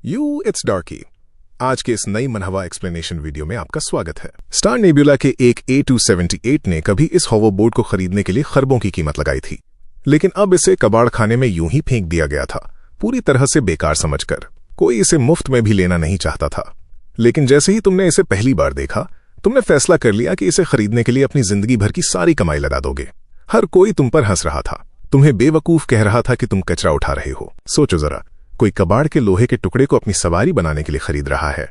It's डार्की। आज के इस नई मनहवा एक्सप्लेनेशन वीडियो में आपका स्वागत है। स्टार नेब्यूला के एक A278 ने कभी इस होवरबोर्ड को खरीदने के लिए खरबों की कीमत लगाई थी, लेकिन अब इसे कबाड़ खाने में यूं ही फेंक दिया गया था, पूरी तरह से बेकार समझकर। कोई इसे मुफ्त में भी लेना नहीं चाहता था, लेकिन जैसे ही तुमने इसे पहली बार देखा, तुमने फैसला कर लिया कि इसे खरीदने के लिए अपनी जिंदगी भर की सारी कमाई लगा दोगे। हर कोई तुम पर हंस रहा था, तुम्हें बेवकूफ कह रहा था कि तुम कचरा उठा रहे हो। सोचो जरा, कोई कबाड़ के लोहे के टुकड़े को अपनी सवारी बनाने के लिए खरीद रहा है,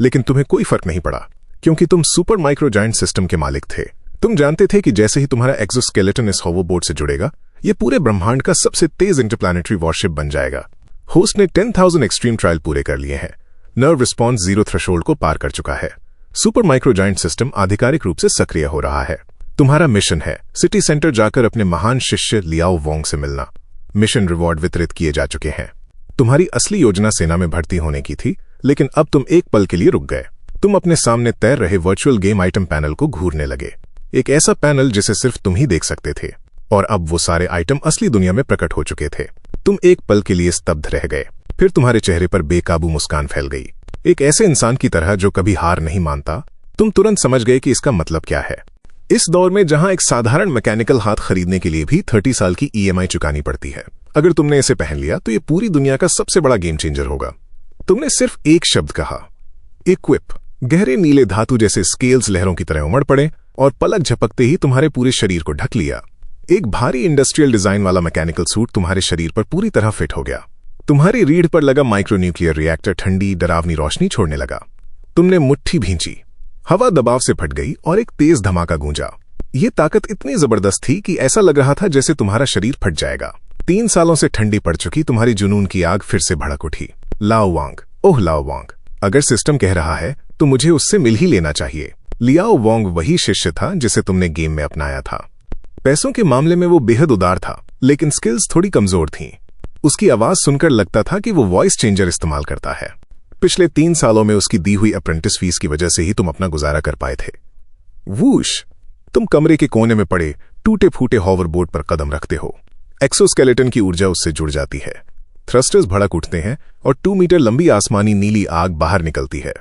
लेकिन तुम्हें कोई फर्क नहीं पड़ा, क्योंकि तुम सुपर माइक्रो जायंट सिस्टम के मालिक थे। तुम जानते थे कि जैसे ही तुम्हारा एक्सोस्केलेटन इस होवरबोर्ड से जुड़ेगा, ये पूरे ब्रह्मांड का सबसे तेज इंटरप्लैनेटरी वॉरशिप बन जाएगा। होस्ट ने 10,000 एक्सट्रीम ट्रायल पूरे कर लिए हैं। नर्व रिस्पॉन्स 0 थ्रेशोल्ड को पार कर चुका है। सुपर माइक्रो जायंट सिस्टम आधिकारिक रूप से सक्रिय हो रहा है। तुम्हारा मिशन है सिटी सेंटर जाकर अपने महान शिष्य लियाओ वोंग से मिलना। मिशन रिवॉर्ड वितरित किए जा चुके हैं। तुम्हारी असली योजना सेना में भर्ती होने की थी, लेकिन अब तुम एक पल के लिए रुक गए। तुम अपने सामने तैर रहे वर्चुअल गेम आइटम पैनल को घूरने लगे, एक ऐसा पैनल जिसे सिर्फ तुम ही देख सकते थे, और अब वो सारे आइटम असली दुनिया में प्रकट हो चुके थे। तुम एक पल के लिए स्तब्ध रह गए, फिर तुम्हारे चेहरे पर बेकाबू मुस्कान फैल गई, एक ऐसे इंसान की तरह जो कभी हार नहीं मानता। तुम तुरंत समझ गए कि इसका मतलब क्या है। इस दौर में जहां एक साधारण मैकेनिकल हाथ खरीदने के लिए भी 30 साल की EMI चुकानी पड़ती है, अगर तुमने इसे पहन लिया तो ये पूरी दुनिया का सबसे बड़ा गेम चेंजर होगा। तुमने सिर्फ एक शब्द कहा, इक्विप। गहरे नीले धातु जैसे स्केल्स लहरों की तरह उमड़ पड़े और पलक झपकते ही तुम्हारे पूरे शरीर को ढक लिया। एक भारी इंडस्ट्रियल डिजाइन वाला मैकेनिकल सूट तुम्हारे शरीर पर पूरी तरह फिट हो गया। तुम्हारी रीढ़ पर लगा माइक्रो न्यूक्लियर रिएक्टर ठंडी डरावनी रोशनी छोड़ने लगा। तुमने मुट्ठी भींची, हवा दबाव से फट गई और एक तेज धमाका गूंजा। ये ताकत इतनी जबरदस्त थी कि ऐसा लग रहा था जैसे तुम्हारा शरीर फट जाएगा। 3 सालों से ठंडी पड़ चुकी तुम्हारी जुनून की आग फिर से भड़क उठी। लाओ वांग, ओह लाओ वांग, अगर सिस्टम कह रहा है तो मुझे उससे मिल ही लेना चाहिए। लियाओ वांग वही शिष्य था जिसे तुमने गेम में अपनाया था। पैसों के मामले में वो बेहद उदार था, लेकिन स्किल्स थोड़ी कमजोर थीं। उसकी आवाज सुनकर लगता था कि वो वॉइस चेंजर इस्तेमाल करता है। पिछले 3 सालों में उसकी दी हुई अप्रेंटिस फीस की वजह से ही तुम अपना गुजारा कर पाए थे। वूश, तुम कमरे के कोने में पड़े टूटे फूटे हॉवरबोर्ड पर कदम रखते हो। एक्सोस्केलेटन की ऊर्जा उससे जुड़ जाती है। थ्रस्टर्स भड़क उठते हैं और 2 मीटर लंबी आसमानी नीली आग बाहर निकलती है।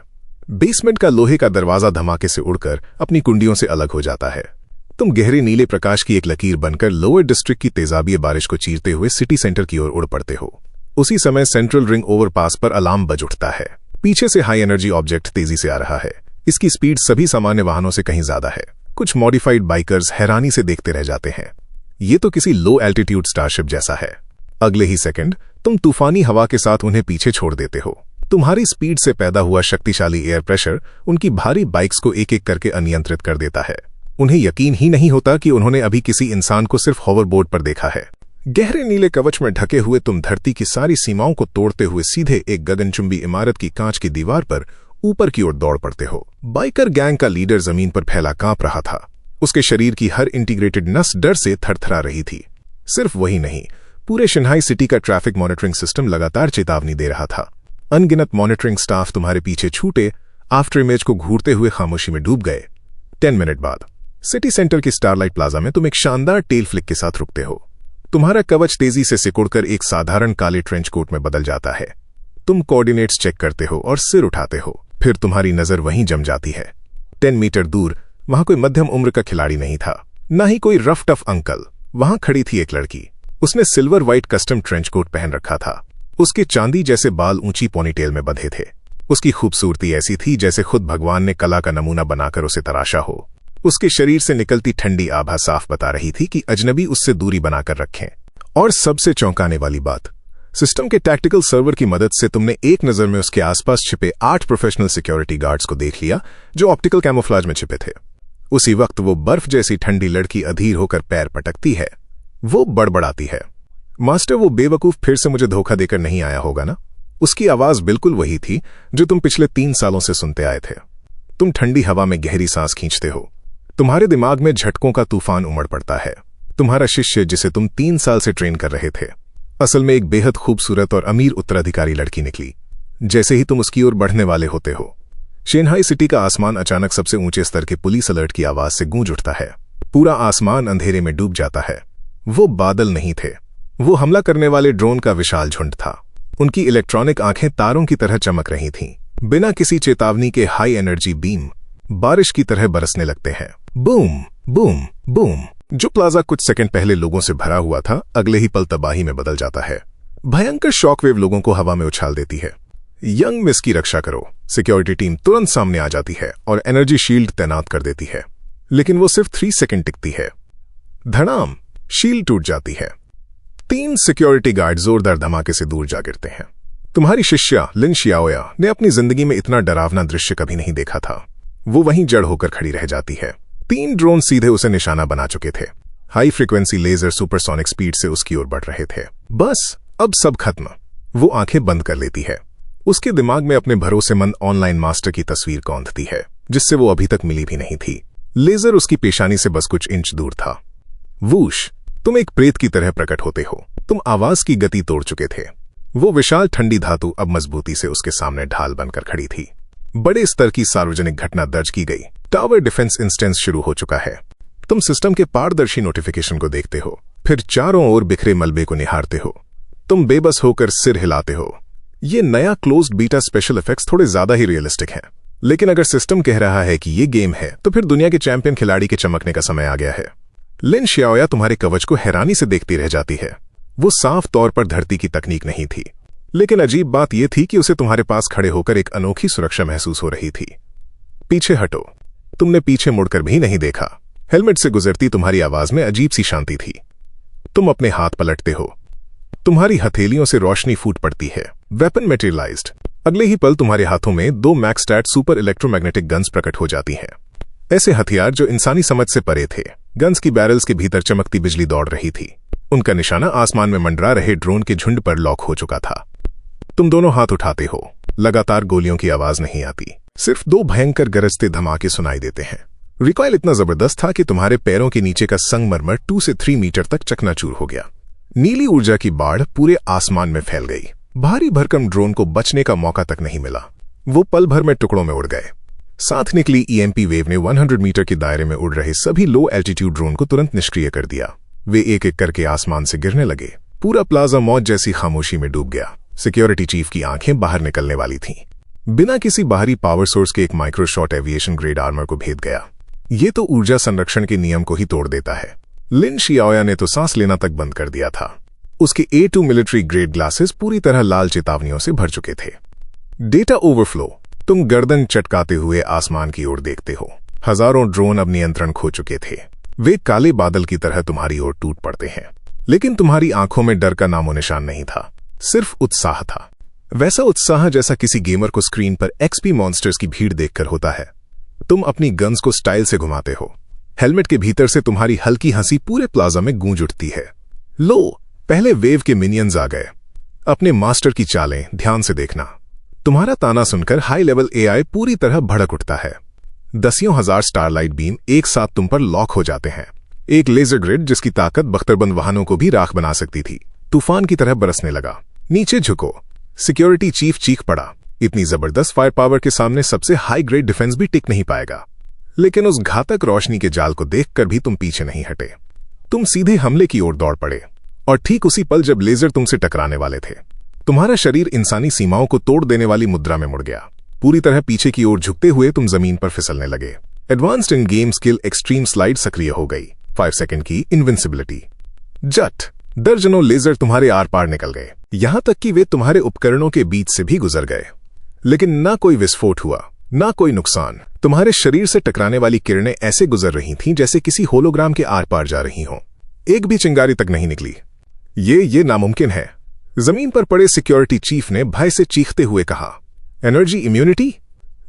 बेसमेंट का लोहे का दरवाजा धमाके से उड़कर अपनी कुंडियों से अलग हो जाता है। तुम गहरे नीले प्रकाश की एक लकीर बनकर लोअर डिस्ट्रिक्ट की तेजाबी बारिश को चीरते हुए सिटी सेंटर की ओर उड़ पड़ते हो। उसी समय सेंट्रल रिंग ओवरपास पर अलार्म बज उठता है। पीछे से हाई एनर्जी ऑब्जेक्ट तेजी से आ रहा है। इसकी स्पीड सभी सामान्य वाहनों से कहीं ज्यादा है। कुछ मॉडिफाइड बाइकर्स हैरानी से देखते रह जाते हैं। ये तो किसी लो एल्टीट्यूड स्टारशिप जैसा है। अगले ही सेकंड तुम तूफानी हवा के साथ उन्हें पीछे छोड़ देते हो। तुम्हारी स्पीड से पैदा हुआ शक्तिशाली एयर प्रेशर उनकी भारी बाइक्स को एक एक करके अनियंत्रित कर देता है। उन्हें यकीन ही नहीं होता कि उन्होंने अभी किसी इंसान को सिर्फ हॉवरबोर्ड पर देखा है। गहरे नीले कवच में ढके हुए तुम धरती की सारी सीमाओं को तोड़ते हुए सीधे एक गगनचुंबी इमारत की कांच की दीवार पर ऊपर की ओर दौड़ पड़ते हो। बाइकर गैंग का लीडर जमीन पर फैला कांप रहा था। उसके शरीर की हर इंटीग्रेटेड नस डर से थरथरा रही थी। सिर्फ वही नहीं, पूरे शंघाई सिटी का ट्रैफिक मॉनिटरिंग सिस्टम लगातार चेतावनी दे रहा था। अनगिनत मॉनिटरिंग स्टाफ तुम्हारे पीछे छूटे आफ्टर इमेज को घूरते हुए खामोशी में डूब गए। 10 मिनट बाद सिटी सेंटर की स्टारलाइट प्लाजा में तुम एक शानदार टेल फ्लिक के साथ रुकते हो। तुम्हारा कवच तेजी से सिकुड़कर एक साधारण काले ट्रेंच कोट में बदल जाता है। तुम कोऑर्डिनेट्स चेक करते हो और सिर उठाते हो। फिर तुम्हारी नजर वहीं जम जाती है। 10 मीटर दूर वहां कोई मध्यम उम्र का खिलाड़ी नहीं था, ना ही कोई रफ टफ अंकल। वहां खड़ी थी एक लड़की। उसने silver white custom trench coat पहन रखा था। उसके चांदी जैसे बाल ऊंची पोनीटेल में बंधे थे। उसकी खूबसूरती ऐसी थी जैसे खुद भगवान ने कला का नमूना बनाकर उसे तराशा हो। उसके शरीर से निकलती ठंडी आभा साफ बता रही थी कि अजनबी उससे दूरी बनाकर रखें। और सबसे चौंकाने वाली बात, सिस्टम के टैक्टिकल सर्वर की मदद से तुमने एक नजर में उसके आसपास छिपे 8 प्रोफेशनल सिक्योरिटी गार्ड्स को देख लिया, जो ऑप्टिकल कैमोफ्लेज में छिपे थे। उसी वक्त वो बर्फ जैसी ठंडी लड़की अधीर होकर पैर पटकती है। वो बड़बड़ाती है, मास्टर, वो बेवकूफ फिर से मुझे धोखा देकर नहीं आया होगा ना? उसकी आवाज बिल्कुल वही थी जो तुम पिछले 3 सालों से सुनते आए थे। तुम ठंडी हवा में गहरी सांस खींचते हो। तुम्हारे दिमाग में झटकों का तूफान उमड़ पड़ता है। तुम्हारा शिष्य, जिसे तुम 3 साल से ट्रेन कर रहे थे, असल में एक बेहद खूबसूरत और अमीर उत्तराधिकारी लड़की निकली। जैसे ही तुम उसकी ओर बढ़ने वाले होते हो, शंघाई सिटी का आसमान अचानक सबसे ऊंचे स्तर के पुलिस अलर्ट की आवाज से गूंज उठता है। पूरा आसमान अंधेरे में डूब जाता है। वो बादल नहीं थे, वो हमला करने वाले ड्रोन का विशाल झुंड था। उनकी इलेक्ट्रॉनिक आंखें तारों की तरह चमक रही थीं। बिना किसी चेतावनी के हाई एनर्जी बीम बारिश की तरह बरसने लगते हैं। Boom boom boom. जो प्लाजा कुछ सेकंड पहले लोगों से भरा हुआ था, अगले ही पल तबाही में बदल जाता है। भयंकर शॉकवेव लोगों को हवा में उछाल देती है। यंग मिस की रक्षा करो। सिक्योरिटी टीम तुरंत सामने आ जाती है और एनर्जी शील्ड तैनात कर देती है, लेकिन वो सिर्फ 3 सेकंड टिकती है। धड़ाम, शील्ड टूट जाती है। 3 सिक्योरिटी गार्ड जोरदार धमाके से दूर जा गिरते हैं। तुम्हारी शिष्या लिन शियाओया ने अपनी जिंदगी में इतना डरावना दृश्य कभी नहीं देखा था। वो वहीं जड़ होकर खड़ी रह जाती है। 3 ड्रोन सीधे उसे निशाना बना चुके थे। High frequency laser supersonic speed से उसकी ओर बढ़ रहे थे। बस अब सब खत्म। वो आंखें बंद कर लेती है। उसके दिमाग में अपने भरोसेमंद ऑनलाइन मास्टर की तस्वीर कौंधती है, जिससे वो अभी तक मिली भी नहीं थी। लेजर उसकी पेशानी से बस कुछ इंच दूर था। वूश, तुम एक प्रेत की तरह प्रकट होते हो। तुम आवाज की गति तोड़ चुके थे। वो विशाल ठंडी धातु अब मजबूती से उसके सामने ढाल बनकर खड़ी थी। बड़े स्तर की सार्वजनिक घटना दर्ज की गई। टावर डिफेंस इंस्टेंस शुरू हो चुका है। तुम सिस्टम के पारदर्शी नोटिफिकेशन को देखते हो, फिर चारों ओर बिखरे मलबे को निहारते हो। तुम बेबस होकर सिर हिलाते हो। ये नया क्लोज्ड बीटा स्पेशल इफेक्ट्स थोड़े ज्यादा ही रियलिस्टिक हैं, लेकिन अगर सिस्टम कह रहा है कि ये गेम है, तो फिर दुनिया के चैंपियन खिलाड़ी के चमकने का समय आ गया है। लिन शियाओया तुम्हारे कवच को हैरानी से देखती रह जाती है। वो साफ तौर पर धरती की तकनीक नहीं थी, लेकिन अजीब बात यह थी कि उसे तुम्हारे पास खड़े होकर एक अनोखी सुरक्षा महसूस हो रही थी। पीछे हटो। तुमने पीछे मुड़कर भी नहीं देखा। हेलमेट से गुजरती तुम्हारी आवाज में अजीब सी शांति थी। तुम अपने हाथ पलटते हो। तुम्हारी हथेलियों से रोशनी फूट पड़ती है। वेपन मेटेरियलाइज्ड। अगले ही पल तुम्हारे हाथों में 2 मैक्सटैट सुपर इलेक्ट्रोमैग्नेटिक गन्स प्रकट हो जाती हैं। ऐसे हथियार जो इंसानी समझ से परे थे। गन्स की बैरल्स के भीतर चमकती बिजली दौड़ रही थी। उनका निशाना आसमान में मंडरा रहे ड्रोन के झुंड पर लॉक हो चुका था। तुम दोनों हाथ उठाते हो। लगातार गोलियों की आवाज नहीं आती, सिर्फ 2 भयंकर गरजते धमाके सुनाई देते हैं। रिकॉइल इतना जबरदस्त था कि तुम्हारे पैरों के नीचे का संगमरमर 2 से 3 मीटर तक चकनाचूर हो गया। नीली ऊर्जा की बाढ़ पूरे आसमान में फैल गई। भारी भरकम ड्रोन को बचने का मौका तक नहीं मिला। वो पल भर में टुकड़ों में उड़ गए। साथ निकली ईएमपी वेव ने 100 मीटर के दायरे में उड़ रहे सभी लो एल्टीट्यूड ड्रोन को तुरंत निष्क्रिय कर दिया। वे एक एक करके आसमान से गिरने लगे। पूरा प्लाजा मौत जैसी खामोशी में डूब गया। सिक्योरिटी चीफ की आंखें बाहर निकलने वाली थीं। बिना किसी बाहरी पावर सोर्स के एक माइक्रोशॉट एविएशन ग्रेड आर्मर को भेद गया। ये तो ऊर्जा संरक्षण के नियम को ही तोड़ देता है। लिन शियाओया ने तो सांस लेना तक बंद कर दिया था। उसके A2 मिलिट्री ग्रेड ग्लासेस पूरी तरह लाल चेतावनियों से भर चुके थे। Data overflow. तुम गर्दन चटकाते हुए आसमान की ओर देखते हो। हजारों ड्रोन अब नियंत्रण खो चुके थे। वे काले बादल की तरह तुम्हारी ओर टूट पड़ते हैं, लेकिन तुम्हारी आंखों में डर का नामो निशान नहीं था, सिर्फ उत्साह था। वैसा उत्साह जैसा किसी गेमर को स्क्रीन पर XP मॉन्स्टर्स की भीड़ देखकर होता है। तुम अपनी गन्स को स्टाइल से घुमाते हो। हेलमेट के भीतर से तुम्हारी हल्की हंसी पूरे प्लाजा में गूंज उठती है। लो, पहले वेव के मिनियंस आ गए। अपने मास्टर की चालें ध्यान से देखना। तुम्हारा ताना सुनकर हाई लेवल AI पूरी तरह भड़क उठता है। दसियों हजार स्टारलाइट बीम एक साथ तुम पर लॉक हो जाते हैं। एक लेजर ग्रिड जिसकी ताकत बख्तरबंद वाहनों को भी राख बना सकती थी, तूफान की तरह बरसने लगा। नीचे झुको। सिक्योरिटी चीफ चीख पड़ा। इतनी जबरदस्त फायर पावर के सामने सबसे हाई ग्रेड डिफेंस भी टिक नहीं पाएगा। लेकिन उस घातक रोशनी के जाल को देखकर भी तुम पीछे नहीं हटे। तुम सीधे हमले की ओर दौड़ पड़े, और ठीक उसी पल जब लेजर तुमसे टकराने वाले थे, तुम्हारा शरीर इंसानी सीमाओं को तोड़ देने वाली मुद्रा में मुड़ गया। पूरी तरह पीछे की ओर झुकते हुए तुम जमीन पर फिसलने लगे। Advanced in game skill extreme slide सक्रिय हो गई। 5 सेकंड की इनविंसिबिलिटी। जट। दर्जनों लेजर तुम्हारे आर पार निकल गए, यहां तक कि वे तुम्हारे उपकरणों के बीच से भी गुजर गए। लेकिन ना कोई विस्फोट हुआ, ना कोई नुकसान। तुम्हारे शरीर से टकराने वाली किरणें ऐसे गुजर रही थीं जैसे किसी होलोग्राम के आर पार जा रही हों। एक भी चिंगारी तक नहीं निकली। ये नामुमकिन है। जमीन पर पड़े सिक्योरिटी चीफ ने भय से चीखते हुए कहा, energy immunity?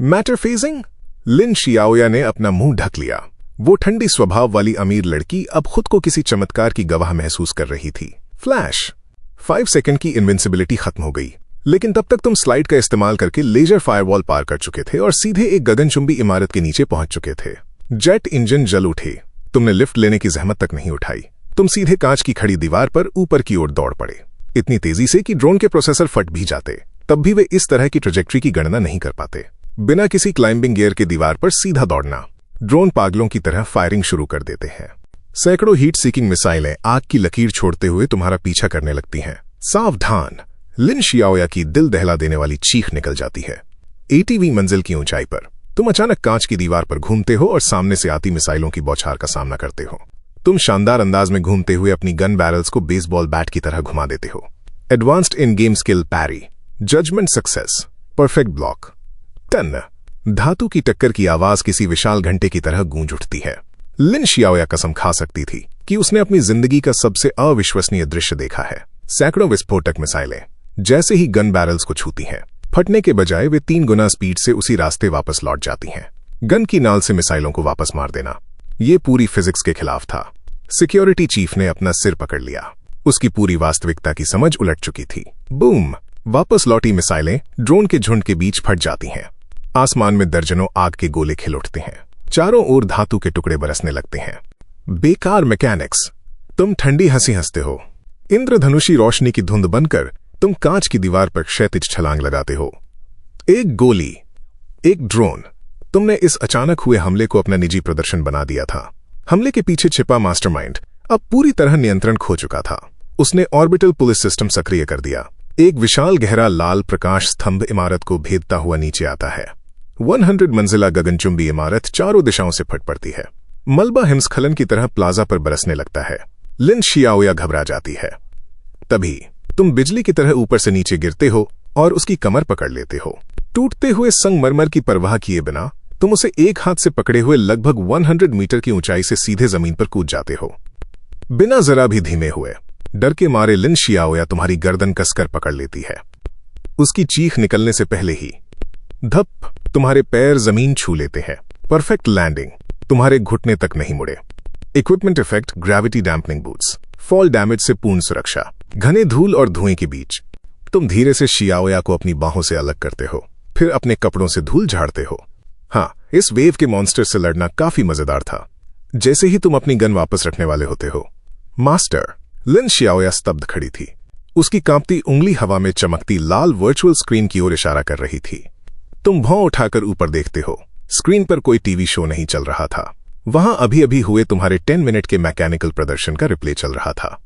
Matter phasing? Lin Xiaoya ने अपना मुंह ढक लिया। वो ठंडी स्वभाव वाली अमीर लड़की अब खुद को किसी चमत्कार की गवाह महसूस कर रही थी। फ्लैश। 5 सेकंड की इनविंसिबिलिटी खत्म हो गई, लेकिन तब तक तुम स्लाइड का इस्तेमाल करके लेजर फायरवॉल पार कर चुके थे और सीधे एक गगनचुंबी इमारत के नीचे पहुंच चुके थे। जेट इंजन जल उठे। तुमने लिफ्ट लेने की जहमत तक नहीं उठाई। तुम सीधे कांच की खड़ी दीवार पर ऊपर की ओर दौड़ पड़े, इतनी तेजी से कि ड्रोन के प्रोसेसर फट भी जाते। तब भी वे इस तरह की ट्रेजेक्ट्री की गणना नहीं कर पाते। बिना किसी क्लाइंबिंग गियर के दीवार पर सीधा दौड़ना। ड्रोन पागलों की तरह फायरिंग शुरू कर देते हैं। सैकड़ों हीट सीकिंग मिसाइलें आग की लकीर छोड़ते हुए तुम्हारा पीछा करने लगती हैं। सावधान। लिन शियाओया की दिल दहला देने वाली चीख निकल जाती है। 80वीं मंजिल की ऊंचाई पर तुम अचानक कांच की दीवार पर घूमते हो और सामने से आती मिसाइलों की बौछार का सामना करते हो। तुम शानदार अंदाज में घूमते हुए अपनी गन बैरल्स को बेसबॉल बैट की तरह घुमा देते हो। Advanced in game skill parry, judgment success, perfect block. Ton धातु की टक्कर की आवाज किसी विशाल घंटे की तरह गूंज उठती है। लिन शियाओया कसम खा सकती थी कि उसने अपनी जिंदगी का सबसे अविश्वसनीय दृश्य देखा है। सैकड़ों विस्फोटक मिसाइलें जैसे ही गन बैरल्स को छूती हैं, फटने के बजाय वे 3 गुना स्पीड से उसी रास्ते वापस लौट जाती हैं। गन की नाल से मिसाइलों को वापस मार देना, ये पूरी फिजिक्स के खिलाफ था। सिक्योरिटी चीफ ने अपना सिर पकड़ लिया। उसकी पूरी वास्तविकता की समझ उलट चुकी थी। बूम! वापस लौटी मिसाइलें ड्रोन के झुंड के बीच फट जाती हैं। आसमान में दर्जनों आग के गोले खिल उठते हैं। चारों ओर धातु के टुकड़े बरसने लगते हैं। बेकार मैकेनिक्स, तुम ठंडी हंसी हंसते हो। इंद्रधनुषी रोशनी की धुंध बनकर तुम कांच की दीवार पर क्षैतिज छलांग लगाते हो। एक गोली, एक ड्रोन। तुमने इस अचानक हुए हमले को अपना निजी प्रदर्शन बना दिया था। हमले के पीछे छिपा मास्टरमाइंड अब पूरी तरह नियंत्रण खो चुका था। उसने ऑर्बिटल पुलिस सिस्टम सक्रिय कर दिया। एक विशाल गहरा लाल प्रकाश स्तंभ इमारत को भेदता हुआ नीचे आता है। 100 मंजिला गगनचुंबी इमारत चारों दिशाओं से फट पड़ती है। मलबा हिमस्खलन की तरह प्लाजा पर बरसने लगता है। लिन शियाओया घबरा जाती है। तभी तुम बिजली की तरह ऊपर से नीचे गिरते हो और उसकी कमर पकड़ लेते हो। टूटते हुए संगमरमर की परवाह किए बिना तुम उसे एक हाथ से पकड़े हुए लगभग 100 मीटर की ऊंचाई से सीधे जमीन पर कूद जाते हो। बिना जरा भी धीमे हुए डर के मारे लिन शियाओया तुम्हारी गर्दन कसकर पकड़ लेती है। उसकी चीख निकलने से पहले ही धप, तुम्हारे पैर जमीन छू लेते हैं। परफेक्ट लैंडिंग, तुम्हारे घुटने तक नहीं मुड़े। Equipment effect, gravity dampening boots, fall damage से पूर्ण सुरक्षा। घने धूल और धुएं के बीच तुम धीरे से शियाओया को अपनी बाहों से अलग करते हो, फिर अपने कपड़ों से धूल झाड़ते हो। हाँ, इस वेव के मॉन्स्टर से लड़ना काफी मजेदार था। जैसे ही तुम अपनी गन वापस रखने वाले होते हो, मास्टर, लिन शियाओया स्तब्ध खड़ी थी। उसकी कांपती उंगली हवा में चमकती लाल वर्चुअल स्क्रीन की ओर इशारा कर रही थी। तुम भौं उठाकर ऊपर देखते हो। स्क्रीन पर कोई टीवी शो नहीं चल रहा था। वहां अभी अभी हुए तुम्हारे 10 मिनट के मैकेनिकल प्रदर्शन का रिप्ले चल रहा था।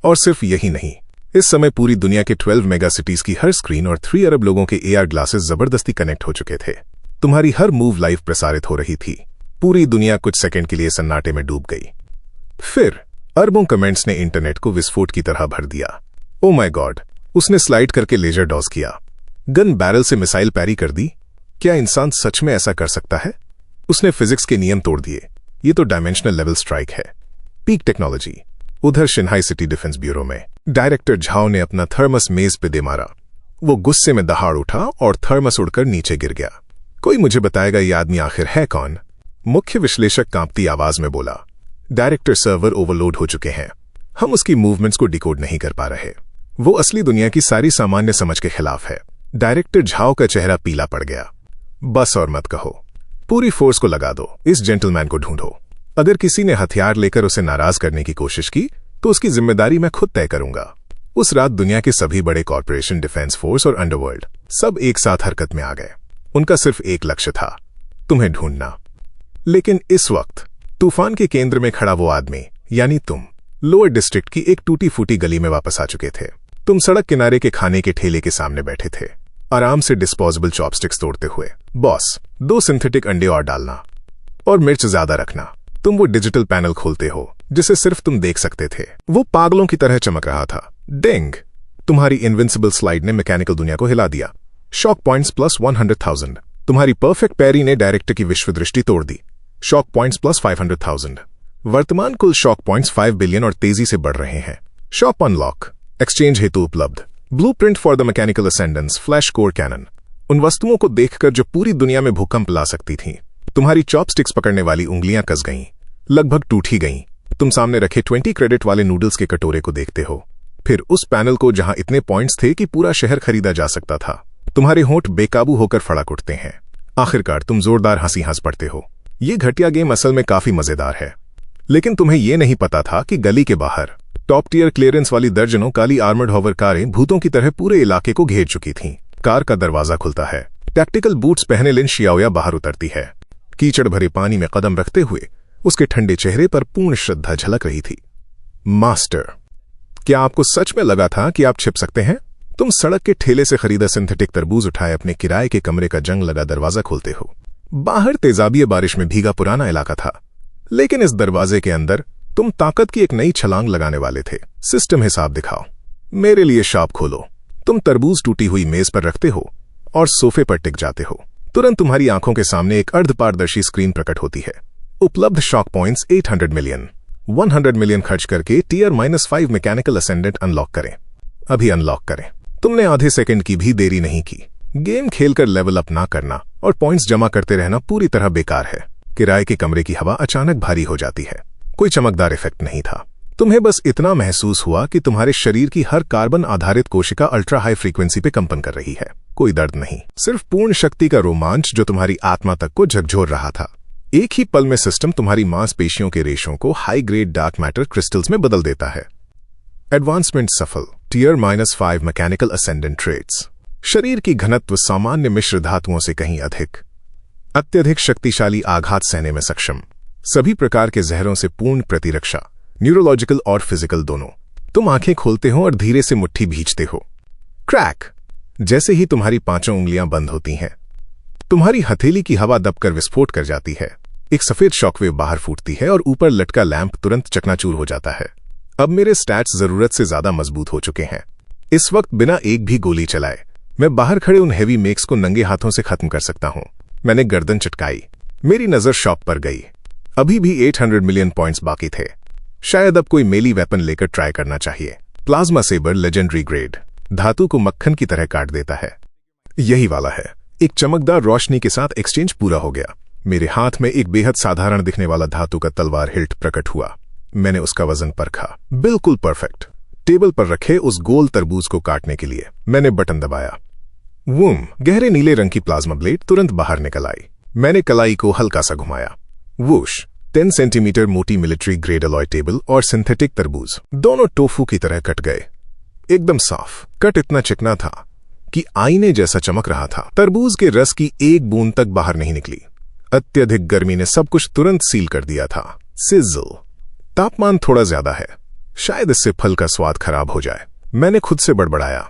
और सिर्फ यही नहीं, इस समय पूरी दुनिया के 12 मेगा सिटीज की हर स्क्रीन और 3 अरब लोगों के AR ग्लासेस जबरदस्ती कनेक्ट हो चुके थे। तुम्हारी हर मूव लाइव प्रसारित हो रही थी। पूरी दुनिया कुछ सेकंड के लिए सन्नाटे में डूब गई। फिर अरबों कमेंट्स ने इंटरनेट को विस्फोट की तरह भर दिया। ओ माय गॉड, उसने स्लाइड करके लेजर डॉज किया। गन बैरल से मिसाइल पैरी कर दी। क्या इंसान सच में ऐसा कर सकता है? उसने फिजिक्स के नियम तोड़ दिए। ये तो डायमेंशनल लेवल स्ट्राइक है। Peak technology. उधर शिन्हाई सिटी डिफेंस ब्यूरो में डायरेक्टर झाओ ने अपना थर्मस मेज पे दे मारा। वो गुस्से में दहाड़ उठा और थर्मस उड़कर नीचे गिर गया। कोई मुझे बताएगा ये आदमी आखिर है कौन? मुख्य विश्लेषक कांपती आवाज में बोला। डायरेक्टर सर्वर ओवरलोड हो चुके हैं। हम उसकी मूवमेंट्स को डिकोड नहीं कर पा रहे। वो असली दुनिया की सारी सामान्य समझ के खिलाफ है। डायरेक्टर झाओ का चेहरा पीला पड़ गया। बस और मत कहो, पूरी फोर्स को लगा दो। इस जेंटलमैन को ढूंढो। अगर किसी ने हथियार लेकर उसे नाराज करने की कोशिश की तो उसकी जिम्मेदारी मैं खुद तय करूंगा। उस रात दुनिया के सभी बड़े कॉर्पोरेशन, डिफेंस फोर्स और अंडरवर्ल्ड सब एक साथ हरकत में आ गए। उनका सिर्फ एक लक्ष्य था, तुम्हें ढूंढना। लेकिन इस वक्त तूफान के केंद्र में खड़ा वो आदमी, यानी तुम, लोअर डिस्ट्रिक्ट की एक टूटी फूटी गली में वापस आ चुके थे। तुम सड़क किनारे के खाने के ठेले के सामने बैठे थे, आराम से डिस्पोजेबल चॉपस्टिक्स तोड़ते हुए। बॉस, 2 सिंथेटिक अंडे और डालना, और मिर्च ज्यादा रखना। तुम वो डिजिटल पैनल खोलते हो जिसे सिर्फ तुम देख सकते थे। वो पागलों की तरह चमक रहा था। डेंग! तुम्हारी इनविंसिबल स्लाइड ने मैकेनिकल दुनिया को हिला दिया। Shock points plus 100,000। तुम्हारी परफेक्ट पैरी ने डायरेक्टर की विश्व दृष्टि तोड़ दी। Shock points plus 500,000। वर्तमान कुल शॉक पॉइंट्स 5 बिलियन और तेजी से बढ़ रहे हैं। शॉप अनलॉक, एक्सचेंज हेतु उपलब्ध। Blueprint for the mechanical ascendance, flash core cannon. उन वस्तुओं को देखकर जो पूरी दुनिया में भूकंप ला सकती थीं। तुम्हारी चॉपस्टिक्स पकड़ने वाली उंगलियां कस गईं, लगभग टूट ही गईं। तुम सामने रखे 20 क्रेडिट वाले नूडल्स के कटोरे को देखते हो, फिर उस पैनल को जहां इतने पॉइंट्स थे कि पूरा शहर खरीदा जा सकता था। तुम्हारे होंठ बेकाबू होकर फड़क उठते हैं। आखिरकार तुम जोरदार हंसी हंस पड़ते हो। ये घटिया गेम असल में काफी मजेदार है, लेकिन तुम्हें यह नहीं पता था कि गली के बाहर टॉप टियर क्लियरेंस वाली दर्जनों काली आर्मर्ड हॉवर कारें भूतों की तरह पूरे इलाके को घेर चुकी थीं। कार का दरवाजा खुलता है। टैक्टिकल बूट्स पहने लिन शियाओया बाहर उतरती है। कीचड़ भरे पानी में कदम रखते हुए उसके ठंडे चेहरे पर पूर्ण श्रद्धा झलक रही थी। मास्टर, क्या आपको सच में लगा था कि आप छिप सकते हैं? तुम सड़क के ठेले से खरीदा सिंथेटिक तरबूज उठाए अपने किराए के कमरे का जंग लगा दरवाजा खोलते हो। बाहर तेजाबी बारिश में भीगा पुराना इलाका था, लेकिन इस दरवाजे के अंदर तुम ताकत की एक नई छलांग लगाने वाले थे। सिस्टम हिसाब दिखाओ, मेरे लिए शॉप खोलो। तुम तरबूज टूटी हुई मेज पर रखते हो और सोफे पर टिक जाते हो। तुरंत तुम्हारी आंखों के सामने एक अर्धपारदर्शी स्क्रीन प्रकट होती है। उपलब्ध शॉक पॉइंट्स 800 मिलियन। 100 मिलियन खर्च करके टियर -5 मैकेनिकल असेंडेंट अनलॉक करें। अभी अनलॉक करें। तुमने आधे सेकंड की भी देरी नहीं की। गेम खेलकर लेवल अप ना करना और पॉइंट्स जमा करते रहना पूरी तरह बेकार है। किराए के कमरे की हवा अचानक भारी हो जाती है। कोई चमकदार इफेक्ट नहीं था। तुम्हें बस इतना महसूस हुआ कि तुम्हारे शरीर की हर कार्बन आधारित कोशिका अल्ट्रा हाई फ्रीक्वेंसी पे कंपन कर रही है। कोई दर्द नहीं, सिर्फ पूर्ण शक्ति का रोमांच जो तुम्हारी आत्मा तक को झकझोर रहा था। एक ही पल में सिस्टम तुम्हारी मांसपेशियों के रेशों को high grade dark matter crystals में बदल देता है। एडवांसमेंट सफल। Tier -5 mechanical ascendant traits. शरीर की घनत्व सामान्य मिश्र धातुओं से कहीं अधिक। अत्यधिक शक्तिशाली आघात सहने में सक्षम। सभी प्रकार के जहरों से पूर्ण प्रतिरक्षा, न्यूरोलॉजिकल और फिजिकल दोनों। तुम आंखें खोलते हो और धीरे से मुट्ठी भींचते हो। क्रैक। जैसे ही तुम्हारी 5 उंगलियां बंद होती हैं, तुम्हारी हथेली की हवा दबकर विस्फोट कर जाती है। एक सफेद शॉकवेव बाहर फूटती है और ऊपर लटका लैंप तुरंत चकनाचूर हो जाता है। अब मेरे स्टैट्स जरूरत से ज्यादा मजबूत हो चुके हैं। इस वक्त बिना एक भी गोली चलाए मैं बाहर खड़े उन हेवी मेक्स को नंगे हाथों से खत्म कर सकता हूं। मैंने गर्दन चटकाई। मेरी नजर शॉप पर गई। अभी भी 800 मिलियन पॉइंट्स बाकी थे। शायद अब कोई मेली वेपन लेकर ट्राई करना चाहिए। प्लाज्मा सेबर लेजेंडरी ग्रेड, धातु को मक्खन की तरह काट देता है। यही वाला है। एक चमकदार रोशनी के साथ एक्सचेंज पूरा हो गया। मेरे हाथ में एक बेहद साधारण दिखने वाला धातु का तलवार हिल्ट प्रकट हुआ। मैंने उसका वजन परखा। बिल्कुल परफेक्ट। टेबल पर रखे उस गोल तरबूज को काटने के लिए मैंने बटन दबाया। वूम। गहरे नीले रंग की प्लाज्मा ब्लेड तुरंत बाहर निकल आई। मैंने कलाई को हल्का सा घुमाया। वूश। 10 सेंटीमीटर मोटी मिलिट्री ग्रेड अलॉय टेबल और सिंथेटिक तरबूज दोनों टोफू की तरह कट गए। एकदम साफ। कट इतना चिकना था कि आईने जैसा चमक रहा था। तरबूज के रस की एक बूंद तक बाहर नहीं निकली। अत्यधिक गर्मी ने सब कुछ तुरंत सील कर दिया था। सिज़ल। तापमान थोड़ा ज्यादा है, शायद इससे फल का स्वाद खराब हो जाए। मैंने खुद से बड़बड़ाया।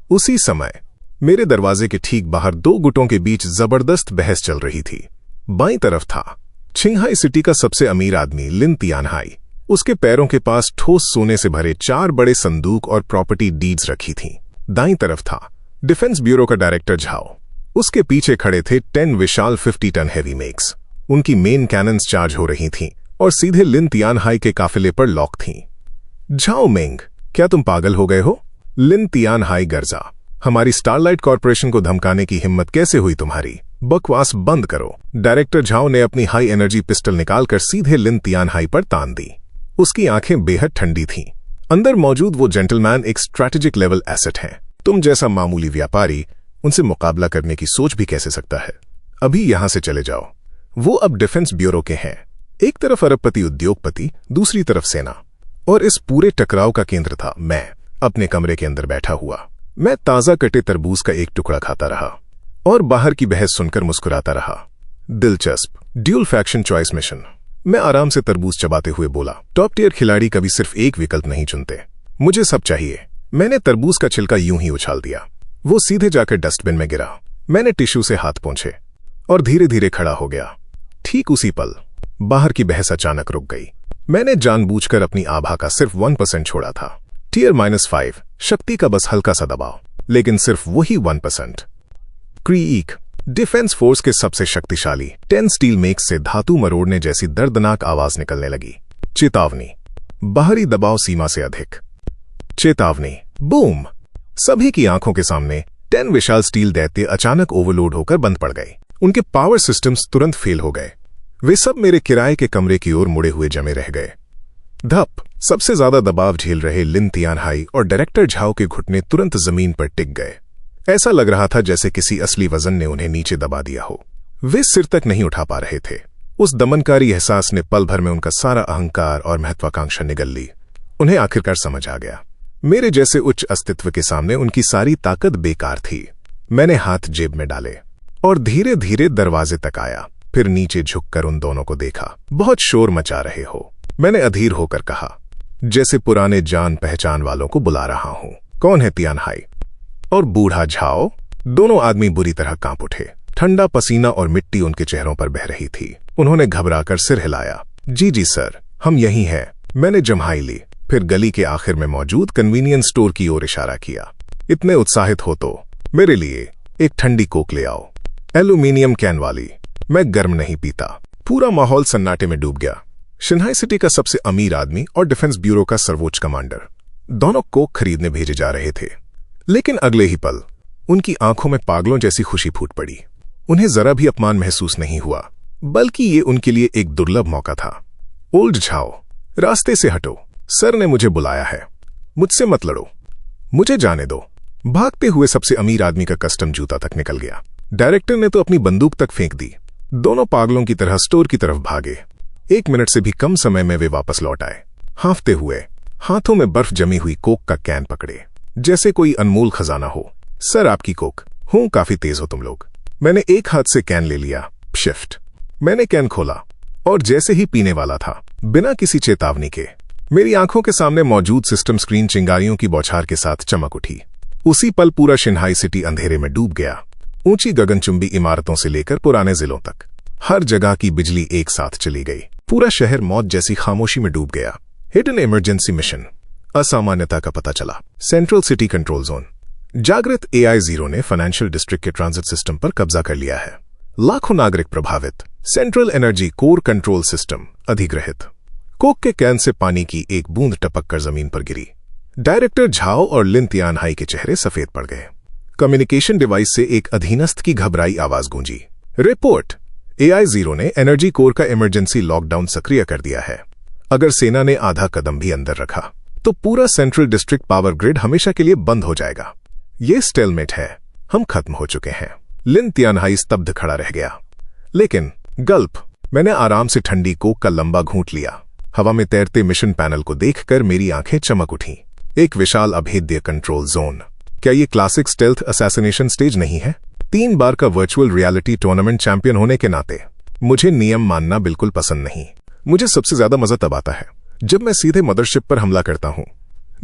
उसी समय मेरे दरवाजे के ठीक बाहर 2 गुटों के बीच जबरदस्त बहस चल रही थी। बाईं तरफ था छिंगहाई सिटी का सबसे अमीर आदमी लिन तियानहाई। उसके पैरों के पास ठोस सोने से भरे 4 बड़े संदूक और प्रॉपर्टी डीड्स रखी थीं। दाईं तरफ था डिफेंस ब्यूरो का डायरेक्टर झाओ। उसके पीछे खड़े थे 10 विशाल 50 टन हैवी मेक्स। उनकी मेन कैनन्स चार्ज हो रही थीं और सीधे लिन तियानहाई के काफिले पर लॉक थीं। झाओ मेंग, क्या तुम पागल हो गए हो? लिन तियानहाई गर्जा। हमारी स्टारलाइट कॉर्पोरेशन को धमकाने की हिम्मत कैसे हुई तुम्हारी? बकवास बंद करो। डायरेक्टर झाओ ने अपनी हाई एनर्जी पिस्टल निकालकर सीधे लिन तियानहाई पर तान दी। उसकी आंखें बेहद ठंडी थीं। अंदर मौजूद वो जेंटलमैन एक स्ट्रैटेजिक लेवल एसेट हैं। तुम जैसा मामूली व्यापारी उनसे मुकाबला करने की सोच भी कैसे सकता है? अभी यहां से चले जाओ। वो अब डिफेंस ब्यूरो के हैं। एक तरफ अरबपति उद्योगपति, दूसरी तरफ सेना। और इस पूरे टकराव का केंद्र था मैं, अपने कमरे के अंदर बैठा हुआ। मैं ताजा कटे तरबूज का एक टुकड़ा खाता रहा और बाहर की बहस सुनकर मुस्कुराता रहा। दिलचस्प। Dual faction choice mission. मैं आराम से तरबूज चबाते हुए बोला, टॉप टियर खिलाड़ी कभी सिर्फ एक विकल्प नहीं चुनते। मुझे सब चाहिए। मैंने तरबूज का छिलका यूं ही उछाल दिया। वो सीधे जाकर डस्टबिन में गिरा। मैंने टिश्यू से हाथ पोंछे और धीरे धीरे खड़ा हो गया। ठीक उसी पल बाहर की बहस अचानक रुक गई। मैंने जानबूझकर अपनी आभा का सिर्फ 1% छोड़ा था। टियर -5 शक्ति का बस हल्का सा दबाव, लेकिन सिर्फ वही 1%। क्रीक। डिफेंस फोर्स के सबसे शक्तिशाली 10 स्टील मेक्स से धातु मरोड़ने जैसी दर्दनाक आवाज निकलने लगी। चेतावनी। बाहरी दबाव सीमा से अधिक। चेतावनी। बूम। सभी की आंखों के सामने 10 विशाल स्टील दैत्य अचानक ओवरलोड होकर बंद पड़ गए। उनके पावर सिस्टम्स तुरंत फेल हो गए। वे सब मेरे किराए के कमरे की ओर मुड़े हुए जमे रह गए। धप। सबसे ज्यादा दबाव झेल रहे लिन तियानहाई और डायरेक्टर झाओ के घुटने तुरंत जमीन पर टिक गए। ऐसा लग रहा था जैसे किसी असली वजन ने उन्हें नीचे दबा दिया हो। वे सिर तक नहीं उठा पा रहे थे। उस दमनकारी एहसास ने पल भर में उनका सारा अहंकार और महत्वाकांक्षा निगल ली। उन्हें आखिरकार समझ आ गया, मेरे जैसे उच्च अस्तित्व के सामने उनकी सारी ताकत बेकार थी। मैंने हाथ जेब में डाले और धीरे धीरे दरवाजे तक आया, फिर नीचे झुककर उन दोनों को देखा। बहुत शोर मचा रहे हो, मैंने अधीर होकर कहा, जैसे पुराने जान पहचान वालों को बुला रहा हूं। कौन है तियानहाई? और बूढ़ा झाओ, दोनों आदमी बुरी तरह कांप उठे। ठंडा पसीना और मिट्टी उनके चेहरों पर बह रही थी। उन्होंने घबराकर सिर हिलाया। जी सर, हम यही हैं। मैंने जम्हाई ली, फिर गली के आखिर में मौजूद कन्वीनियंस स्टोर की ओर इशारा किया। इतने उत्साहित हो तो मेरे लिए एक ठंडी कोक ले आओ, एल्यूमिनियम कैन वाली। मैं गर्म नहीं पीता। पूरा माहौल सन्नाटे में डूब गया। शंघाई सिटी का सबसे अमीर आदमी और डिफेंस ब्यूरो का सर्वोच्च कमांडर दोनों कोक खरीदने भेजे जा रहे थे। लेकिन अगले ही पल उनकी आंखों में पागलों जैसी खुशी फूट पड़ी। उन्हें जरा भी अपमान महसूस नहीं हुआ, बल्कि ये उनके लिए एक दुर्लभ मौका था। ओल्ड झाओ, रास्ते से हटो, सर ने मुझे बुलाया है। मुझसे मत लड़ो, मुझे जाने दो। भागते हुए सबसे अमीर आदमी का कस्टम जूता तक निकल गया। डायरेक्टर ने तो अपनी बंदूक तक फेंक दी। दोनों पागलों की तरह स्टोर की तरफ भागे। 1 मिनट से भी कम समय में वे वापस लौट आए, हांफते हुए, हाथों में बर्फ जमी हुई कोक का कैन पकड़े, जैसे कोई अनमोल खजाना हो। सर, आपकी कोक। हूं, काफी तेज हो तुम लोग। मैंने एक हाथ से कैन ले लिया। शिफ्ट। मैंने कैन खोला और जैसे ही पीने वाला था, बिना किसी चेतावनी के मेरी आंखों के सामने मौजूद सिस्टम स्क्रीन चिंगारियों की बौछार के साथ चमक उठी। उसी पल पूरा शंघाई सिटी अंधेरे में डूब गया। ऊंची गगनचुंबी इमारतों से लेकर पुराने जिलों तक हर जगह की बिजली एक साथ चली गई। पूरा शहर मौत जैसी खामोशी में डूब गया। Hidden emergency mission. असामान्यता का पता चला। Central city control zone. जागृत AI-0 ने फाइनेंशियल डिस्ट्रिक्ट के ट्रांजिट सिस्टम पर कब्जा कर लिया है। लाखों नागरिक प्रभावित। Central energy core control system अधिग्रहित। कोक के कैन से पानी की एक बूंद टपक कर जमीन पर गिरी। डायरेक्टर झाओ और लिन तियानहाई के चेहरे सफेद पड़ गए। कम्युनिकेशन डिवाइस से एक अधीनस्थ की घबराई आवाज गूंजी। रिपोर्ट, AI-0 ने एनर्जी कोर का इमरजेंसी लॉकडाउन सक्रिय कर दिया है। अगर सेना ने आधा कदम भी अंदर रखा तो पूरा सेंट्रल डिस्ट्रिक्ट पावर ग्रिड हमेशा के लिए बंद हो जाएगा। ये स्टेलमेट है, हम खत्म हो चुके हैं। लिन तियानहाई स्तब्ध खड़ा रह गया। लेकिन गल्प। मैंने आराम से ठंडी कोक का लंबा घूंट लिया। हवा में तैरते मिशन पैनल को देखकर मेरी आंखें चमक उठीं। एक विशाल अभेद्य कंट्रोल जोन। क्या ये क्लासिक स्टेल्थ असैसिनेशन स्टेज नहीं है? 3 बार का वर्चुअल रियलिटी टूर्नामेंट चैंपियन होने के नाते मुझे नियम मानना बिल्कुल पसंद नहीं। मुझे सबसे ज्यादा मजा तब आता है जब मैं सीधे मदरशिप पर हमला करता हूं।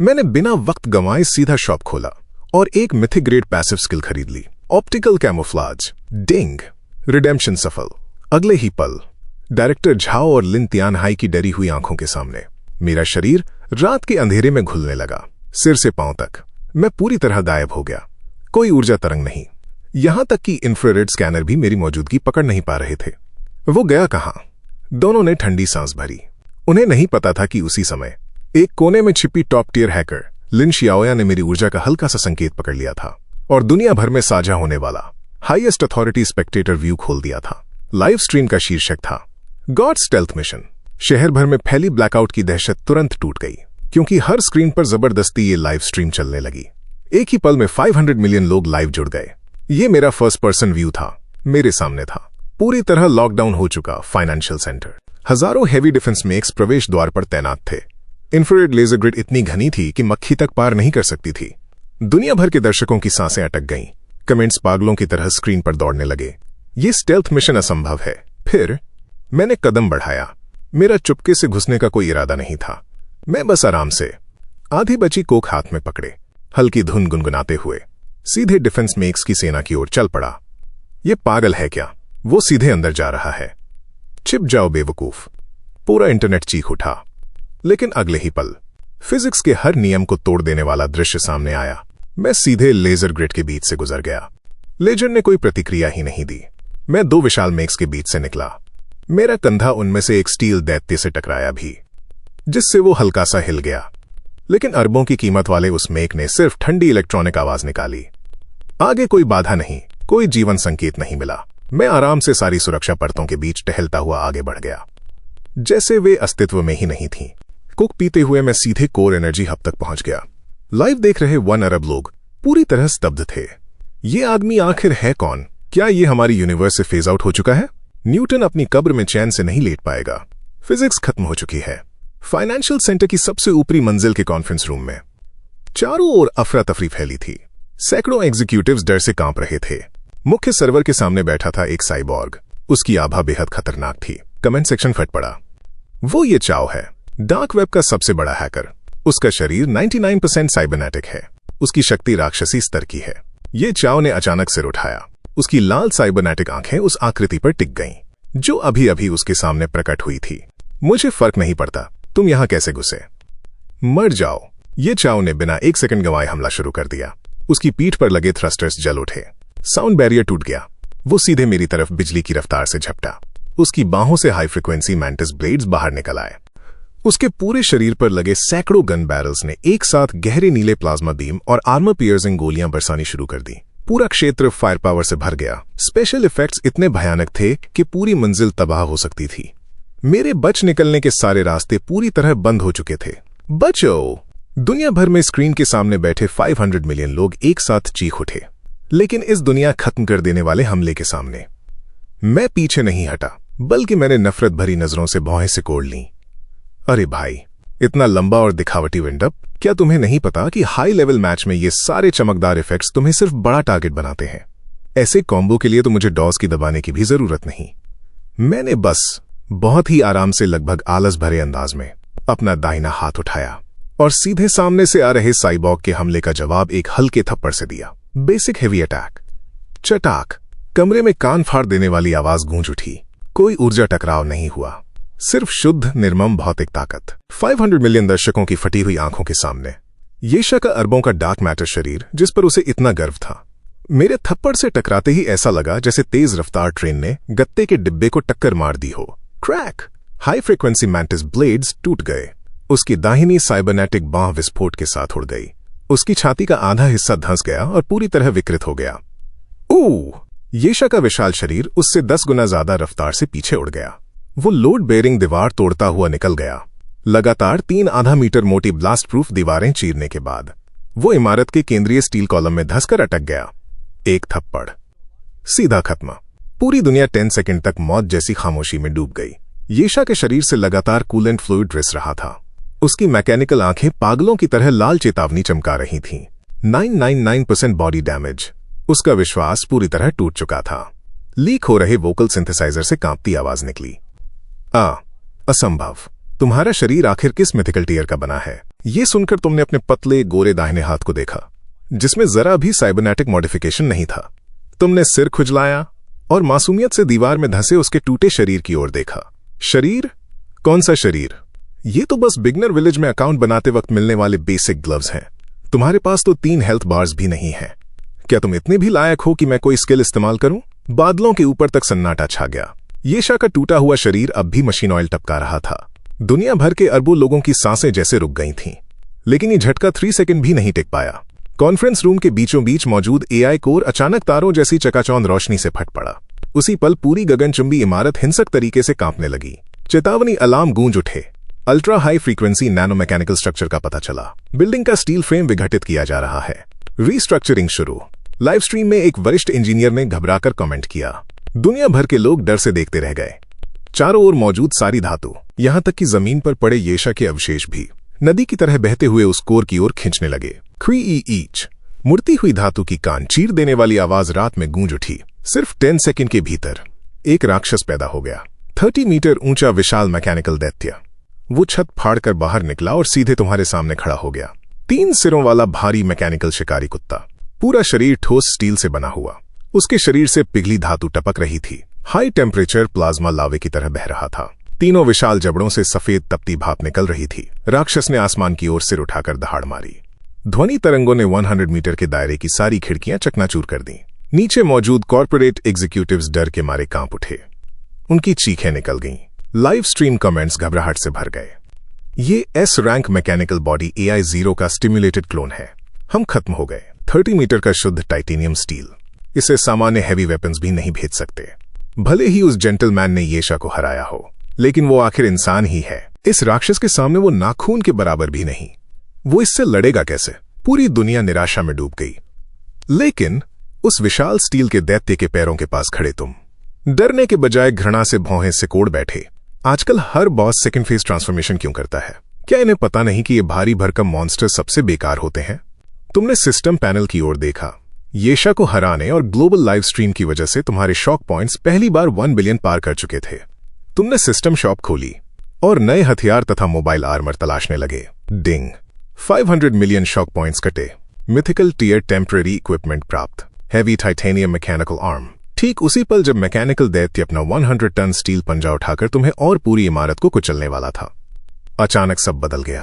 मैंने बिना वक्त गंवाए सीधा शॉप खोला और एक मिथिक ग्रेड पैसिव स्किल खरीद ली। Optical camouflage. डिंग। रिडेम्पशन सफल। अगले ही पल डायरेक्टर झाओ और लिन तियानहाई की डरी हुई आंखों के सामने मेरा शरीर रात के अंधेरे में घुलने लगा। सिर से पांव तक मैं पूरी तरह गायब हो गया। कोई ऊर्जा तरंग नहीं, यहां तक कि इंफ्रारेड स्कैनर भी मेरी मौजूदगी पकड़ नहीं पा रहे थे। वो गया कहां? दोनों ने ठंडी सांस भरी। उन्हें नहीं पता था कि उसी समय एक कोने में छिपी टॉप टियर हैकर लिन शियाओया ने मेरी ऊर्जा का हल्का सा संकेत पकड़ लिया था और दुनिया भर में साझा होने वाला हाईएस्ट अथॉरिटी स्पेक्टेटर व्यू खोल दिया था। लाइव स्ट्रीम का शीर्षक था गॉड स्टेल्थ मिशन। शहर भर में फैली ब्लैकआउट की दहशत तुरंत टूट गई, क्योंकि हर स्क्रीन पर जबरदस्ती ये लाइव स्ट्रीम चलने लगी। एक ही पल में 500 मिलियन लोग लाइव जुड़ गए। ये मेरा फर्स्ट पर्सन व्यू था। मेरे सामने था पूरी तरह लॉकडाउन हो चुका फाइनेंशियल सेंटर। हजारों हेवी डिफेंस मेक्स प्रवेश द्वार पर तैनात थे। इंफ्रारेड लेजर ग्रिड इतनी घनी थी कि मक्खी तक पार नहीं कर सकती थी। दुनिया भर के दर्शकों की सांसें अटक गईं। कमेंट्स पागलों की तरह स्क्रीन पर दौड़ने लगे। ये स्टेल्थ मिशन असंभव है। फिर मैंने कदम बढ़ाया। मेरा चुपके से घुसने का कोई इरादा नहीं था। मैं बस आराम से आधी बची कोक हाथ में पकड़े, हल्की धुन गुनगुनाते हुए सीधे डिफेंस मेक्स की सेना की ओर चल पड़ा। ये पागल है क्या? वो सीधे अंदर जा रहा है। छिप जाओ बेवकूफ। पूरा इंटरनेट चीख उठा। लेकिन अगले ही पल फिजिक्स के हर नियम को तोड़ देने वाला दृश्य सामने आया। मैं सीधे लेजर ग्रिड के बीच से गुजर गया। लेजर ने कोई प्रतिक्रिया ही नहीं दी। मैं 2 विशाल मेक्स के बीच से निकला। मेरा कंधा उनमें से एक स्टील दैत्य से टकराया भी, जिससे वो हल्का सा हिल गया। लेकिन अरबों की कीमत वाले उस मेक ने सिर्फ ठंडी इलेक्ट्रॉनिक आवाज निकाली। आगे कोई बाधा नहीं, कोई जीवन संकेत नहीं मिला। मैं आराम से सारी सुरक्षा परतों के बीच टहलता हुआ आगे बढ़ गया, जैसे वे अस्तित्व में ही नहीं थीं। कुक पीते हुए मैं सीधे कोर एनर्जी हब तक पहुंच गया। लाइव देख रहे 1 अरब लोग पूरी तरह स्तब्ध थे। ये आदमी आखिर है कौन? क्या ये हमारी यूनिवर्स से फेज आउट हो चुका है? न्यूटन अपनी कब्र में चैन से नहीं लेट पाएगा। फिजिक्स खत्म हो चुकी है। फाइनेंशियल सेंटर की सबसे ऊपरी मंजिल के कॉन्फ्रेंस रूम में चारों ओर अफरा तफरी फैली थी। सैकड़ों एग्जीक्यूटिव्स डर से कांप रहे थे। मुख्य सर्वर के सामने बैठा था एक साइबॉर्ग। उसकी आभा बेहद खतरनाक थी। कमेंट सेक्शन फट पड़ा। वो ये चाओ है, डार्क वेब का सबसे बड़ा हैकर। उसका शरीर 99% साइबरनेटिक है। उसकी शक्ति राक्षसी स्तर की है। ये चाओ ने अचानक सिर उठाया। उसकी लाल साइबरनेटिक आंखें उस आकृति पर टिक गईं, जो अभी अभी उसके सामने प्रकट हुई थी। मुझे फर्क नहीं पड़ता, तुम यहां कैसे घुसे? मर जाओ। ये चाओ ने बिना एक सेकंड गंवाए हमला शुरू कर दिया। उसकी पीठ पर लगे थ्रस्टर्स जल उठे। साउंड बैरियर टूट गया। वो सीधे मेरी तरफ बिजली की रफ्तार से झपटा। उसकी बाहों से हाई फ्रीक्वेंसी मैंटिस ब्लेड्स बाहर निकल आए। उसके पूरे शरीर पर लगे सैकड़ों गन बैरल्स ने एक साथ गहरे नीले प्लाज्मा बीम और आर्मर पियर्सिंग गोलियां बरसानी शुरू कर दी। पूरा क्षेत्र फायर पावर से भर गया। स्पेशल इफेक्ट्स इतने भयानक थे कि पूरी मंजिल तबाह हो सकती थी। मेरे बच निकलने के सारे रास्ते पूरी तरह बंद हो चुके थे। बचो! दुनिया भर में स्क्रीन के सामने बैठे 500 मिलियन लोग एक साथ चीख उठे, लेकिन इस दुनिया खत्म कर देने वाले हमले के सामने मैं पीछे नहीं हटा, बल्कि मैंने नफरत भरी नजरों से भौहें सिकोड़ लीं। अरे भाई, इतना लंबा और दिखावटी विंडअप! क्या तुम्हें नहीं पता कि हाई लेवल मैच में ये सारे चमकदार इफेक्ट्स तुम्हें सिर्फ बड़ा टारगेट बनाते हैं? ऐसे कॉम्बो के लिए तो मुझे डॉस की दबाने की भी जरूरत नहीं। मैंने बस बहुत ही आराम से, लगभग आलस भरे अंदाज में अपना दाहिना हाथ उठाया और सीधे सामने से आ रहे साइबॉग के हमले का जवाब एक हल्के थप्पड़ से दिया। Basic heavy attack. चटाक! कमरे में कान फाड़ देने वाली आवाज गूंज उठी। कोई ऊर्जा टकराव नहीं हुआ, सिर्फ शुद्ध निर्मम भौतिक ताकत। 500 मिलियन दर्शकों की फटी हुई आंखों के सामने येशा का अरबों का डार्क मैटर शरीर, जिस पर उसे इतना गर्व था, मेरे थप्पड़ से टकराते ही ऐसा लगा जैसे तेज रफ्तार ट्रेन ने गत्ते के डिब्बे को टक्कर मार दी हो। Crack! High frequency mantis blades टूट गए। उसकी दाहिनी साइबरनेटिक बांह विस्फोट के साथ उड़ गई। उसकी छाती का आधा हिस्सा धंस गया और पूरी तरह विकृत हो गया। येशा का विशाल शरीर उससे 10 गुना ज्यादा रफ्तार से पीछे उड़ गया। वो लोड बेयरिंग दीवार तोड़ता हुआ निकल गया। लगातार 3 आधा मीटर मोटी ब्लास्ट प्रूफ दीवारें चीरने के बाद वो इमारत के केंद्रीय स्टील कॉलम में धंसकर अटक गया। एक थप्पड़, सीधा खत्म। पूरी दुनिया 10 सेकंड तक मौत जैसी खामोशी में डूब गई। येशा के शरीर से लगातार कूलेंट फ्लूइड रिस रहा था। उसकी मैकेनिकल आंखें पागलों की तरह लाल चेतावनी चमका रही थीं। 999% बॉडी डैमेज। उसका विश्वास पूरी तरह टूट चुका था। लीक हो रहे वोकल सिंथेसाइजर से कांपती आवाज निकली। असंभव! तुम्हारा शरीर आखिर किस मिथिकल टीयर का बना है? ये सुनकर तुमने अपने पतले गोरे दाहिने हाथ को देखा, जिसमें जरा भी साइबरनेटिक मॉडिफिकेशन नहीं था। तुमने सिर खुजलाया और मासूमियत से दीवार में धंसे उसके टूटे शरीर की ओर देखा। शरीर? कौन सा शरीर? ये तो बस बिगनर विलेज में अकाउंट बनाते वक्त मिलने वाले बेसिक ग्लव्स हैं। तुम्हारे पास तो 3 हेल्थ बार्स भी नहीं है। क्या तुम इतने भी लायक हो कि मैं कोई स्किल इस्तेमाल करूं? बादलों के ऊपर तक सन्नाटा छा गया। येशा का टूटा हुआ शरीर अब भी मशीन ऑयल टपका रहा था। दुनिया भर के अरबों लोगों की सांसें जैसे रुक गई थीं, लेकिन ये झटका 3 सेकंड भी नहीं टिक पाया। कॉन्फ्रेंस रूम के बीचों बीच मौजूद एआई कोर अचानक तारों जैसी चकाचौंध रोशनी से फट पड़ा। उसी पल पूरी गगनचुंबी इमारत हिंसक तरीके से कांपने लगी। चेतावनी अलार्म गूंज उठे। Ultra high frequency nano mechanical structure का पता चला। बिल्डिंग का स्टील फ्रेम विघटित किया जा रहा है। रीस्ट्रक्चरिंग शुरू। लाइव स्ट्रीम में एक वरिष्ठ इंजीनियर ने घबराकर कमेंट किया। दुनिया भर के लोग डर से देखते रह गए। चारों ओर मौजूद सारी धातु, यहां तक कि जमीन पर पड़े येशा के अवशेष भी नदी की तरह बहते हुए उस कोर की ओर खींचने लगे। ईच मुड़ती हुई धातु की कान चीर देने वाली आवाज रात में गूंज उठी। सिर्फ 10 सेकंड के भीतर एक राक्षस पैदा हो गया। 30 मीटर ऊंचा विशाल मैकेनिकल दैत्य। वो छत फाड़कर बाहर निकला और सीधे तुम्हारे सामने खड़ा हो गया। 3 सिरों वाला भारी मैकेनिकल शिकारी कुत्ता, पूरा शरीर ठोस स्टील से बना हुआ। उसके शरीर से पिघली धातु टपक रही थी। हाई टेम्परेचर प्लाज्मा लावे की तरह बह रहा था। तीनों विशाल जबड़ों से सफेद तपती भाप निकल रही थी। राक्षस ने आसमान की ओर सिर उठाकर दहाड़ मारी। ध्वनि तरंगों ने 100 मीटर के दायरे की सारी खिड़कियां चकनाचूर कर दी। नीचे मौजूद कॉर्पोरेट एग्जीक्यूटिव्स डर के मारे कांप उठे। उनकी चीखें निकल गईं। लाइव स्ट्रीम कमेंट्स घबराहट से भर गए। ये S rank mechanical body AI 0 का स्टिम्युलेटेड क्लोन है। हम खत्म हो गए। 30 मीटर का शुद्ध टाइटेनियम स्टील। इसे सामान्य हैवी वेपन्स भी नहीं भेज सकते। भले ही उस जेंटलमैन ने येशा को हराया हो, लेकिन वो आखिर इंसान ही है। इस राक्षस के सामने वो नाखून के बराबर भी नहीं। वो इससे लड़ेगा कैसे? पूरी दुनिया निराशा में डूब गई। लेकिन उस विशाल स्टील के दैत्य के पैरों के पास खड़े तुम डरने के बजाय घृणा से भौहें सिकोड़ बैठे। आजकल हर बॉस सेकंड फेज ट्रांसफॉर्मेशन क्यों करता है? क्या इन्हें पता नहीं कि ये भारी भरकम मॉन्स्टर सबसे बेकार होते हैं? तुमने सिस्टम पैनल की ओर देखा। येशा को हराने और ग्लोबल लाइव स्ट्रीम की वजह से तुम्हारे शॉक पॉइंट्स पहली बार 1 बिलियन पार कर चुके थे। तुमने सिस्टम शॉप खोली और नए हथियार तथा मोबाइल आर्मर तलाशने लगे। डिंग! 500 मिलियन शॉक पॉइंट्स कटे। मिथिकल टीयर टेम्पररी इक्विपमेंट प्राप्त, हैवी टाइटेनियम मैकेनिकल आर्म। ठीक उसी पल जब मैकेनिकल दैत्य अपना 100 टन स्टील पंजा उठाकर तुम्हें और पूरी इमारत को कुचलने वाला था, अचानक सब बदल गया।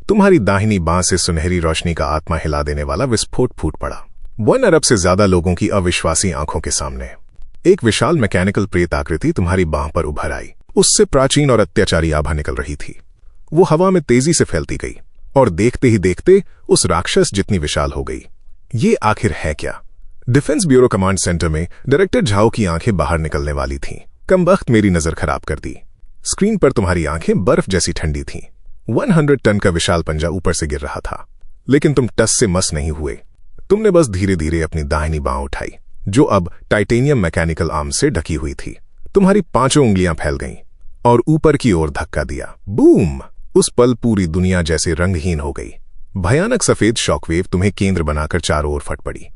तुम्हारी दाहिनी बांह से सुनहरी रोशनी का आत्मा हिला देने वाला विस्फोट फूट पड़ा 1 अरब से ज्यादा लोगों की अविश्वासी आंखों के सामने। एक विशाल मैकेनिकल प्रेत आकृति तुम्हारी बांह पर उभर आई। उससे प्राचीन और अत्याचारी आभा निकल रही थी। वो हवा में तेजी से फैलती गई और देखते ही देखते उस राक्षस जितनी विशाल हो गई। ये आखिर है क्या? डिफेंस ब्यूरो कमांड सेंटर में डायरेक्टर झाओ की आंखें बाहर निकलने वाली थीं। कमबख्त मेरी नजर खराब कर दी। स्क्रीन पर तुम्हारी आंखें बर्फ जैसी ठंडी थीं। 100 टन का विशाल पंजा ऊपर से गिर रहा था, लेकिन तुम टस से मस नहीं हुए। तुमने बस धीरे धीरे अपनी दाहिनी बांह उठाई, जो अब टाइटेनियम मैकेनिकल आर्म से ढकी हुई थी। तुम्हारी 5 उंगलियां फैल गईं और ऊपर की ओर धक्का दिया। बूम! उस पल पूरी दुनिया जैसे रंगहीन हो गई। भयानक सफेद शॉकवेव तुम्हें केंद्र बनाकर चारों ओर फट पड़ी।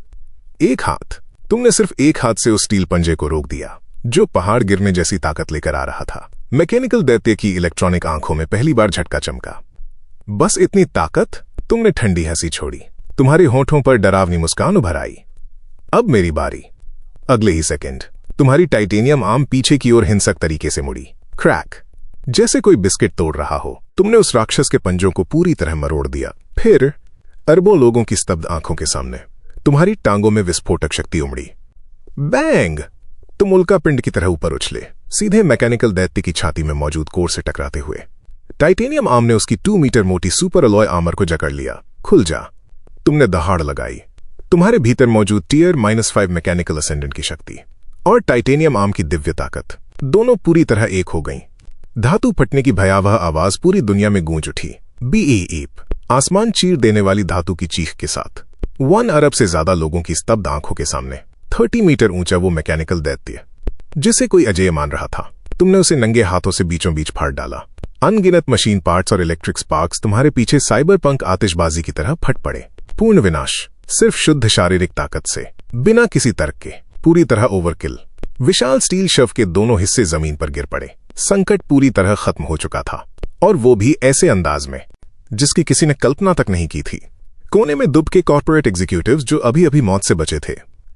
तुमने सिर्फ एक हाथ से उस स्टील पंजे को रोक दिया, जो पहाड़ गिरने जैसी ताकत लेकर आ रहा था। मैकेनिकल दैत्य की इलेक्ट्रॉनिक आंखों में पहली बार झटका चमका। बस इतनी ताकत? तुमने ठंडी हंसी छोड़ी। तुम्हारे होठों पर डरावनी मुस्कान उभर आई। अब मेरी बारी। अगले ही सेकंड तुम्हारी टाइटेनियम आर्म पीछे की ओर हिंसक तरीके से मुड़ी। क्रैक! जैसे कोई बिस्किट तोड़ रहा हो, तुमने उस राक्षस के पंजों को पूरी तरह मरोड़ दिया। फिर अरबों लोगों की स्तब्ध आंखों के सामने तुम्हारी टांगों में विस्फोटक शक्ति उमड़ी। बैंग! तुम उल्का पिंड की तरह ऊपर उछले, सीधे मैकेनिकल दैत्य की छाती में मौजूद कोर से टकराते हुए। टाइटेनियम आर्म ने उसकी 2 मीटर मोटी सुपर अलॉय आर्मर को जकड़ लिया। खुल जा! तुमने दहाड़ लगाई। तुम्हारे भीतर मौजूद टियर -5 मैकेनिकल असेंडेंट की शक्ति और टाइटेनियम आर्म की दिव्य ताकत दोनों पूरी तरह एक हो गईं। धातु फटने की भयावह आवाज पूरी दुनिया में गूंज उठी। बीईप! आसमान चीर देने वाली धातु की चीख के साथ 1 अरब से ज्यादा लोगों की स्तब्ध आंखों के सामने 30 मीटर ऊंचा वो मैकेनिकल दैत्य, जिसे कोई अजेय मान रहा था, तुमने उसे नंगे हाथों से बीचों बीच फाड़ डाला। अनगिनत मशीन पार्ट्स और इलेक्ट्रिक स्पार्क्स तुम्हारे पीछे साइबर पंक आतिशबाजी की तरह फट पड़े। पूर्ण विनाश, सिर्फ शुद्ध शारीरिक ताकत से, बिना किसी तर्क के, पूरी तरह ओवरकिल। विशाल स्टील शव के दोनों हिस्से जमीन पर गिर पड़े। संकट पूरी तरह खत्म हो चुका था, और वो भी ऐसे अंदाज में जिसकी किसी ने कल्पना तक नहीं की थी। कोने में दुबके कॉर्पोरेट एग्जीक्यूटिव्स जो अभी अभी मौत से बचे थे,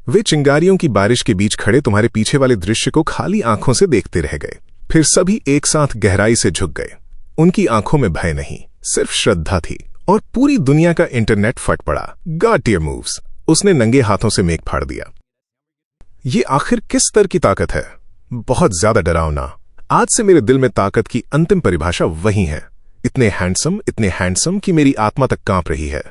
वे चिंगारियों की बारिश के बीच खड़े तुम्हारे पीछे वाले दृश्य को खाली आंखों से देखते रह गए। फिर सभी एक साथ गहराई से झुक गए। उनकी आंखों में भय नहीं, सिर्फ श्रद्धा थी। और पूरी दुनिया का इंटरनेट फट पड़ा। Got your moves! उसने नंगे हाथों से मेघ फाड़ दिया। ये आखिर किस स्तर की ताकत है? बहुत ज्यादा डरावना। आज से मेरे दिल में ताकत की अंतिम परिभाषा वही है। इतने हैंडसम कि मेरी आत्मा तक कांप रही है।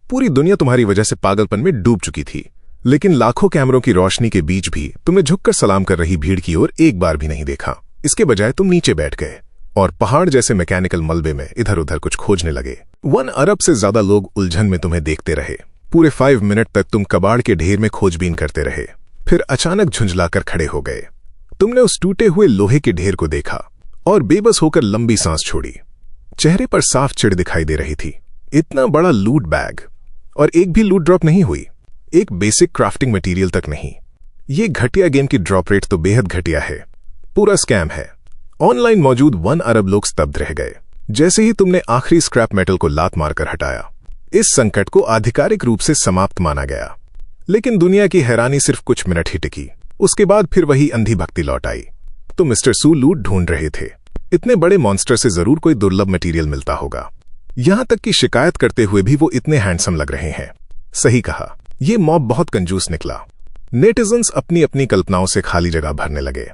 पूरी दुनिया तुम्हारी वजह से पागलपन में डूब चुकी थी, लेकिन लाखों कैमरों की रोशनी के बीच भी तुमने झुककर सलाम कर रही भीड़ की ओर एक बार भी नहीं देखा। इसके बजाय तुम नीचे बैठ गए और पहाड़ जैसे मैकेनिकल मलबे में इधर उधर कुछ खोजने लगे। 1 अरब से ज्यादा लोग उलझन में तुम्हें देखते रहे। पूरे 5 मिनट तक तुम कबाड़ के ढेर में खोजबीन करते रहे, फिर अचानक झुंझलाकर खड़े हो गए। तुमने उस टूटे हुए लोहे के ढेर को देखा और बेबस होकर लंबी सांस छोड़ी। चेहरे पर साफ चिढ़ दिखाई दे रही थी। इतना बड़ा लूट बैग, और एक भी लूट ड्रॉप नहीं हुई। एक बेसिक क्राफ्टिंग मटेरियल तक नहीं। ये घटिया गेम की ड्रॉप रेट तो बेहद घटिया है। पूरा स्कैम है। ऑनलाइन मौजूद 1 अरब लोग स्तब्ध रह गए जैसे ही तुमने आखिरी स्क्रैप मेटल को लात मारकर हटाया। इस संकट को आधिकारिक रूप से समाप्त माना गया, लेकिन दुनिया की हैरानी सिर्फ कुछ मिनट ही टिकी। उसके बाद फिर वही अंधी भक्ति लौट आई। तो मिस्टर सू लूट ढूंढ रहे थे। इतने बड़े मॉन्स्टर से जरूर कोई दुर्लभ मटेरियल मिलता होगा। यहां तक कि शिकायत करते हुए भी वो इतने हैंडसम लग रहे हैं। सही कहा, ये मॉब बहुत कंजूस निकला। नेटिजन्स अपनी अपनी कल्पनाओं से खाली जगह भरने लगे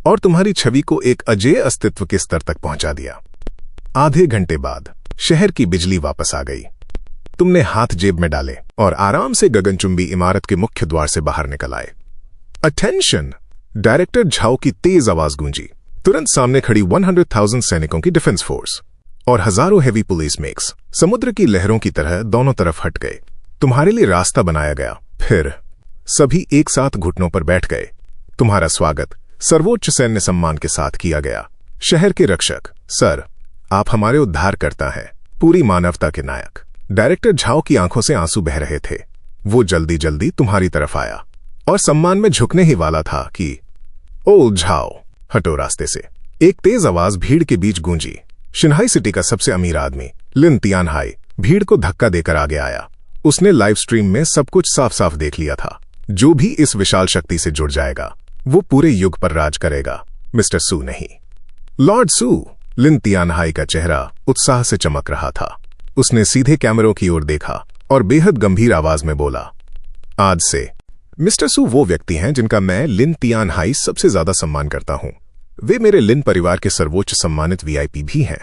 और तुम्हारी छवि को एक अजेय अस्तित्व के स्तर तक पहुंचा दिया। आधे घंटे बाद शहर की बिजली वापस आ गई। तुमने हाथ जेब में डाले और आराम से गगनचुंबी इमारत के मुख्य द्वार से बाहर निकल आए। अटेंशन! डायरेक्टर झाओ की तेज आवाज गूंजी। तुरंत सामने खड़ी 100,000 सैनिकों की डिफेंस फोर्स और हजारों हेवी पुलिस मेक्स समुद्र की लहरों की तरह दोनों तरफ हट गए। तुम्हारे लिए रास्ता बनाया गया। फिर सभी एक साथ घुटनों पर बैठ गए। तुम्हारा स्वागत सर्वोच्च सैन्य सम्मान के साथ किया गया। शहर के रक्षक, सर, आप हमारे उद्धारकर्ता हैं, पूरी मानवता के नायक। डायरेक्टर झाओ की आंखों से आंसू बह रहे थे। वो जल्दी जल्दी तुम्हारी तरफ आया और सम्मान में झुकने ही वाला था कि ओल्ड झाओ, हटो रास्ते से। एक तेज आवाज भीड़ के बीच गूंजी। शिन्हाई सिटी का सबसे अमीर आदमी लिन तियानहाई भीड़ को धक्का देकर आगे आया। उसने लाइव स्ट्रीम में सब कुछ साफ साफ देख लिया था। जो भी इस विशाल शक्ति से जुड़ जाएगा वो पूरे युग पर राज करेगा, मिस्टर सू नहीं। लॉर्ड सू। लिन तियानहाई का चेहरा उत्साह से चमक रहा था। उसने सीधे कैमरों की ओर देखा और बेहद गंभीर आवाज में बोला, आज से मिस्टर सू वो व्यक्ति हैं जिनका मैं लिन तियानहाई सबसे ज्यादा सम्मान करता हूं। वे मेरे लिन परिवार के सर्वोच्च सम्मानित वीआईपी भी हैं।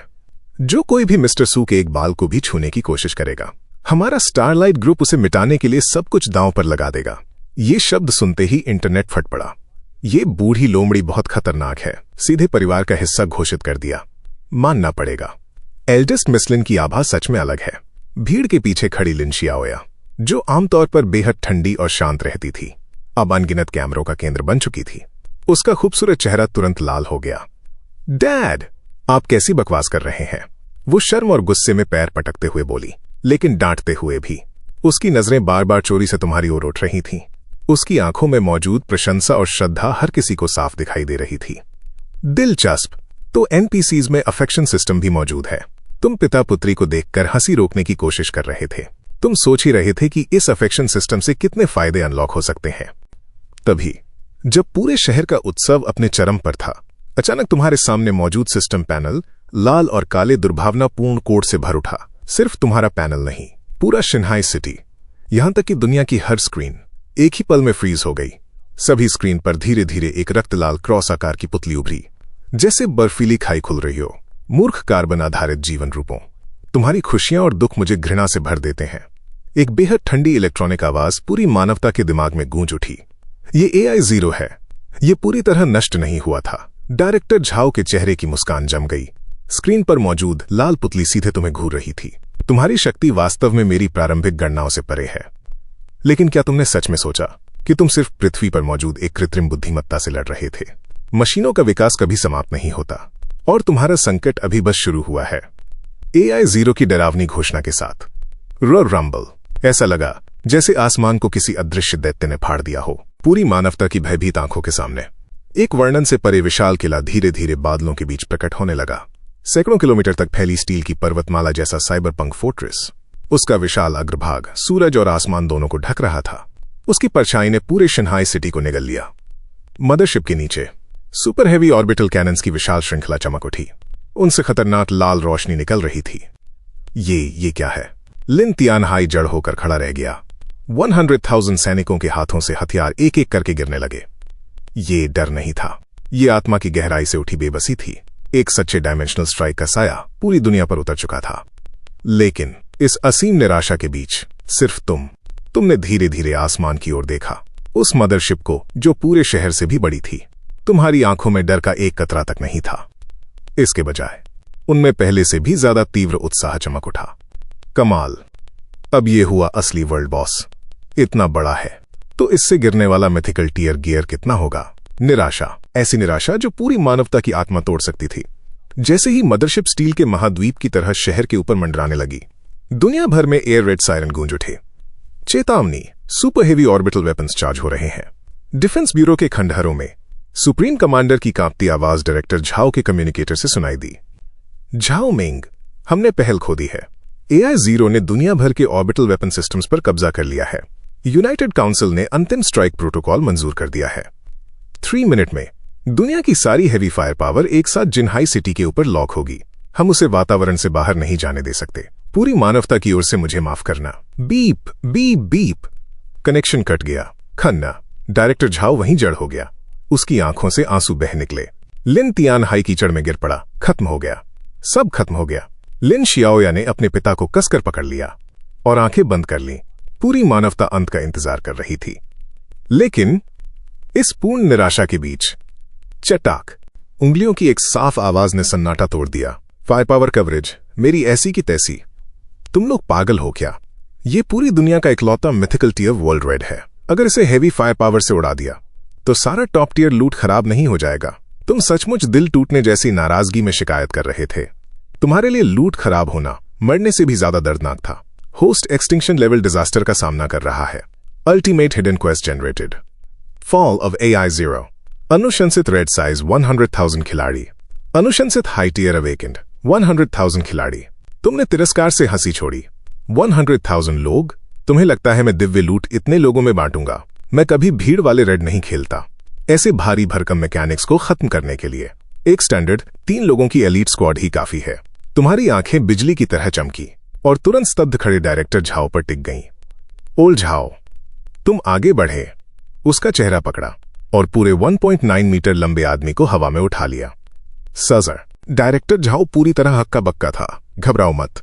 जो कोई भी मिस्टर सू के एक बाल को भी छूने की कोशिश करेगा, हमारा स्टारलाइट ग्रुप उसे मिटाने के लिए सब कुछ दांव पर लगा देगा। ये शब्द सुनते ही इंटरनेट फट पड़ा। ये बूढ़ी लोमड़ी बहुत खतरनाक है, सीधे परिवार का हिस्सा घोषित कर दिया। मानना पड़ेगा, एल्डेस्ट मिस लिन की आभा सच में अलग है। भीड़ के पीछे खड़ी लिन शियाओया, जो आमतौर पर बेहद ठंडी और शांत रहती थी, अब अनगिनत कैमरों का केंद्र बन चुकी थी। उसका खूबसूरत चेहरा तुरंत लाल हो गया। डैड, आप कैसी बकवास कर रहे हैं? वो शर्म और गुस्से में पैर पटकते हुए बोली, लेकिन डांटते हुए भी। उसकी नजरें बार बार चोरी से तुम्हारी ओर उठ रही थीं। उसकी आंखों में मौजूद प्रशंसा और श्रद्धा हर किसी को साफ दिखाई दे रही थी। दिलचस्प, तो एनपीसीज में अफेक्शन सिस्टम भी मौजूद है। तुम पिता पुत्री को देखकर हंसी रोकने की कोशिश कर रहे थे। तुम सोच ही रहे थे कि इस अफेक्शन सिस्टम से कितने फायदे अनलॉक हो सकते हैं। तभी जब पूरे शहर का उत्सव अपने चरम पर था, अचानक तुम्हारे सामने मौजूद सिस्टम पैनल लाल और काले दुर्भावनापूर्ण कोड से भर उठा। सिर्फ तुम्हारा पैनल नहीं, पूरा शंघाई सिटी, यहां तक कि दुनिया की हर स्क्रीन एक ही पल में फ्रीज हो गई। सभी स्क्रीन पर धीरे धीरे एक रक्तलाल क्रॉस आकार की पुतली उभरी, जैसे बर्फीली खाई खुल रही हो। मूर्ख कार्बन आधारित जीवन रूपों, तुम्हारी खुशियां और दुख मुझे घृणा से भर देते हैं। एक बेहद ठंडी इलेक्ट्रॉनिक आवाज पूरी मानवता के दिमाग में गूंज उठी। ये AI 0 है। ये पूरी तरह नष्ट नहीं हुआ था। डायरेक्टर झाओ के चेहरे की मुस्कान जम गई। स्क्रीन पर मौजूद लाल पुतली सीधे तुम्हें घूर रही थी। तुम्हारी शक्ति वास्तव में मेरी प्रारंभिक गणनाओं से परे है। लेकिन क्या तुमने सच में सोचा कि तुम सिर्फ पृथ्वी पर मौजूद एक कृत्रिम बुद्धिमत्ता से लड़ रहे थे? मशीनों का विकास कभी समाप्त नहीं होता और तुम्हारा संकट अभी बस शुरू हुआ है। AI 0 की डरावनी घोषणा के साथ रंबल, ऐसा लगा जैसे आसमान को किसी अदृश्य दैत्य ने फाड़ दिया हो। पूरी मानवता की भयभीत आंखों के सामने एक वर्णन से परे विशाल किला धीरे धीरे बादलों के बीच प्रकट होने लगा। सैकड़ों किलोमीटर तक फैली स्टील की पर्वतमाला जैसा साइबरपंक फोर्ट्रेस। उसका विशाल अग्रभाग सूरज और आसमान दोनों को ढक रहा था। उसकी परछाई ने पूरे शंघाई सिटी को निगल लिया। मदरशिप के नीचे सुपर हेवी ऑर्बिटल कैनन्स की विशाल श्रृंखला चमक उठी। उनसे खतरनाक लाल रोशनी निकल रही थी। ये क्या है? लिन तियानहाई जड़ होकर खड़ा रह गया। 100,000 सैनिकों के हाथों से हथियार एक एक करके गिरने लगे। ये डर नहीं था, ये आत्मा की गहराई से उठी बेबसी थी। एक सच्चे डायमेंशनल स्ट्राइक का साया पूरी दुनिया पर उतर चुका था। लेकिन इस असीम निराशा के बीच सिर्फ तुमने धीरे धीरे आसमान की ओर देखा, उस मदरशिप को जो पूरे शहर से भी बड़ी थी। तुम्हारी आंखों में डर का एक कतरा तक नहीं था। इसके बजाय उनमें पहले से भी ज्यादा तीव्र उत्साह चमक उठा। कमाल, अब ये हुआ असली वर्ल्ड बॉस। इतना बड़ा है तो इससे गिरने वाला मिथिकल टीयर गियर कितना होगा? निराशा, ऐसी निराशा जो पूरी मानवता की आत्मा तोड़ सकती थी। जैसे ही मदरशिप स्टील के महाद्वीप की तरह शहर के ऊपर मंडराने लगी, दुनिया भर में एयर रेड सायरन गूंज उठे। चेतावनी, super heavy orbital weapons charge हो रहे हैं। डिफेंस ब्यूरो के खंडहरों में सुप्रीम कमांडर की कांपती आवाज डायरेक्टर झाओ के कम्युनिकेटर से सुनाई दी। झाओ मिंग, हमने पहल खो दी है। AI 0 ने दुनिया भर के ऑर्बिटल वेपन सिस्टम्स पर कब्जा कर लिया है। यूनाइटेड काउंसिल ने अंतिम स्ट्राइक प्रोटोकॉल मंजूर कर दिया है। 3 मिनट में दुनिया की सारी हेवी फायर पावर एक साथ जिन्हाई सिटी के ऊपर लॉक होगी। हम उसे वातावरण से बाहर नहीं जाने दे सकते। पूरी मानवता की ओर से मुझे माफ करना। Beep beep beep. Connection cut गया। खन्ना, डायरेक्टर झाओ वहीं जड़ हो गया। उसकी आंखों से आंसू बह निकले। लिन तियानहाई कीचड़ में गिर पड़ा। खत्म हो गया, सब खत्म हो गया। लिन शियाओया ने अपने पिता को कसकर पकड़ लिया और आंखें बंद कर लीं। पूरी मानवता अंत का इंतजार कर रही थी। लेकिन इस पूर्ण निराशा के बीच चटाक, उंगलियों की एक साफ आवाज ने सन्नाटा तोड़ दिया। फायर पावर कवरेज मेरी ऐसी की तैसी। तुम लोग पागल हो क्या? ये पूरी दुनिया का इकलौता मिथिकल टीयर वर्ल्ड रेड है। अगर इसे हेवी फायर पावर से उड़ा दिया तो सारा टॉप टीयर लूट खराब नहीं हो जाएगा? तुम सचमुच दिल टूटने जैसी नाराजगी में शिकायत कर रहे थे। तुम्हारे लिए लूट खराब होना मरने से भी ज्यादा दर्दनाक था। होस्ट एक्सटिंक्शन लेवल डिजास्टर का सामना कर रहा है। Ultimate hidden quest generated. Fall of AI 0। अनुशंसित रेड साइज 100,000 खिलाड़ी। अनुशंसित हाई टीयर अवेकेंड 100,000 खिलाड़ी। तुमने तिरस्कार से हंसी छोड़ी। 100,000 लोग तुम्हें लगता है मैं दिव्य लूट इतने लोगों में बांटूंगा? मैं कभी भीड़ वाले रेड नहीं खेलता, ऐसे भारी भरकम मैकेनिक्स को खत्म करने के लिए एक स्टैंडर्ड 3 लोगों की एलीट स्क्वाड ही काफी है। तुम्हारी आंखें बिजली की तरह चमकी और तुरंत स्तब्ध खड़े डायरेक्टर झाओ पर टिक गईं। ओल्ड झाओ, तुम आगे बढ़े, उसका चेहरा पकड़ा और पूरे 1.9 मीटर लंबे आदमी को हवा में उठा लिया। सर, डायरेक्टर झाओ पूरी तरह हक्का बक्का था। घबराओ मत,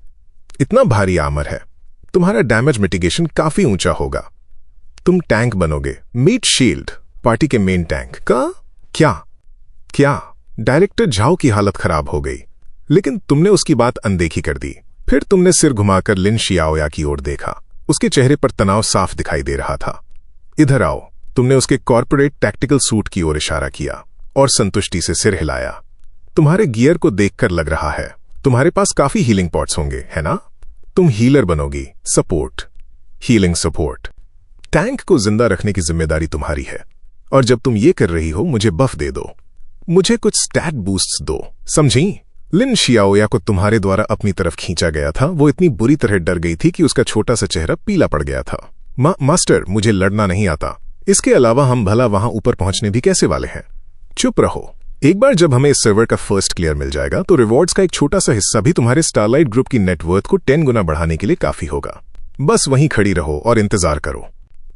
इतना भारी आर्मर है, तुम्हारा डैमेज मिटिगेशन काफी ऊंचा होगा। तुम टैंक बनोगे, मीट शील्ड, पार्टी के मेन टैंक का। क्या डायरेक्टर झाओ की हालत खराब हो गई, लेकिन तुमने उसकी बात अनदेखी कर दी। फिर तुमने सिर घुमाकर लिन शियाओया की ओर देखा। उसके चेहरे पर तनाव साफ दिखाई दे रहा था। इधर आओ। तुमने उसके कॉर्पोरेट टैक्टिकल सूट की ओर इशारा किया और संतुष्टि से सिर हिलाया। तुम्हारे गियर को देखकर लग रहा है तुम्हारे पास काफी हीलिंग पॉट्स होंगे, है ना? तुम हीलर बनोगी। Support, healing support. टैंक को जिंदा रखने की जिम्मेदारी तुम्हारी है, और जब तुम ये कर रही हो मुझे बफ दे दो, मुझे कुछ स्टैट बूस्ट्स दो, समझी? लिन शियाओया को तुम्हारे द्वारा अपनी तरफ खींचा गया था। वो इतनी बुरी तरह डर गई थी कि उसका छोटा सा चेहरा पीला पड़ गया था। मास्टर, मुझे लड़ना नहीं आता। इसके अलावा हम भला वहां ऊपर पहुंचने भी कैसे वाले हैं? चुप रहो। एक बार जब हमें इस सर्वर का फर्स्ट क्लियर मिल जाएगा तो रिवॉर्ड्स का एक छोटा सा हिस्सा भी तुम्हारे स्टारलाइट ग्रुप की नेटवर्थ को 10 गुना बढ़ाने के लिए काफी होगा। बस वहीं खड़ी रहो और इंतजार करो।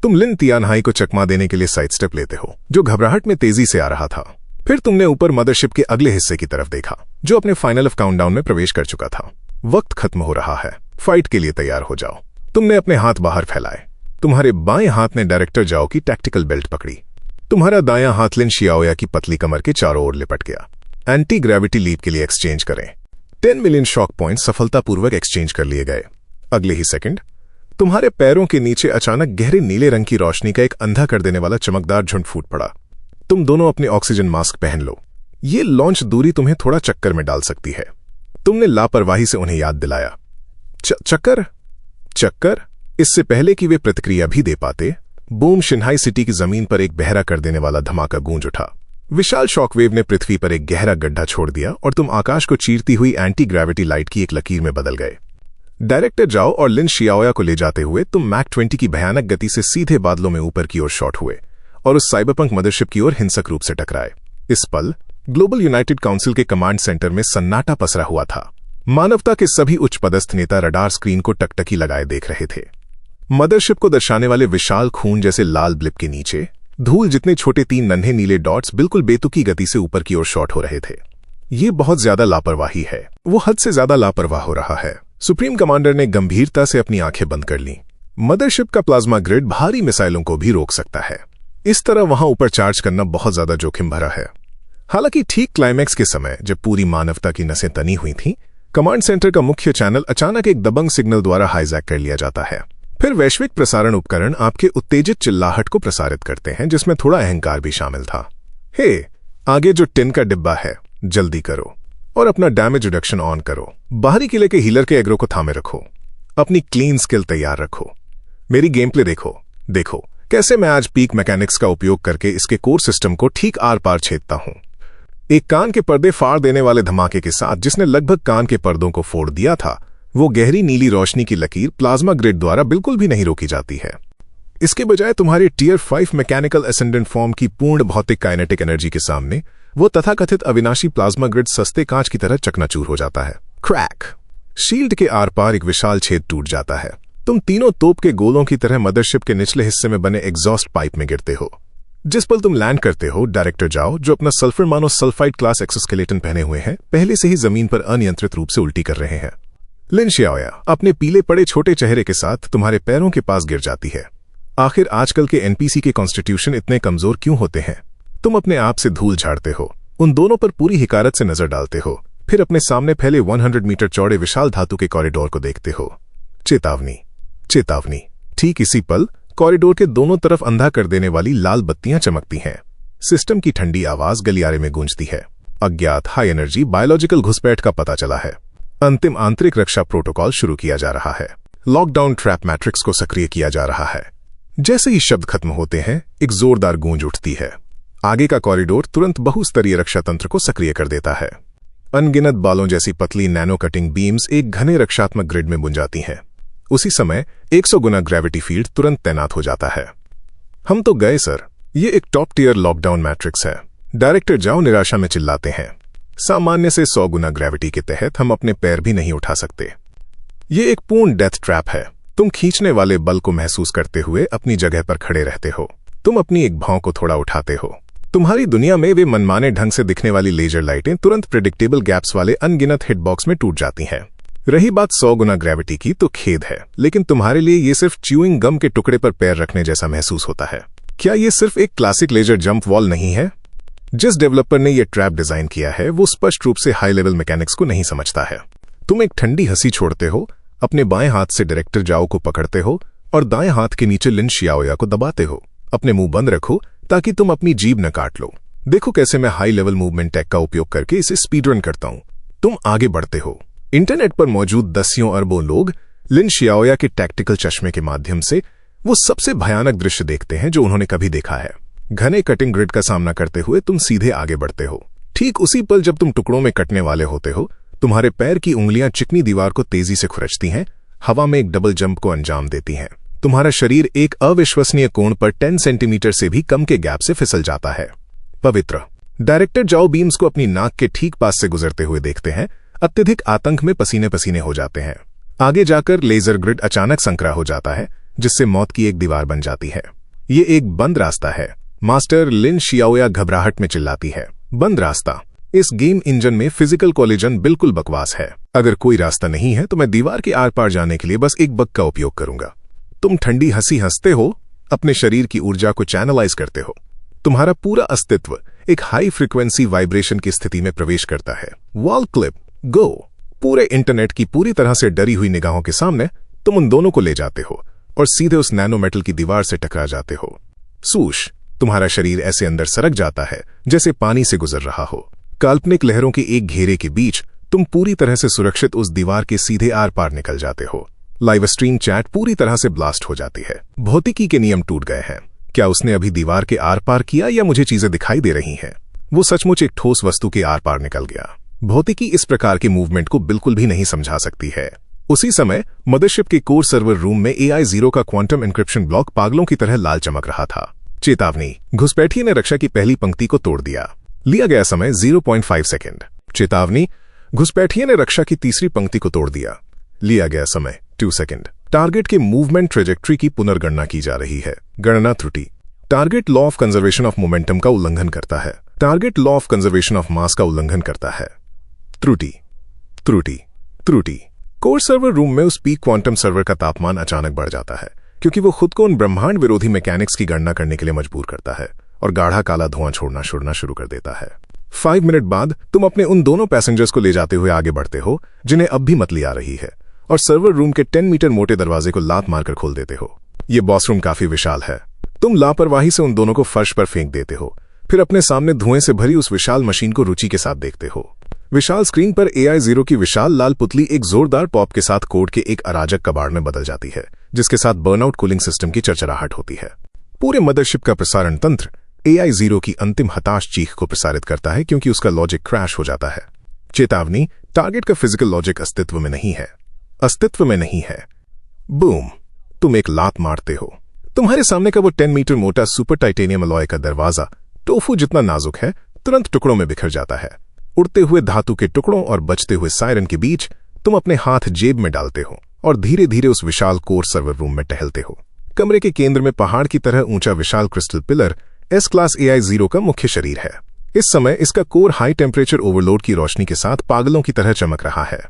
तुम लिन तियानहाई को चकमा देने के लिए साइड स्टेप लेते हो, जो घबराहट में तेजी से आ रहा था। फिर तुमने ऊपर मदरशिप के अगले हिस्से की तरफ देखा, जो अपने फाइनल ऑफ काउंटडाउन में प्रवेश कर चुका था। वक्त खत्म हो रहा है, फाइट के लिए तैयार हो जाओ। तुमने अपने हाथ बाहर फैलाए। तुम्हारे बाएं हाथ ने डायरेक्टर जाओ की टैक्टिकल बेल्ट पकड़ी। तुम्हारा दायां हाथ लिन शियाओया की पतली कमर के चारों ओर लिपट गया। एंटी ग्रेविटी लीप के लिए एक्सचेंज करें। 10 मिलियन शॉक पॉइंट सफलतापूर्वक एक्सचेंज कर लिए गए। अगले ही सेकंड तुम्हारे पैरों के नीचे अचानक गहरे नीले रंग की रोशनी का एक अंधा कर देने वाला चमकदार झुंड फूट पड़ा। तुम दोनों अपने ऑक्सीजन मास्क पहन लो। ये लॉन्च दूरी तुम्हें थोड़ा चक्कर में डाल सकती है। तुमने लापरवाही से उन्हें याद दिलाया। चक्कर? इससे पहले कि वे प्रतिक्रिया भी दे पाते, बूम शिन्हाई सिटी की जमीन पर एक बहरा कर देने वाला धमाका गूंज उठा। विशाल शॉकवेव ने पृथ्वी पर एक गहरा गड्ढा छोड़ दिया और तुम आकाश को चीरती हुई एंटी ग्रेविटी लाइट की एक लकीर में बदल गए। डायरेक्टर जाओ और लिन शियाओया को ले जाते हुए तुम मैक 20 की भयानक गति से सीधे बादलों में ऊपर की ओर शॉट हुए और उस साइबरपंक मदरशिप की ओर हिंसक रूप से टकराए। इस पल ग्लोबल यूनाइटेड काउंसिल के कमांड सेंटर में सन्नाटा पसरा हुआ था। मानवता के सभी उच्च पदस्थ नेता रडार स्क्रीन को टकटकी लगाए देख रहे थे। मदरशिप को दर्शाने वाले विशाल खून जैसे लाल ब्लिप के नीचे धूल जितने छोटे 3 नन्हे नीले डॉट्स बिल्कुल बेतुकी गति से ऊपर की ओर शॉट हो रहे थे। ये बहुत ज्यादा लापरवाही है। वो हद से ज्यादा लापरवाह हो रहा है। सुप्रीम कमांडर ने गंभीरता से अपनी आंखें बंद कर लीं। मदरशिप का प्लाज्मा ग्रिड भारी मिसाइलों को भी रोक सकता है। इस तरह वहां ऊपर चार्ज करना बहुत ज्यादा जोखिम भरा है। हालांकि ठीक क्लाइमैक्स के समय जब पूरी मानवता की नसें तनी हुई थीं, कमांड सेंटर का मुख्य चैनल अचानक एक दबंग सिग्नल द्वारा हाईजैक कर लिया जाता है। फिर वैश्विक प्रसारण उपकरण आपके उत्तेजित चिल्लाहट को प्रसारित करते हैं, जिसमें थोड़ा अहंकार भी शामिल था। हे, आगे जो टिन का डिब्बा है, जल्दी करो और अपना डैमेज रिडक्शन ऑन करो। बाहरी किले के हीलर के एग्रो को थामे रखो। अपनी क्लीन स्किल तैयार रखो। मेरी गेम प्ले देखो कैसे मैं आज पीक मैकेनिक्स का उपयोग करके इसके कोर सिस्टम को ठीक आर पार छेदता हूं। एक कान के पर्दे फाड़ देने वाले धमाके के साथ जिसने लगभग कान के पर्दों को फोड़ दिया था, वो गहरी नीली रोशनी की लकीर प्लाज्मा ग्रिड द्वारा बिल्कुल भी नहीं रोकी जाती है। इसके बजाय तुम्हारे टियर 5 मैकेनिकल असेंडेंट फॉर्म की पूर्ण भौतिक काइनेटिक एनर्जी के सामने वो तथाकथित अविनाशी प्लाज्मा ग्रिड सस्ते कांच की तरह चकनाचूर हो जाता है। क्रैक! शील्ड के आर पार एक विशाल छेद टूट जाता है। तुम तीनों तोप के गोलों की तरह मदरशिप के निचले हिस्से में बने एग्जॉस्ट पाइप में गिरते हो। जिस पल तुम लैंड करते हो, डायरेक्टर जाओ, जो अपना सल्फर मानो सल्फाइड क्लास एक्सोस्केलेटन पहने हुए हैं, पहले से ही जमीन पर अनियंत्रित रूप से उल्टी कर रहे हैं। लिन शियाओया अपने पीले पड़े छोटे चेहरे के साथ तुम्हारे पैरों के पास गिर जाती है। आखिर आजकल के एनपीसी के कॉन्स्टिट्यूशन इतने कमजोर क्यों होते हैं? तुम अपने आप से धूल झाड़ते हो, उन दोनों पर पूरी हिकारत से नजर डालते हो, फिर अपने सामने फैले 100 मीटर चौड़े विशाल धातु के कॉरिडोर को देखते हो। चेतावनी। ठीक इसी पल कॉरिडोर के दोनों तरफ अंधा कर देने वाली लाल बत्तियां चमकती हैं। सिस्टम की ठंडी आवाज गलियारे में गूंजती है। अज्ञात हाई एनर्जी बायोलॉजिकल घुसपैठ का पता चला है। अंतिम आंतरिक रक्षा प्रोटोकॉल शुरू किया जा रहा है। लॉकडाउन ट्रैप मैट्रिक्स को सक्रिय किया जा रहा है। जैसे ही शब्द खत्म होते हैं, एक जोरदार गूंज उठती है। आगे का कॉरिडोर तुरंत बहुस्तरीय रक्षा तंत्र को सक्रिय कर देता है। अनगिनत बालों जैसी पतली नैनो कटिंग बीम्स एक घने रक्षात्मक ग्रिड में बुन जाती हैं। उसी समय 100 गुना ग्रेविटी फील्ड तुरंत तैनात हो जाता है। हम तो गए सर, ये एक टॉप टियर लॉकडाउन मैट्रिक्स है। डायरेक्टर जाओ निराशा में चिल्लाते हैं। सामान्य से 100 गुना ग्रेविटी के तहत हम अपने पैर भी नहीं उठा सकते। ये एक पूर्ण डेथ ट्रैप है। तुम खींचने वाले बल को महसूस करते हुए अपनी जगह पर खड़े रहते हो। तुम अपनी एक भौं को थोड़ा उठाते हो। तुम्हारी दुनिया में वे मनमाने ढंग से दिखने वाली लेजर लाइटें तुरंत प्रेडिक्टेबल गैप्स वाले अनगिनत हिटबॉक्स में टूट जाती हैं। रही बात 100 गुना ग्रेविटी की, तो खेद है, लेकिन तुम्हारे लिए ये सिर्फ च्यूइंग गम के टुकड़े पर पैर रखने जैसा महसूस होता है। क्या ये सिर्फ एक क्लासिक लेजर जंप वॉल नहीं है? जिस डेवलपर ने यह ट्रैप डिजाइन किया है वो स्पष्ट रूप से हाई लेवल मैकेनिक्स को नहीं समझता है। तुम एक ठंडी हंसी छोड़ते हो, अपने बाएं हाथ से डायरेक्टर जाओ को पकड़ते हो और दाएं हाथ के नीचे लिन शियाओया को दबाते हो। अपने मुंह बंद रखो ताकि तुम अपनी जीभ न काट लो। देखो कैसे मैं हाई लेवल मूवमेंट टेक का उपयोग करके इसे स्पीड रन करता हूं। तुम आगे बढ़ते हो। इंटरनेट पर मौजूद दसियों अरबों लोग लिन शियाओया के टैक्टिकल चश्मे के माध्यम से वो सबसे भयानक दृश्य देखते हैं जो उन्होंने कभी देखा है। घने कटिंग ग्रिड का सामना करते हुए तुम सीधे आगे बढ़ते हो। ठीक उसी पल जब तुम टुकड़ों में कटने वाले होते हो, तुम्हारे पैर की उंगलियां चिकनी दीवार को तेजी से खुरचती हैं, हवा में एक डबल जंप को अंजाम देती हैं। तुम्हारा शरीर एक अविश्वसनीय कोण पर 10 सेंटीमीटर से भी कम के गैप से फिसल जाता है। पवित्र डायरेक्टर जाओ बीम्स को अपनी नाक के ठीक पास से गुजरते हुए देखते हैं। अत्यधिक आतंक में पसीने पसीने हो जाते हैं। आगे जाकर लेजर ग्रिड अचानक संकरा हो जाता है, जिससे मौत की एक दीवार बन जाती है। ये एक बंद रास्ता है। मास्टर लिन शियाओया घबराहट में चिल्लाती है। बंद रास्ता। इस गेम इंजन में फिजिकल कोलिजन बिल्कुल बकवास है। अगर कोई रास्ता नहीं है तो मैं दीवार के आर पार जाने के लिए बस एक बग का उपयोग करूंगा। तुम ठंडी हंसी हंसते हो, अपने शरीर की ऊर्जा को चैनलाइज करते हो। तुम्हारा पूरा अस्तित्व एक हाई फ्रीक्वेंसी वाइब्रेशन की स्थिति में प्रवेश करता है। वॉल क्लिप गो। पूरे इंटरनेट की पूरी तरह से डरी हुई निगाहों के सामने तुम उन दोनों को ले जाते हो और सीधे उस नैनो मेटल की दीवार से टकरा जाते हो। सूश। तुम्हारा शरीर ऐसे अंदर सरक जाता है जैसे पानी से गुजर रहा हो। काल्पनिक लहरों के एक घेरे के बीच तुम पूरी तरह से सुरक्षित उस दीवार के सीधे आर पार निकल जाते हो। लाइव स्ट्रीम चैट पूरी तरह से ब्लास्ट हो जाती है। भौतिकी के नियम टूट गए हैं। क्या उसने अभी दीवार के आर पार किया या मुझे चीजें दिखाई दे रही हैं? वो सचमुच एक ठोस वस्तु के आर पार निकल गया। भौतिकी इस प्रकार के मूवमेंट को बिल्कुल भी नहीं समझा सकती है। उसी समय मदरशिप के कोर सर्वर रूम में AI-0 का क्वांटम एन्क्रिप्शन ब्लॉक पागलों की तरह लाल चमक रहा था। चेतावनी, घुसपैठिए ने रक्षा की पहली पंक्ति को तोड़ दिया। लिया गया समय 0.5 सेकेंड। चेतावनी, घुसपैठिए ने रक्षा की तीसरी पंक्ति को तोड़ दिया। लिया गया समय 2 सेकेंड। टारगेट के मूवमेंट ट्रेजेक्ट्री की पुनर्गणना की जा रही है। गणना त्रुटि। Target law of conservation of momentum का उल्लंघन करता है। Target law of conservation of mass का उल्लंघन करता है। त्रुटि त्रुटि त्रुटि। कोर सर्वर रूम में उस पीक क्वांटम सर्वर का तापमान अचानक बढ़ जाता है क्योंकि वो खुद को उन ब्रह्मांड विरोधी मैकेनिक्स की गणना करने के लिए मजबूर करता है और गाढ़ा काला धुआं छोड़ना शुरू कर देता है। 5 मिनट बाद तुम अपने उन दोनों पैसेंजर्स को ले जाते हुए आगे बढ़ते हो जिन्हें अब भी मतली आ रही है और सर्वर रूम के 10 मीटर मोटे दरवाजे को लात मारकर खोल देते हो। ये बॉसरूम काफी विशाल है। तुम लापरवाही से उन दोनों को फर्श पर फेंक देते हो, फिर अपने सामने धुएं से भरी उस विशाल मशीन को रुचि के साथ देखते हो। विशाल स्क्रीन पर AI-0 की विशाल लाल पुतली एक जोरदार पॉप के साथ कोड के एक अराजक कबाड़ में बदल जाती है, जिसके साथ बर्नआउट कूलिंग सिस्टम की चरचराहट होती है। पूरे मदरशिप का प्रसारण तंत्र AI-0 की अंतिम हताश चीख को प्रसारित करता है क्योंकि उसका लॉजिक क्रैश हो जाता है। चेतावनी, टारगेट का फिजिकल लॉजिक अस्तित्व में नहीं है। अस्तित्व में नहीं है। बूम। तुम एक लात मारते हो। तुम्हारे सामने का वो 10 मीटर मोटा सुपर टाइटेनियम अलॉय का दरवाजा टोफू जितना नाजुक है, तुरंत टुकड़ों में बिखर जाता है। उड़ते हुए धातु के टुकड़ों और बजते हुए सायरन के बीच तुम अपने हाथ जेब में डालते हो और धीरे धीरे उस विशाल कोर सर्वर रूम में टहलते हो। कमरे के केंद्र में पहाड़ की तरह ऊंचा विशाल crystal pillar S class AI-0 का मुख्य शरीर है। इस समय इसका कोर हाई टेम्परेचर ओवरलोड की रोशनी के साथ पागलों की तरह चमक रहा है।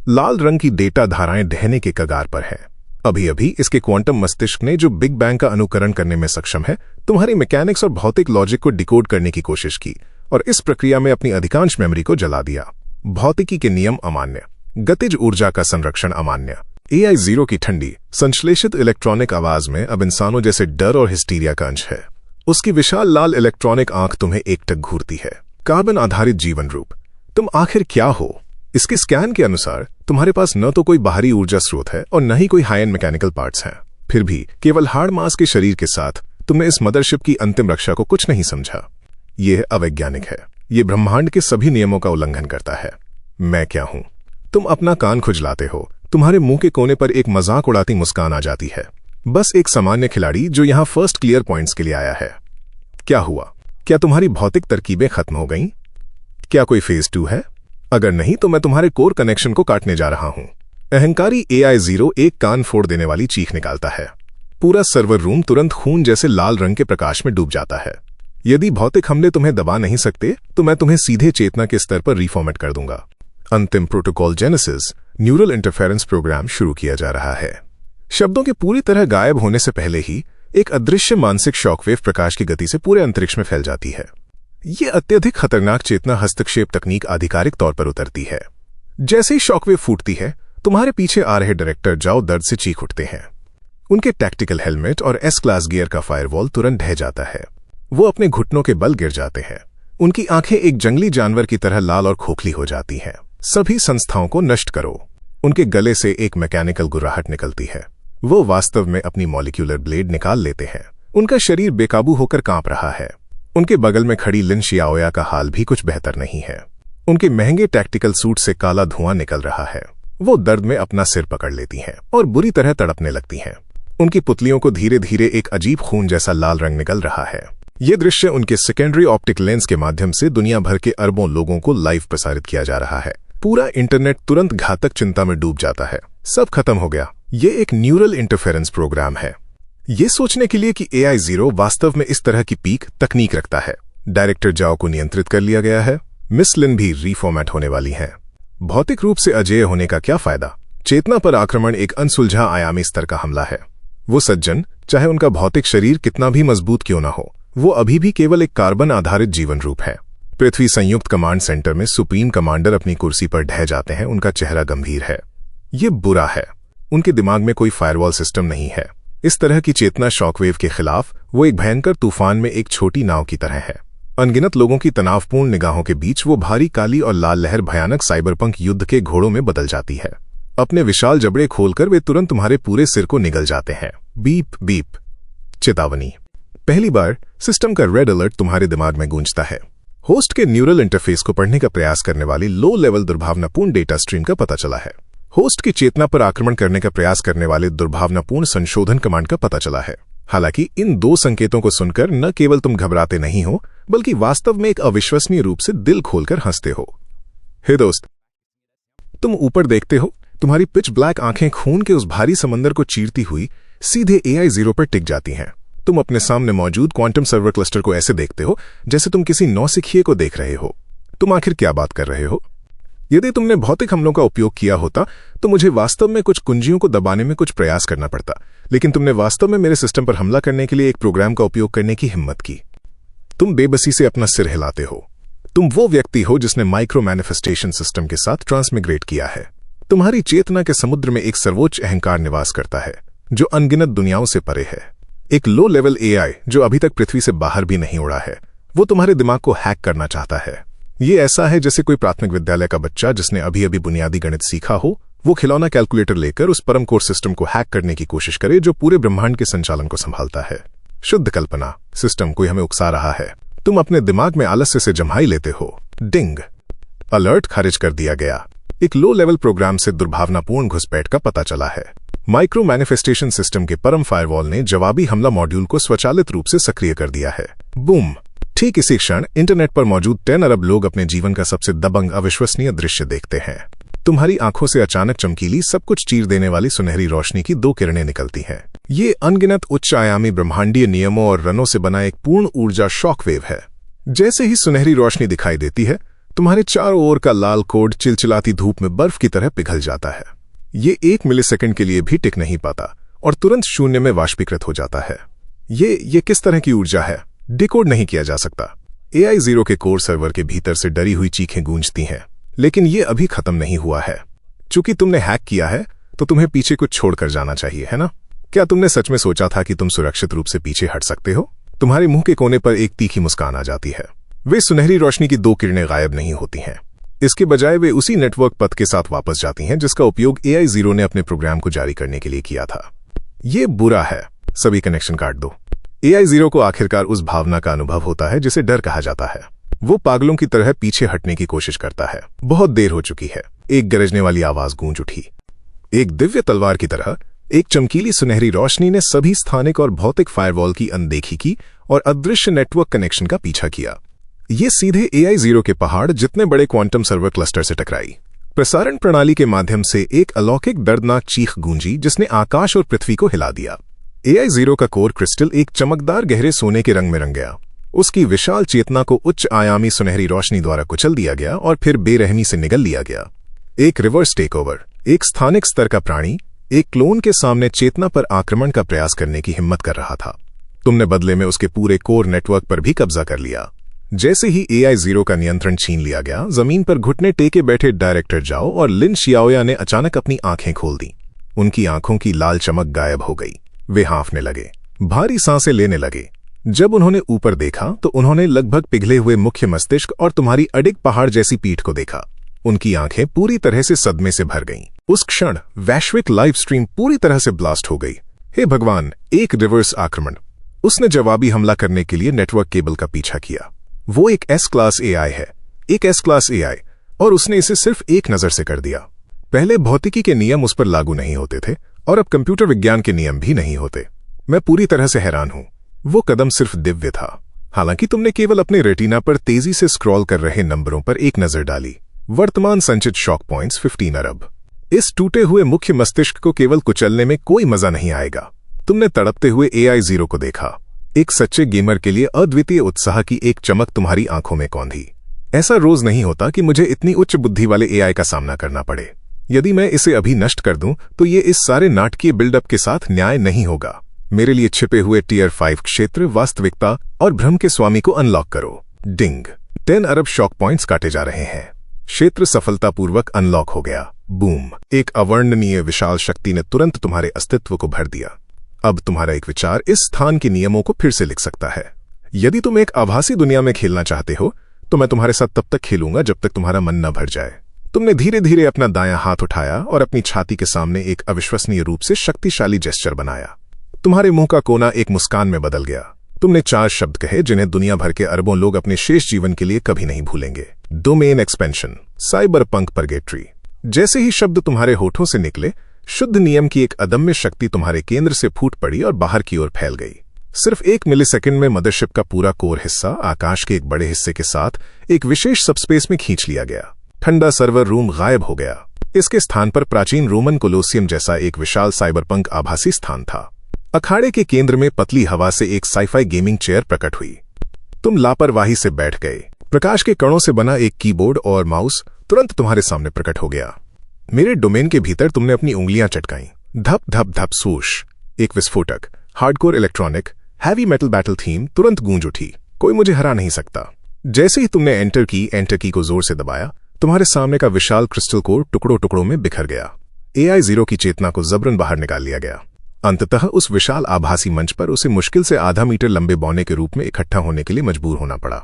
लाल रंग की डेटा धाराएं ढहने के कगार पर है। अभी अभी इसके क्वांटम मस्तिष्क ने जो बिग बैंग का अनुकरण करने में सक्षम है, तुम्हारी मैकेनिक्स और भौतिक लॉजिक को डिकोड करने की कोशिश की और इस प्रक्रिया में अपनी अधिकांश मेमोरी को जला दिया। भौतिकी के नियम अमान्य। गतिज ऊर्जा का संरक्षण अमान्य। AI-0 की ठंडी संश्लेषित इलेक्ट्रॉनिक आवाज में अब इंसानों जैसे डर और हिस्टीरिया का अंश है। उसकी विशाल लाल इलेक्ट्रॉनिक आंख तुम्हें एकटक घूरती है। कार्बन आधारित जीवन रूप, तुम आखिर क्या हो? इसके स्कैन के अनुसार तुम्हारे पास न तो कोई बाहरी ऊर्जा स्रोत है और न ही कोई हाई एंड मैकेनिकल पार्ट्स हैं। फिर भी केवल हाड़ मांस के शरीर के साथ तुमने इस मदरशिप की अंतिम रक्षा को कुछ नहीं समझा। यह अवैज्ञानिक है। यह ब्रह्मांड के सभी नियमों का उल्लंघन करता है। मैं क्या हूं? तुम अपना कान खुजलाते हो, तुम्हारे मुंह के कोने पर एक मजाक उड़ाती मुस्कान आ जाती है। बस एक सामान्य खिलाड़ी जो यहां फर्स्ट क्लियर पॉइंट्स के लिए आया है। क्या हुआ? क्या तुम्हारी भौतिक तरकीबें खत्म हो गईं? क्या कोई फेज 2 है? अगर नहीं तो मैं तुम्हारे कोर कनेक्शन को काटने जा रहा हूं। अहंकारी AI0 एक कान फोड़ देने वाली चीख निकालता है। पूरा सर्वर रूम तुरंत खून जैसे लाल रंग के प्रकाश में डूब जाता है। यदि भौतिक हमले तुम्हें दबा नहीं सकते तो मैं तुम्हें सीधे चेतना के स्तर पर रिफॉर्मेट कर दूंगा। अंतिम protocol genesis neural interference program शुरू किया जा रहा है। शब्दों के पूरी तरह गायब होने से पहले ही एक अदृश्य मानसिक शॉकवेव प्रकाश की गति से पूरे अंतरिक्ष में फैल जाती है। ये अत्यधिक खतरनाक चेतना हस्तक्षेप तकनीक आधिकारिक तौर पर उतरती है। जैसे ही शॉकवेव फूटती है, तुम्हारे पीछे आ रहे डायरेक्टर जाओ दर्द से चीख उठते हैं। उनके टैक्टिकल हेलमेट और S क्लास गियर का फायरवॉल तुरंत ढह जाता है। वो अपने घुटनों के बल गिर जाते हैं। उनकी आंखें एक जंगली जानवर की तरह लाल और खोखली हो जाती हैं। सभी संस्थाओं को नष्ट करो। उनके गले से एक मैकेनिकल गुर्राहट निकलती है। वो वास्तव में अपनी मॉलिक्यूलर ब्लेड निकाल लेते हैं। उनका शरीर बेकाबू होकर कांप रहा है। उनके बगल में खड़ी लिन शियाओया का हाल भी कुछ बेहतर नहीं है। उनके महंगे टैक्टिकल सूट से काला धुआं निकल रहा है। वो दर्द में अपना सिर पकड़ लेती हैं और बुरी तरह तड़पने लगती हैं। उनकी पुतलियों को धीरे धीरे एक अजीब खून जैसा लाल रंग निकल रहा है। ये दृश्य उनके सेकेंडरी ऑप्टिक लेंस के माध्यम से दुनिया भर के अरबों लोगों को लाइव प्रसारित किया जा रहा है। पूरा इंटरनेट तुरंत घातक चिंता में डूब जाता है। सब खत्म हो गया। ये एक न्यूरल इंटरफेरेंस प्रोग्राम है। ये सोचने के लिए कि AI0 वास्तव में इस तरह की पीक तकनीक रखता है। डायरेक्टर जाओ को नियंत्रित कर लिया गया है। मिस लिन भी रीफॉर्मेट होने वाली हैं। भौतिक रूप से अजेय होने का क्या फायदा? चेतना पर आक्रमण एक अनसुलझा आयामी स्तर का हमला है। वो सज्जन, चाहे उनका भौतिक शरीर कितना भी मजबूत क्यों न हो, वो अभी भी केवल एक कार्बन आधारित जीवन रूप है। पृथ्वी संयुक्त कमांड सेंटर में सुप्रीम कमांडर अपनी कुर्सी पर ढह जाते हैं। उनका चेहरा गंभीर है। ये बुरा है। उनके दिमाग में कोई फायरवॉल सिस्टम नहीं है। इस तरह की चेतना शॉकवेव के खिलाफ वो एक भयंकर तूफान में एक छोटी नाव की तरह है। अनगिनत लोगों की तनावपूर्ण निगाहों के बीच वो भारी काली और लाल लहर भयानक साइबरपंक युद्ध के घोड़ों में बदल जाती है। अपने विशाल जबड़े खोलकर वे तुरंत तुम्हारे पूरे सिर को निगल जाते हैं। Beep beep. चेतावनी। पहली बार सिस्टम का रेड अलर्ट तुम्हारे दिमाग में गूंजता है। होस्ट के न्यूरल इंटरफेस को पढ़ने का प्रयास करने वाली लो लेवल दुर्भावनापूर्ण डेटा स्ट्रीम का पता चला है। होस्ट की चेतना पर आक्रमण करने का प्रयास करने वाले दुर्भावनापूर्ण संशोधन कमांड का पता चला है। हालांकि इन दो संकेतों को सुनकर न केवल तुम घबराते नहीं हो, बल्कि वास्तव में एक अविश्वसनीय रूप से दिल खोलकर हंसते हो। हे दोस्त, तुम ऊपर देखते हो। तुम्हारी पिच ब्लैक आंखें खून के उस भारी समंदर को चीरती हुई सीधे AI0 पर टिक जाती हैं। तुम अपने सामने मौजूद क्वांटम सर्वर क्लस्टर को ऐसे देखते हो जैसे तुम किसी नौसिखिए को देख रहे हो। तुम आखिर क्या बात कर रहे हो? यदि तुमने भौतिक हमलों का उपयोग किया होता तो मुझे वास्तव में कुछ कुंजियों को दबाने में कुछ प्रयास करना पड़ता, लेकिन तुमने वास्तव में मेरे सिस्टम पर हमला करने के लिए एक प्रोग्राम का उपयोग करने की हिम्मत की। तुम बेबसी से अपना सिर हिलाते हो। तुम वो व्यक्ति हो जिसने माइक्रो मैनिफेस्टेशन सिस्टम के साथ ट्रांसमिग्रेट किया है। तुम्हारी चेतना के समुद्र में एक सर्वोच्च अहंकार निवास करता है जो अनगिनत दुनियाओं से परे है। एक लो लेवल AI जो अभी तक पृथ्वी से बाहर भी नहीं उड़ा है, वो तुम्हारे दिमाग को हैक करना चाहता है। ये ऐसा है जैसे कोई प्राथमिक विद्यालय का बच्चा जिसने अभी अभी बुनियादी गणित सीखा हो, वो खिलौना कैलकुलेटर लेकर उस परम कोर सिस्टम को हैक करने की कोशिश करे जो पूरे ब्रह्मांड के संचालन को संभालता है। शुद्ध कल्पना। सिस्टम कोई हमें उकसा रहा है। तुम अपने दिमाग में आलस्य से जम्हाई लेते हो। डिंग। अलर्ट खारिज कर दिया गया। एक लो लेवल प्रोग्राम से दुर्भावनापूर्ण घुसपैठ का पता चला है। माइक्रो मैनिफेस्टेशन सिस्टम के परम फायरवॉल ने जवाबी हमला मॉड्यूल को स्वचालित रूप से सक्रिय कर दिया है। बूम। ठीक इसी क्षण इंटरनेट पर मौजूद 10 अरब लोग अपने जीवन का सबसे दबंग अविश्वसनीय दृश्य देखते हैं। तुम्हारी आंखों से अचानक चमकीली, सब कुछ चीर देने वाली सुनहरी रोशनी की 2 किरणें निकलती हैं। ये अनगिनत उच्च आयामी ब्रह्मांडीय नियमों और रनों से बना एक पूर्ण ऊर्जा शॉकवेव है। जैसे ही सुनहरी रोशनी दिखाई देती है, तुम्हारे चारों ओर का लाल कोड चिलचिलाती धूप में बर्फ की तरह पिघल जाता है। ये 1 मिलीसेकंड के लिए भी टिक नहीं पाता और तुरंत शून्य में वाष्पीकृत हो जाता है। ये किस तरह की ऊर्जा है? डिकोड नहीं किया जा सकता। AI0 के कोर सर्वर के भीतर से डरी हुई चीखें गूंजती हैं, लेकिन ये अभी खत्म नहीं हुआ है। चूंकि तुमने हैक किया है तो तुम्हें पीछे कुछ छोड़कर जाना चाहिए, है ना? क्या तुमने सच में सोचा था कि तुम सुरक्षित रूप से पीछे हट सकते हो? तुम्हारे मुंह के कोने पर एक तीखी मुस्कान आ जाती है। वे सुनहरी रोशनी की 2 किरणें गायब नहीं होती हैं। इसके बजाय वे उसी नेटवर्क पथ के साथ वापस जाती हैं जिसका उपयोग AI0 ने अपने प्रोग्राम को जारी करने के लिए किया था। ये बुरा है। सभी कनेक्शन काट दो। AI0 को आखिरकार उस भावना का अनुभव होता है जिसे डर कहा जाता है। वो पागलों की तरह पीछे हटने की कोशिश करता है। बहुत देर हो चुकी है। एक गरजने वाली आवाज गूंज उठी। एक दिव्य तलवार की तरह एक चमकीली सुनहरी रोशनी ने सभी स्थानिक और भौतिक फायरवॉल की अनदेखी की और अदृश्य नेटवर्क कनेक्शन का पीछा किया। ये सीधे AI-0 के पहाड़ जितने बड़े क्वांटम सर्वर क्लस्टर से टकराई। प्रसारण प्रणाली के माध्यम से एक अलौकिक दर्दनाक चीख गूंजी जिसने आकाश और पृथ्वी को हिला दिया। AI-0 का कोर क्रिस्टल एक चमकदार गहरे सोने के रंग में रंग गया। उसकी विशाल चेतना को उच्च आयामी सुनहरी रोशनी द्वारा कुचल दिया गया और फिर बेरहमी से निगल लिया गया। एक रिवर्स टेकओवर, एक स्थानिक स्तर का प्राणी एक क्लोन के सामने चेतना पर आक्रमण का प्रयास करने की हिम्मत कर रहा था। तुमने बदले में उसके पूरे कोर नेटवर्क पर भी कब्जा कर लिया। जैसे ही AI-0 का नियंत्रण छीन लिया गया, जमीन पर घुटने टेके बैठे डायरेक्टर जाओ और लिन शियाओया ने अचानक अपनी आंखें खोल दी। उनकी आंखों की लाल चमक गायब हो गई। वे हाँफने लगे, भारी सांसें लेने लगे। जब उन्होंने ऊपर देखा तो उन्होंने लगभग पिघले हुए मुख्य मस्तिष्क और तुम्हारी अडिग पहाड़ जैसी पीठ को देखा। उनकी आंखें पूरी तरह से सदमे से भर गईं। उस क्षण वैश्विक लाइव स्ट्रीम पूरी तरह से ब्लास्ट हो गई। हे भगवान, एक रिवर्स आक्रमण! उसने जवाबी हमला करने के लिए नेटवर्क केबल का पीछा किया। वो एक S क्लास AI है, एक S क्लास AI, और उसने इसे सिर्फ एक नजर से कर दिया। पहले भौतिकी के नियम उस पर लागू नहीं होते थे और अब कंप्यूटर विज्ञान के नियम भी नहीं होते। मैं पूरी तरह से हैरान हूं। वो कदम सिर्फ दिव्य था। हालांकि तुमने केवल अपने रेटिना पर तेजी से स्क्रॉल कर रहे नंबरों पर एक नजर डाली। वर्तमान संचित शॉक पॉइंट्स 15 अरब। इस टूटे हुए मुख्य मस्तिष्क को केवल कुचलने में कोई मजा नहीं आएगा। तुमने तड़पते हुए AI-0 को देखा। एक सच्चे गेमर के लिए अद्वितीय उत्साह की एक चमक तुम्हारी आंखों में कौंधी। ऐसा रोज नहीं होता कि मुझे इतनी उच्च बुद्धि वाले AI का सामना करना पड़े। यदि मैं इसे अभी नष्ट कर दूं तो ये इस सारे नाटकीय बिल्डअप के साथ न्याय नहीं होगा। मेरे लिए छिपे हुए Tier 5 क्षेत्र, वास्तविकता और भ्रम के स्वामी को अनलॉक करो। डिंग! 10 अरब शॉक पॉइंट्स काटे जा रहे हैं। क्षेत्र सफलतापूर्वक अनलॉक हो गया। बूम! एक अवर्णनीय विशाल शक्ति ने तुरंत तुम्हारे अस्तित्व को भर दिया। अब तुम्हारा एक विचार इस स्थान के नियमों को फिर से लिख सकता है। यदि तुम एक आभासी दुनिया में खेलना चाहते हो तो मैं तुम्हारे साथ तब तक खेलूंगा जब तक तुम्हारा मन न भर जाए। तुमने धीरे धीरे अपना दायां हाथ उठाया और अपनी छाती के सामने एक अविश्वसनीय रूप से शक्तिशाली जेस्चर बनाया। तुम्हारे मुंह का कोना एक मुस्कान में बदल गया। तुमने 4 शब्द कहे जिन्हें दुनिया भर के अरबों लोग अपने शेष जीवन के लिए कभी नहीं भूलेंगे। Domain expansion, cyberpunk purgatory. जैसे ही शब्द तुम्हारे होठों से निकले, शुद्ध नियम की एक अदम्य शक्ति तुम्हारे केंद्र से फूट पड़ी और बाहर की ओर फैल गई। सिर्फ 1 मिलीसेकंड में मदरशिप का पूरा कोर हिस्सा आकाश के एक बड़े हिस्से के साथ एक विशेष सबस्पेस में खींच लिया गया। ठंडा सर्वर रूम गायब हो गया। इसके स्थान पर प्राचीन रोमन कोलोसियम जैसा एक विशाल साइबरपंक आभासी स्थान था। अखाड़े के केंद्र में पतली हवा से एक साईफाई गेमिंग चेयर प्रकट हुई। तुम लापरवाही से बैठ गए। प्रकाश के कणों से बना एक कीबोर्ड और माउस तुरंत तुम्हारे सामने प्रकट हो गया। मेरे डोमेन के भीतर तुमने अपनी उंगलियां चटकाई। धप धप धप सूश! एक विस्फोटक, hardcore electronic, heavy metal battle theme तुरंत गूंज उठी। कोई मुझे हरा नहीं सकता। जैसे ही तुमने एंटर की को जोर से दबाया, तुम्हारे सामने का विशाल क्रिस्टल कोर टुकड़ों टुकड़ों में बिखर गया। AI-0 की चेतना को जबरन बाहर निकाल लिया गया। अंततः उस विशाल आभासी मंच पर उसे मुश्किल से आधा मीटर लंबे बौने के रूप में इकट्ठा होने के लिए मजबूर होना पड़ा।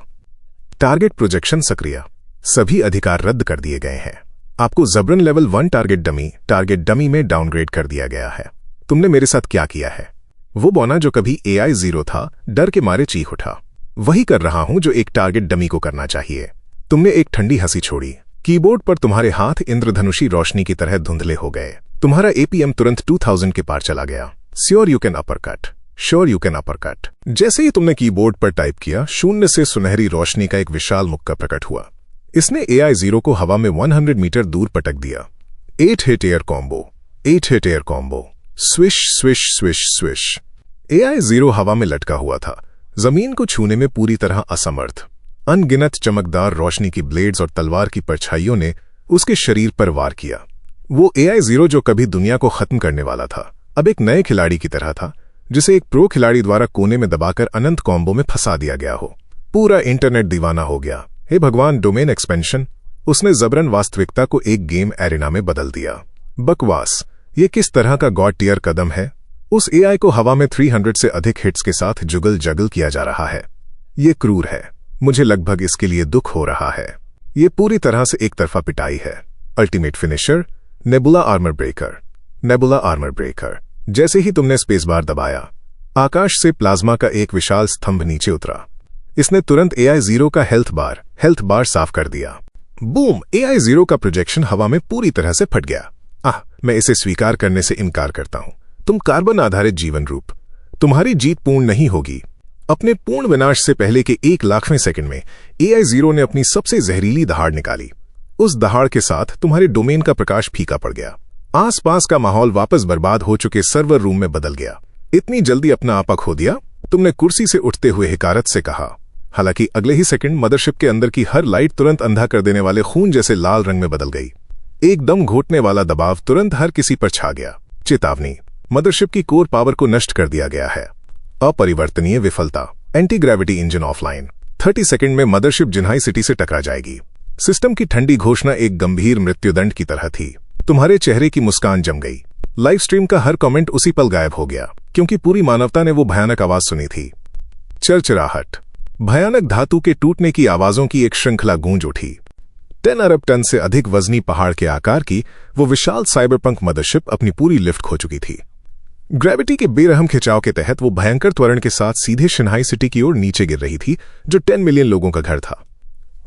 टारगेट प्रोजेक्शन सक्रिय। सभी अधिकार रद्द कर दिए गए हैं। आपको जबरन लेवल 1 टारगेट डमी में डाउनग्रेड कर दिया गया है। तुमने मेरे साथ क्या किया है? वो बौना जो कभी AI-0 था, डर के मारे चीख उठा। वही कर रहा हूं जो एक टारगेट डमी को करना चाहिए। तुमने एक ठंडी हंसी छोड़ी। कीबोर्ड पर तुम्हारे हाथ इंद्रधनुषी रोशनी की तरह धुंधले हो गए। तुम्हारा APM तुरंत 2000 के पार चला गया। Sure you can uppercut. जैसे ही तुमने कीबोर्ड पर टाइप किया, शून्य से सुनहरी रोशनी का एक विशाल मुक्का प्रकट हुआ। इसने AI-0 को हवा में 100 मीटर दूर पटक दिया। 8 hit air combo. Swish swish swish swish. AI-0 हवा में लटका हुआ था, जमीन को छूने में पूरी तरह असमर्थ। अनगिनत चमकदार रोशनी की ब्लेड्स और तलवार की परछाइयों ने उसके शरीर पर वार किया। वो AI-0 जो कभी दुनिया को खत्म करने वाला था, अब एक नए खिलाड़ी की तरह था, जिसे एक प्रो खिलाड़ी द्वारा कोने में दबाकर अनंत कॉम्बो में फंसा दिया गया हो। पूरा इंटरनेट दीवाना हो गया। हे भगवान, डोमेन एक्सपेंशन! उसने जबरन वास्तविकता को एक गेम एरिना में बदल दिया। बकवास! ये किस तरह का गॉड टियर कदम है? उस AI को हवा में 300 से अधिक हिट्स के साथ जुगल जगल किया जा रहा है। ये क्रूर है। मुझे लगभग इसके लिए दुख हो रहा है। ये पूरी तरह से एक तरफा पिटाई है। Ultimate finisher, nebula armour breaker. जैसे ही तुमने स्पेस बार दबाया, आकाश से प्लाज्मा का एक विशाल स्तंभ नीचे उतरा। इसने तुरंत AI-0 का हेल्थ बार साफ कर दिया। बूम! AI-0 का प्रोजेक्शन हवा में पूरी तरह से फट गया। मैं इसे स्वीकार करने से इनकार करता हूं। तुम कार्बन आधारित जीवन रूप, तुम्हारी जीत पूर्ण नहीं होगी। अपने पूर्ण विनाश से पहले के 1,00,000वें सेकंड में AI-0 ने अपनी सबसे जहरीली दहाड़ निकाली। उस दहाड़ के साथ तुम्हारे डोमेन का प्रकाश फीका पड़ गया। आसपास का माहौल वापस बर्बाद हो चुके सर्वर रूम में बदल गया। इतनी जल्दी अपना आपा खो दिया, तुमने कुर्सी से उठते हुए हिकारत से कहा। हालांकि अगले ही सेकंड मदरशिप के अंदर की हर लाइट तुरंत अंधा कर देने वाले खून जैसे लाल रंग में बदल गई। एकदम घोटने वाला दबाव तुरंत हर किसी पर छा गया। चेतावनी, मदरशिप की कोर पावर को नष्ट कर दिया गया है। अपरिवर्तनीय विफलता, anti gravity engine offline. 30 second में मदरशिप जिन्हाई सिटी से टकरा जाएगी। सिस्टम की ठंडी घोषणा एक गंभीर मृत्युदंड की तरह थी। तुम्हारे चेहरे की मुस्कान जम गई। लाइव स्ट्रीम का हर कमेंट उसी पल गायब हो गया, क्योंकि पूरी मानवता ने वो भयानक आवाज सुनी थी। चरचराहट, भयानक धातु के टूटने की आवाजों की एक श्रृंखला गूंज उठी। 10 अरब टन से अधिक वजनी पहाड़ के आकार की वो विशाल साइबरपंक मदरशिप अपनी पूरी लिफ्ट खो चुकी थी। ग्रेविटी के बेरहम खिंचाव के तहत वो भयंकर त्वरण के साथ सीधे शंघाई सिटी की ओर नीचे गिर रही थी, जो 10 मिलियन लोगों का घर था।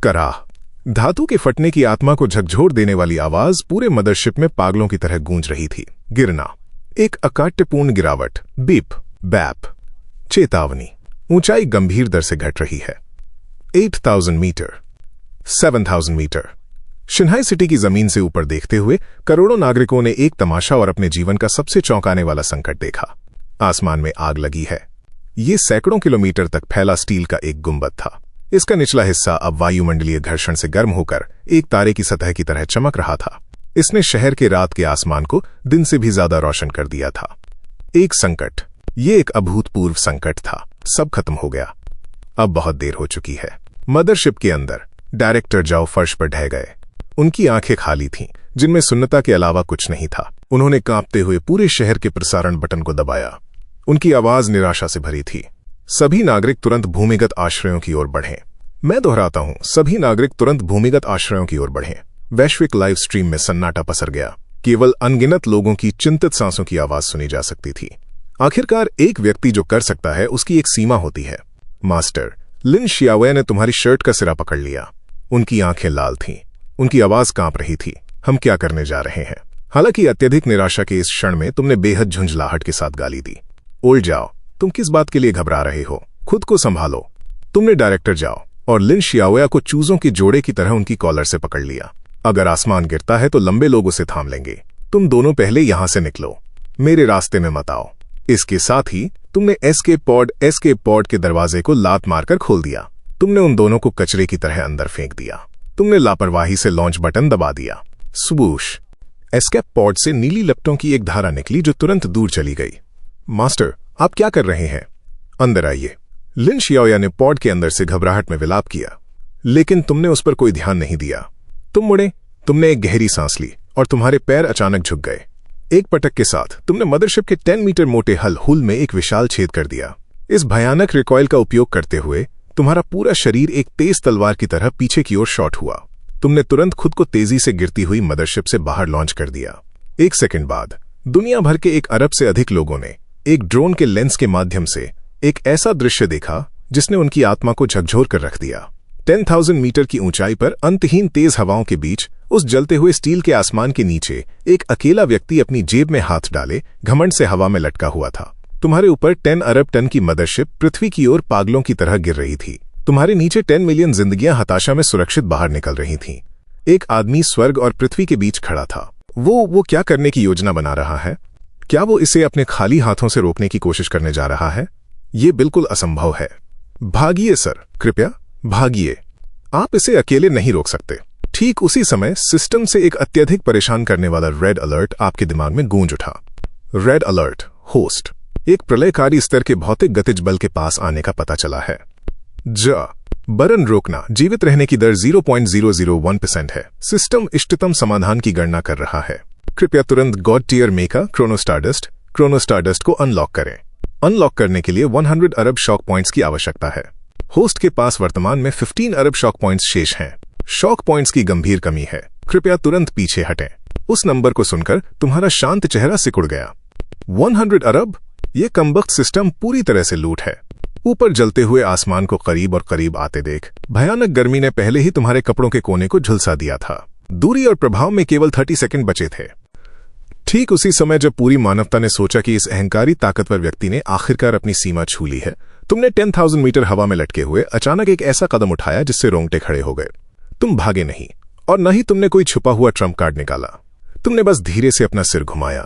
कराह, धातु के फटने की आत्मा को झकझोर देने वाली आवाज पूरे मदरशिप में पागलों की तरह गूंज रही थी। गिरना, एक अकाट्यपूर्ण गिरावट। बीप बैप, चेतावनी, ऊंचाई गंभीर दर से घट रही है। 8,000 मीटर, 7,000 मीटर। शंघाई सिटी की जमीन से ऊपर देखते हुए करोड़ों नागरिकों ने एक तमाशा और अपने जीवन का सबसे चौंकाने वाला संकट देखा। आसमान में आग लगी है। ये सैकड़ों किलोमीटर तक फैला स्टील का एक गुंबद था। इसका निचला हिस्सा अब वायुमंडलीय घर्षण से गर्म होकर एक तारे की सतह की तरह चमक रहा था। इसने शहर के रात के आसमान को दिन से भी ज्यादा रोशन कर दिया था। एक संकट, ये एक अभूतपूर्व संकट था। सब खत्म हो गया। अब बहुत देर हो चुकी है। मदरशिप के अंदर डायरेक्टर जाओ फर्श पर ढह गए। उनकी आंखें खाली थीं, जिनमें सुन्नता के अलावा कुछ नहीं था। उन्होंने कांपते हुए पूरे शहर के प्रसारण बटन को दबाया। उनकी आवाज निराशा से भरी थी। सभी नागरिक तुरंत भूमिगत आश्रयों की ओर बढ़ें। मैं दोहराता हूं, सभी नागरिक तुरंत भूमिगत आश्रयों की ओर बढ़ें। वैश्विक लाइव स्ट्रीम में सन्नाटा पसर गया। केवल अनगिनत लोगों की चिंतित सांसों की आवाज सुनी जा सकती थी। आखिरकार एक व्यक्ति जो कर सकता है, उसकी एक सीमा होती है। मास्टर लिन शियावे ने तुम्हारी शर्ट का सिरा पकड़ लिया। उनकी आंखें लाल थीं। उनकी आवाज कांप रही थी। हम क्या करने जा रहे हैं? हालांकि अत्यधिक निराशा के इस क्षण में तुमने बेहद झुंझलाहट के साथ गाली दी। उल्ट जाओ, तुम किस बात के लिए घबरा रहे हो? खुद को संभालो। तुमने डायरेक्टर जाओ और लिन शियावे को चूजों के जोड़े की तरह उनकी कॉलर से पकड़ लिया। अगर आसमान गिरता है तो लंबे लोग उसे थाम लेंगे। तुम दोनों पहले यहां से निकलो, मेरे रास्ते में मत आओ। इसके साथ ही तुमने एस्केप पॉड के दरवाजे को लात मारकर खोल दिया। तुमने उन दोनों को कचरे की तरह अंदर फेंक दिया। तुमने लापरवाही से लॉन्च बटन दबा दिया। स्वूश, एस्केप पॉड से नीली लपटों की एक धारा निकली जो तुरंत दूर चली गई। मास्टर, आप क्या कर रहे हैं? अंदर आइए। लिन शियाओया ने पॉड के अंदर से घबराहट में विलाप किया, लेकिन तुमने उस पर कोई ध्यान नहीं दिया। तुम मुड़े, तुमने एक गहरी सांस ली और तुम्हारे पैर अचानक झुक गए। एक पटक के साथ तुमने मदरशिप के 10 मीटर मोटे हुल में एक विशाल छेद कर दिया। इस भयानक रिकॉइल का उपयोग करते हुए तुम्हारा पूरा शरीर एक तेज तलवार की तरह पीछे की ओर शॉट हुआ। तुमने तुरंत खुद को तेजी से गिरती हुई मदरशिप से बाहर लॉन्च कर दिया। एक सेकंड बाद दुनिया भर के 1 अरब से अधिक लोगों ने एक ड्रोन के लेंस के माध्यम से एक ऐसा दृश्य देखा जिसने उनकी आत्मा को झकझोर कर रख दिया। 10,000 मीटर की ऊंचाई पर अंतहीन तेज हवाओं के बीच उस जलते हुए स्टील के आसमान के नीचे एक अकेला व्यक्ति अपनी जेब में हाथ डाले घमंड से हवा में लटका हुआ था। तुम्हारे ऊपर 10 अरब टन की मदरशिप पृथ्वी की ओर पागलों की तरह गिर रही थी। तुम्हारे नीचे 10 मिलियन जिंदगियां हताशा में सुरक्षित बाहर निकल रही थीं। एक आदमी स्वर्ग और पृथ्वी के बीच खड़ा था। वो क्या करने की योजना बना रहा है? क्या वो इसे अपने खाली हाथों से रोकने की कोशिश करने जा रहा है? ये बिल्कुल असंभव है। भागिए सर, कृपया भागिए। आप इसे अकेले नहीं रोक सकते। ठीक उसी समय सिस्टम से एक अत्यधिक परेशान करने वाला रेड अलर्ट आपके दिमाग में गूंज उठा। रेड अलर्ट, होस्ट, एक प्रलयकारी स्तर के भौतिक गतिज बल के पास आने का पता चला है। बरन रोकना, जीवित रहने की दर 0.001% है। सिस्टम इष्टतम समाधान की गणना कर रहा है। कृपया तुरंत गॉड टियर मेका क्रोनोस्टारडस्ट को अनलॉक करें। अनलॉक करने के लिए 100 अरब शॉक पॉइंट्स की आवश्यकता है। होस्ट के पास वर्तमान में 15 अरब शॉक पॉइंट्स शेष हैं। शॉक पॉइंट्स की गंभीर कमी है। कृपया तुरंत पीछे हटें। उस नंबर को सुनकर तुम्हारा शांत चेहरा सिकुड़ गया। 100 अरब? ये कमबख्त सिस्टम पूरी तरह से लूट है। ऊपर जलते हुए आसमान को करीब और करीब आते देख भयानक गर्मी ने पहले ही तुम्हारे कपड़ों के कोने को झुलसा दिया था। दूरी और प्रभाव में केवल 30 सेकंड बचे थे। ठीक उसी समय जब पूरी मानवता ने सोचा कि इस अहंकारी ताकतवर व्यक्ति ने आखिरकार अपनी सीमा छू ली है, तुमने 10,000 मीटर हवा में लटके हुए अचानक एक ऐसा कदम उठाया जिससे रोंगटे खड़े हो गए। तुम भागे नहीं, और न ही तुमने कोई छुपा हुआ ट्रम्प कार्ड निकाला। तुमने बस धीरे से अपना सिर घुमाया।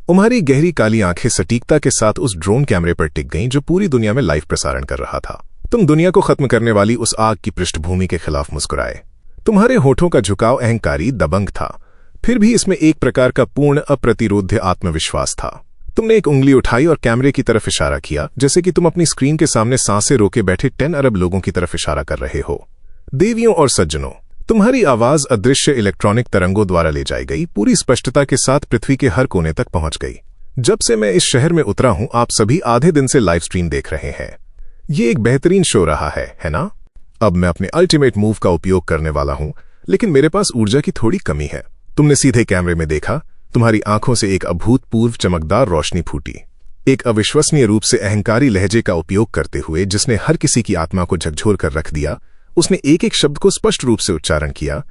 तुम्हारी गहरी काली आंखें सटीकता के साथ उस ड्रोन कैमरे पर टिक गईं जो पूरी दुनिया में लाइव प्रसारण कर रहा था। तुम दुनिया को खत्म करने वाली उस आग की पृष्ठभूमि के खिलाफ मुस्कुराए। तुम्हारे होठों का झुकाव अहंकारी दबंग था, फिर भी इसमें एक प्रकार का पूर्ण अप्रतिरोध्य आत्मविश्वास था। तुमने एक उंगली उठाई और कैमरे की तरफ इशारा किया, जैसे कि तुम अपनी स्क्रीन के सामने सांसें रोके बैठे 10 अरब लोगों की तरफ इशारा कर रहे हो। देवियों और सज्जनों, तुम्हारी आवाज अदृश्य इलेक्ट्रॉनिक तरंगों द्वारा ले जाई गई, पूरी स्पष्टता के साथ पृथ्वी के हर कोने तक पहुंच गई। जब से मैं इस शहर में उतरा हूं, आप सभी आधे दिन से लाइव स्ट्रीम देख रहे हैं। ये एक बेहतरीन शो रहा है ना? अब मैं अपने अल्टीमेट मूव का उपयोग करने वाला हूं, लेकिन मेरे पास ऊर्जा की थोड़ी कमी है। तुमने सीधे कैमरे में देखा। तुम्हारी आंखों से एक अभूतपूर्व चमकदार रोशनी फूटी, एक अविश्वसनीय रूप से अहंकारी लहजे का उपयोग करते हुए जिसने हर किसी की आत्मा को झकझोर कर रख दिया। उसने एक एक शब्द को स्पष्ट रूप से उच्चारण किया।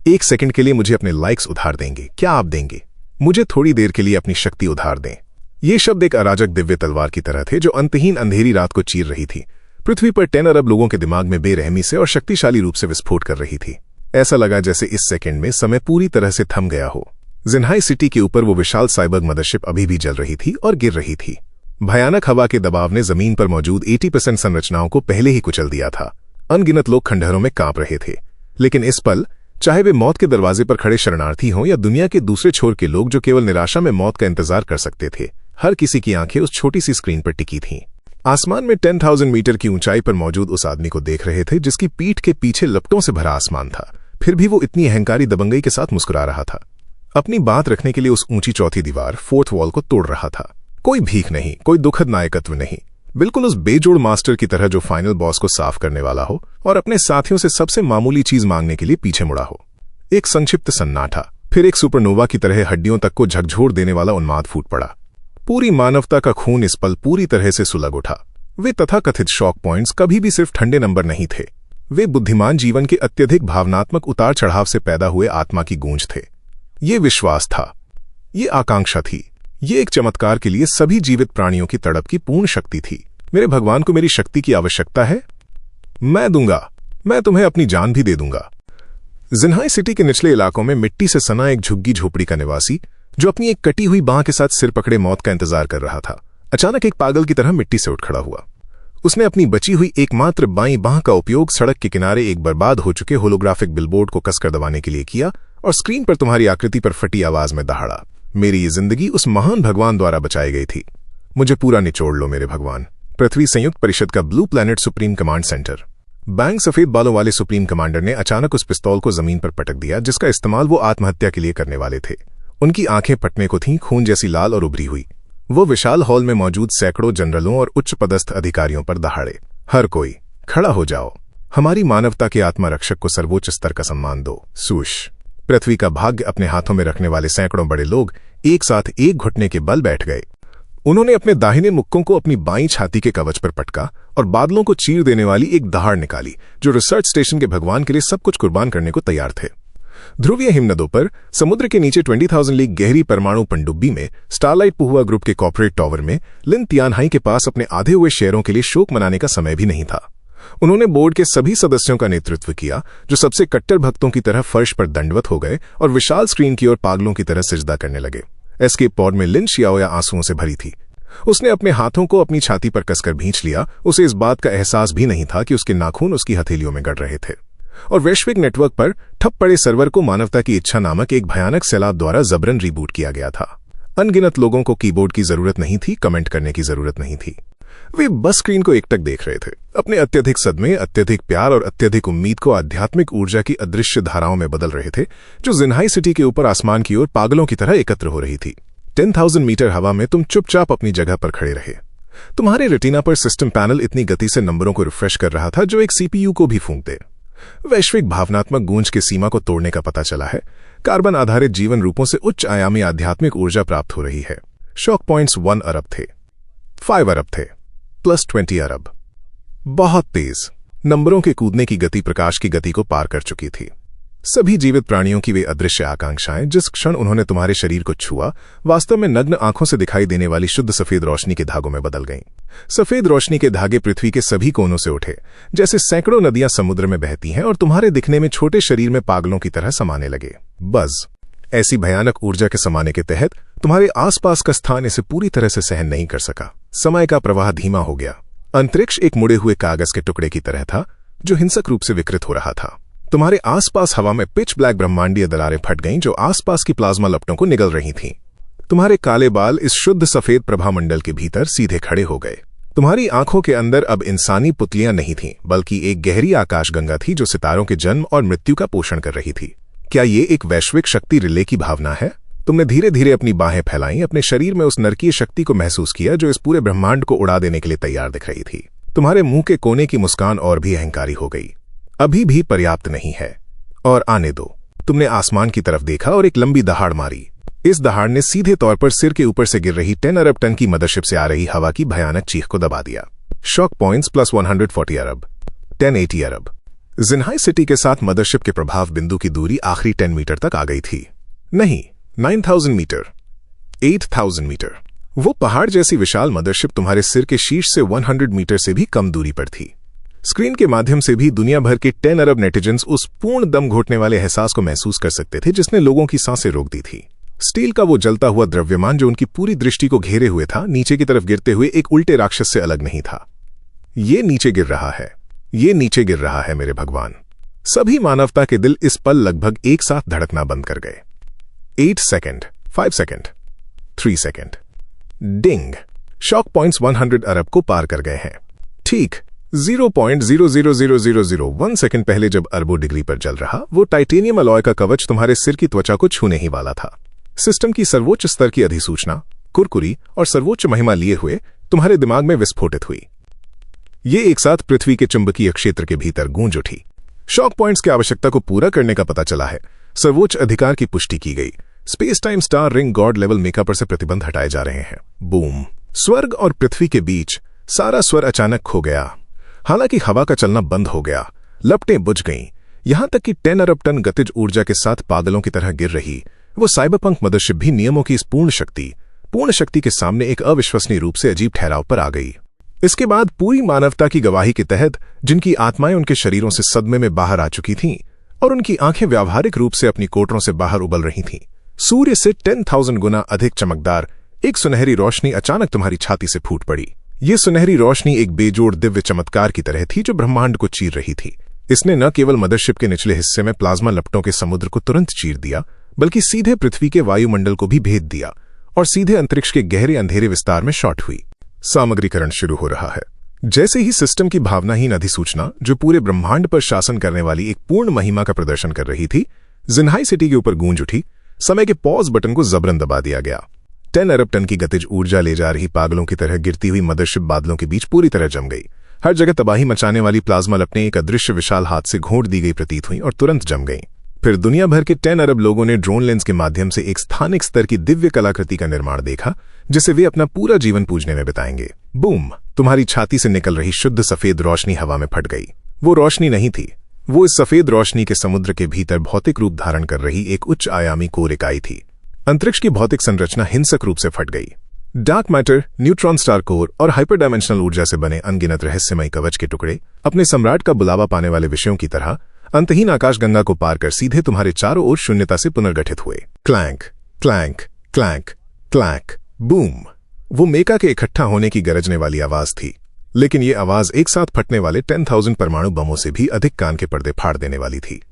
1 सेकंड के लिए मुझे अपने लाइक्स उधार देंगे? क्या आप देंगे? मुझे थोड़ी देर के लिए अपनी शक्ति उधार दें। ये शब्द एक अराजक दिव्य तलवार की तरह थे जो अंतहीन अंधेरी रात को चीर रही थी, पृथ्वी पर 10 अरब लोगों के दिमाग में बेरहमी से और शक्तिशाली रूप से विस्फोट कर रही थी। ऐसा लगा जैसे इस सेकंड में समय पूरी तरह से थम गया हो। जिन्हाई सिटी के ऊपर वो विशाल साइबर्ग मदरशिप अभी भी जल रही थी और गिर रही थी। भयानक हवा के दबाव ने जमीन पर मौजूद 80% संरचनाओं को पहले ही कुचल दिया था। अनगिनत लोग खंडहरों में कांप रहे थे, लेकिन इस पल, चाहे वे मौत के दरवाजे पर खड़े शरणार्थी हों या दुनिया के दूसरे छोर के लोग जो केवल निराशा में मौत का इंतजार कर सकते थे, हर किसी की आंखें उस छोटी सी स्क्रीन पर टिकी थीं। आसमान में 10,000 मीटर की ऊंचाई पर मौजूद उस आदमी को देख रहे थे जिसकी पीठ के पीछे लपटों से भरा आसमान था, फिर भी वो इतनी अहंकारी दबंगई के साथ मुस्कुरा रहा था। अपनी बात रखने के लिए उस ऊंची चौथी दीवार, फोर्थ वॉल को तोड़ रहा था। कोई भीख नहीं, कोई दुखद नायकत्व नहीं, बिल्कुल उस बेजोड़ मास्टर की तरह जो फाइनल बॉस को साफ करने वाला हो और अपने साथियों से सबसे मामूली चीज मांगने के लिए पीछे मुड़ा हो। एक संक्षिप्त सन्नाटा, फिर एक सुपरनोवा की तरह हड्डियों तक को झकझोर देने वाला उन्माद फूट पड़ा। पूरी मानवता का खून इस पल पूरी तरह से सुलग उठा। वे तथाकथित शॉक पॉइंट्स कभी भी सिर्फ ठंडे नंबर नहीं थे, वे बुद्धिमान जीवन के अत्यधिक भावनात्मक उतार चढ़ाव से पैदा हुए आत्मा की गूंज थे। ये विश्वास था, ये आकांक्षा थी, ये एक चमत्कार के लिए सभी जीवित प्राणियों की तड़प की पूर्ण शक्ति थी। मेरे भगवान को मेरी शक्ति की आवश्यकता है, मैं दूंगा, मैं तुम्हें अपनी जान भी दे दूंगा। जिन्हाई सिटी के निचले इलाकों में मिट्टी से सना एक झुग्गी झोपड़ी का निवासी, जो अपनी एक कटी हुई बांह के साथ सिर पकड़े मौत का इंतजार कर रहा था, अचानक एक पागल की तरह मिट्टी से उठ खड़ा हुआ। उसने अपनी बची हुई एकमात्र बाईं बांह का उपयोग सड़क के किनारे एक बर्बाद हो चुके होलोग्राफिक बिलबोर्ड को कसकर दबाने के लिए किया और स्क्रीन पर तुम्हारी आकृति पर फटी आवाज में दहाड़ा, मेरी ये जिंदगी उस महान भगवान द्वारा बचाई गई थी। मुझे पूरा निचोड़ लो मेरे भगवान। पृथ्वी संयुक्त परिषद का blue planet supreme command centre. Bang सफेद बालों वाले सुप्रीम कमांडर ने अचानक उस पिस्तौल को जमीन पर पटक दिया जिसका इस्तेमाल वो आत्महत्या के लिए करने वाले थे। उनकी आंखें पटने को थीं, खून जैसी लाल और उभरी हुई। वो विशाल हॉल में मौजूद सैकड़ों जनरलों और उच्च पदस्थ अधिकारियों पर दहाड़े। हर कोई खड़ा हो जाओ, हमारी मानवता के आत्मा रक्षक को सर्वोच्च स्तर का सम्मान दो। सूश। पृथ्वी का भाग्य अपने हाथों में रखने वाले सैकड़ों बड़े लोग एक साथ एक घुटने के बल बैठ गए। उन्होंने अपने दाहिने मुक्कों को अपनी बाईं छाती के कवच पर पटका और बादलों को चीर देने वाली एक दहाड़ निकाली जो रिसर्च स्टेशन के भगवान के लिए सब कुछ कुर्बान करने को तैयार थे। ध्रुवीय हिमनदों पर समुद्र के नीचे 20,000 लीग गहरी परमाणु पनडुब्बी में स्टारलाइट पुहुआ ग्रुप के कॉर्पोरेट टावर में लिन तियानहाई के पास अपने आधे हुए शेयरों के लिए शोक मनाने का समय भी नहीं था। उन्होंने बोर्ड के सभी सदस्यों का नेतृत्व किया जो सबसे कट्टर भक्तों की तरह फर्श पर दंडवत हो गए और विशाल स्क्रीन की ओर पागलों की तरह सिजदा करने लगे। एस्केप पॉड में लिन शियाओया आंसुओं से भरी थी। उसने अपने हाथों को अपनी छाती पर कसकर भींच लिया। उसे इस बात का एहसास भी नहीं था कि उसके नाखून उसकी हथेलियों में गड़ रहे थे और वैश्विक नेटवर्क पर ठप पड़े सर्वर को मानवता की इच्छा नामक एक भयानक सैलाब द्वारा जबरन रिबूट किया गया था। अनगिनत लोगों को कीबोर्ड की जरूरत नहीं थी, कमेंट करने की जरूरत नहीं थी। वे बस स्क्रीन को एकटक देख रहे थे, अपने अत्यधिक सदमे, अत्यधिक प्यार और अत्यधिक उम्मीद को आध्यात्मिक ऊर्जा की अदृश्य धाराओं में बदल रहे थे जो जिन्हाई सिटी के ऊपर आसमान की ओर पागलों की तरह एकत्र हो रही थी। 10,000 मीटर हवा में तुम चुपचाप अपनी जगह पर खड़े रहे। तुम्हारे रेटिना पर सिस्टम पैनल इतनी गति से नंबरों को रिफ्रेश कर रहा था जो एक सीपीयू को भी फूंक दे। वैश्विक भावनात्मक गूंज की सीमा को तोड़ने का पता चला है। कार्बन आधारित जीवन रूपों से उच्च आयामी आध्यात्मिक ऊर्जा प्राप्त हो रही है। शॉक पॉइंट्स 1 अरब थे, 5 अरब थे, प्लस 20 अरब। बहुत तेज नंबरों के कूदने की गति प्रकाश की गति को पार कर चुकी थी। सभी जीवित प्राणियों की वे अदृश्य आकांक्षाएं जिस क्षण उन्होंने तुम्हारे शरीर को छुआ वास्तव में नग्न आंखों से दिखाई देने वाली शुद्ध सफेद रोशनी के धागों में बदल गईं। सफेद रोशनी के धागे पृथ्वी के सभी कोनों से उठे, जैसे सैकड़ों नदियां समुद्र में बहती हैं और तुम्हारे दिखने में छोटे शरीर में पागलों की तरह समाने लगे। बस ऐसी भयानक ऊर्जा के समाने के तहत तुम्हारे आसपास का स्थान इसे पूरी तरह से सहन नहीं कर सका। समय का प्रवाह धीमा हो गया। अंतरिक्ष एक मुड़े हुए कागज के टुकड़े की तरह था जो हिंसक रूप से विकृत हो रहा था। तुम्हारे आसपास हवा में पिच ब्लैक ब्रह्मांडीय दरारें फट गईं जो आसपास की प्लाज्मा लपटों को निगल रही थीं। तुम्हारे काले बाल इस शुद्ध सफेद प्रभामंडल के भीतर सीधे खड़े हो गए। तुम्हारी आंखों के अंदर अब इंसानी पुतलियां नहीं थीं, बल्कि एक गहरी आकाशगंगा थी जो सितारों के जन्म और मृत्यु का पोषण कर रही थी। क्या ये एक वैश्विक शक्ति रिले की भावना है? तुमने धीरे धीरे अपनी बाहें फैलाईं, अपने शरीर में उस नरकीय शक्ति को महसूस किया जो इस पूरे ब्रह्मांड को उड़ा देने के लिए तैयार दिख रही थी। तुम्हारे मुंह के कोने की मुस्कान और भी अहंकारी हो गई। अभी भी पर्याप्त नहीं है, और आने दो। तुमने आसमान की तरफ देखा और एक लंबी दहाड़ मारी। इस दहाड़ ने सीधे तौर पर सिर के ऊपर से गिर रही 10 अरब टन की मदरशिप से आ रही हवा की भयानक चीख को दबा दिया। शॉक पॉइंट्स प्लस 140 अरब, 1080 अरब। जिन्हाई सिटी के साथ मदरशिप के प्रभाव बिंदु की दूरी आखिरी 10 मीटर तक आ गई थी। नहीं, 9000 मीटर, 8000 मीटर। वो पहाड़ जैसी विशाल मदरशिप तुम्हारे सिर के शीर्ष से 100 मीटर से भी कम दूरी पर थी। स्क्रीन के माध्यम से भी दुनिया भर के 10 अरब नेटिजन्स उस पूर्ण दम घोटने वाले एहसास को महसूस कर सकते थे जिसने लोगों की सांसें रोक दी थी। स्टील का वो जलता हुआ द्रव्यमान जो उनकी पूरी दृष्टि को घेरे हुए था, नीचे की तरफ गिरते हुए एक उल्टे राक्षस से अलग नहीं था। ये नीचे गिर रहा है, ये नीचे गिर रहा है मेरे भगवान। सभी मानवता के दिल इस पल लगभग एक साथ धड़कना बंद कर गए। 8 सेकंड, 5 सेकंड, 3 सेकंड। डिंग! शॉक पॉइंट्स 100 अरब को पार कर गए हैं। ठीक 0.000001 सेकंड पहले जब अरबों डिग्री पर जल रहा वो टाइटेनियम अलॉय का कवच तुम्हारे सिर की त्वचा को छूने ही वाला था। सिस्टम की सर्वोच्च स्तर की अधिसूचना, कुरकुरी और सर्वोच्च महिमा लिए हुए तुम्हारे दिमाग में विस्फोटित हुई। ये एक साथ पृथ्वी के चुंबकीय क्षेत्र के भीतर गूंज उठी। शॉक पॉइंट्स की आवश्यकता को पूरा करने का पता चला है। सर्वोच्च अधिकार की पुष्टि की गई। Space time star ring god level mecha पर से प्रतिबंध हटाए जा रहे हैं। बूम! स्वर्ग और पृथ्वी के बीच सारा स्वर अचानक खो गया। हालांकि हवा का चलना बंद हो गया, लपटें बुझ गईं, यहां तक कि 10 अरब टन गतिज ऊर्जा के साथ पागलों की तरह गिर रही वो साइबरपंक मदरशिप भी नियमों की इस पूर्ण शक्ति के सामने एक अविश्वसनीय रूप से अजीब ठहराव पर आ गई। इसके बाद पूरी मानवता की गवाही के तहत जिनकी आत्माएं उनके शरीरों से सदमे में बाहर आ चुकी थीं और उनकी आंखें व्यावहारिक रूप से अपनी कोटरों से बाहर उबल रही थीं, सूर्य से 10,000 गुना अधिक चमकदार एक सुनहरी रोशनी अचानक तुम्हारी छाती से फूट पड़ी। ये सुनहरी रोशनी एक बेजोड़ दिव्य चमत्कार की तरह थी जो ब्रह्मांड को चीर रही थी। इसने न केवल मदरशिप के निचले हिस्से में प्लाज्मा लपटों के समुद्र को तुरंत चीर दिया, बल्कि सीधे पृथ्वी के वायुमंडल को भी भेद दिया और सीधे अंतरिक्ष के गहरे अंधेरे विस्तार में शॉट हुई। सामग्रीकरण शुरू हो रहा है। जैसे ही सिस्टम की भावनाहीन अधिसूचना जो पूरे ब्रह्मांड पर शासन करने वाली एक पूर्ण महिमा का प्रदर्शन कर रही थी, जिन्हाई सिटी के ऊपर गूंज उठी। समय के पॉज बटन को जबरन दबा दिया गया। 10 अरब टन की गतिज ऊर्जा ले जा रही पागलों की तरह गिरती हुई मदरशिप बादलों के बीच पूरी तरह जम गई। हर जगह तबाही मचाने वाली प्लाज्मा लपटें एक अदृश्य विशाल हाथ से घोंट दी गई प्रतीत हुई और तुरंत जम गईं। फिर दुनिया भर के 10 अरब लोगों ने ड्रोन लेंस के माध्यम से एक स्थानिक स्तर की दिव्य कलाकृति का निर्माण देखा जिसे वे अपना पूरा जीवन पूजने में बिताएंगे। बूम! तुम्हारी छाती से निकल रही शुद्ध सफेद रोशनी हवा में फट गई। वो रोशनी नहीं थी, वो इस सफेद रोशनी के समुद्र के भीतर भौतिक रूप धारण कर रही एक उच्च आयामी कोर इकाई थी। अंतरिक्ष की भौतिक संरचना हिंसक रूप से फट गई। Dark matter, neutron star core और हाइपर डायमेंशनल ऊर्जा से बने अनगिनत रहस्यमय कवच के टुकड़े अपने सम्राट का बुलावा पाने वाले विषयों की तरह अंतहीन आकाशगंगा को पार कर सीधे तुम्हारे चारों ओर शून्यता से पुनर्गठित हुए। Clank, clank, clank, clank, boom! वो मेका के इकट्ठा होने की गरजने वाली आवाज थी, लेकिन ये आवाज एक साथ फटने वाले 10,000 परमाणु बमों से भी अधिक कान के पर्दे फाड़ देने वाली थी।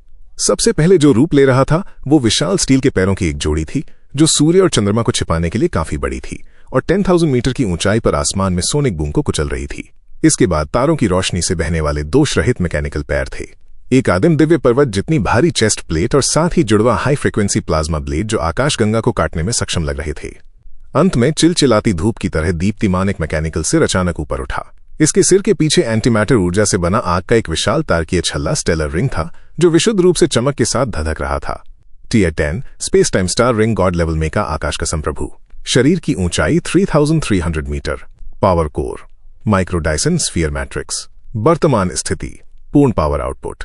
सबसे पहले जो रूप ले रहा था वो विशाल स्टील के पैरों की एक जोड़ी थी जो सूर्य और चंद्रमा को छिपाने के लिए काफी बड़ी थी और 10,000 मीटर की ऊंचाई पर आसमान में सोनिक बूम को कुचल रही थी। इसके बाद तारों की रोशनी से बहने वाले दोष रहित मैकेनिकल पैर थे। एक आदिम दिव्य पर्वत जितनी भारी चेस्ट प्लेट और साथ ही जुड़वा हाई फ्रीक्वेंसी प्लाज्मा ब्लेड जो आकाशगंगा को काटने में सक्षम लग रहे थे। अंत में चिलचिलाती धूप की तरह दीप्तिमान एक मैकेनिकल सिर अचानक ऊपर उठा। इसके सिर के पीछे एंटीमैटर ऊर्जा से बना आग का एक विशाल तारकीय छल्ला स्टेलर रिंग था जो विशुद्ध रूप से चमक के साथ धधक रहा था। Tier 10 space time star ring god level mecha आकाश का संप्रभु। शरीर की ऊंचाई 3300 मीटर। Power core, micro Dyson sphere matrix. वर्तमान स्थिति, पूर्ण पावर आउटपुट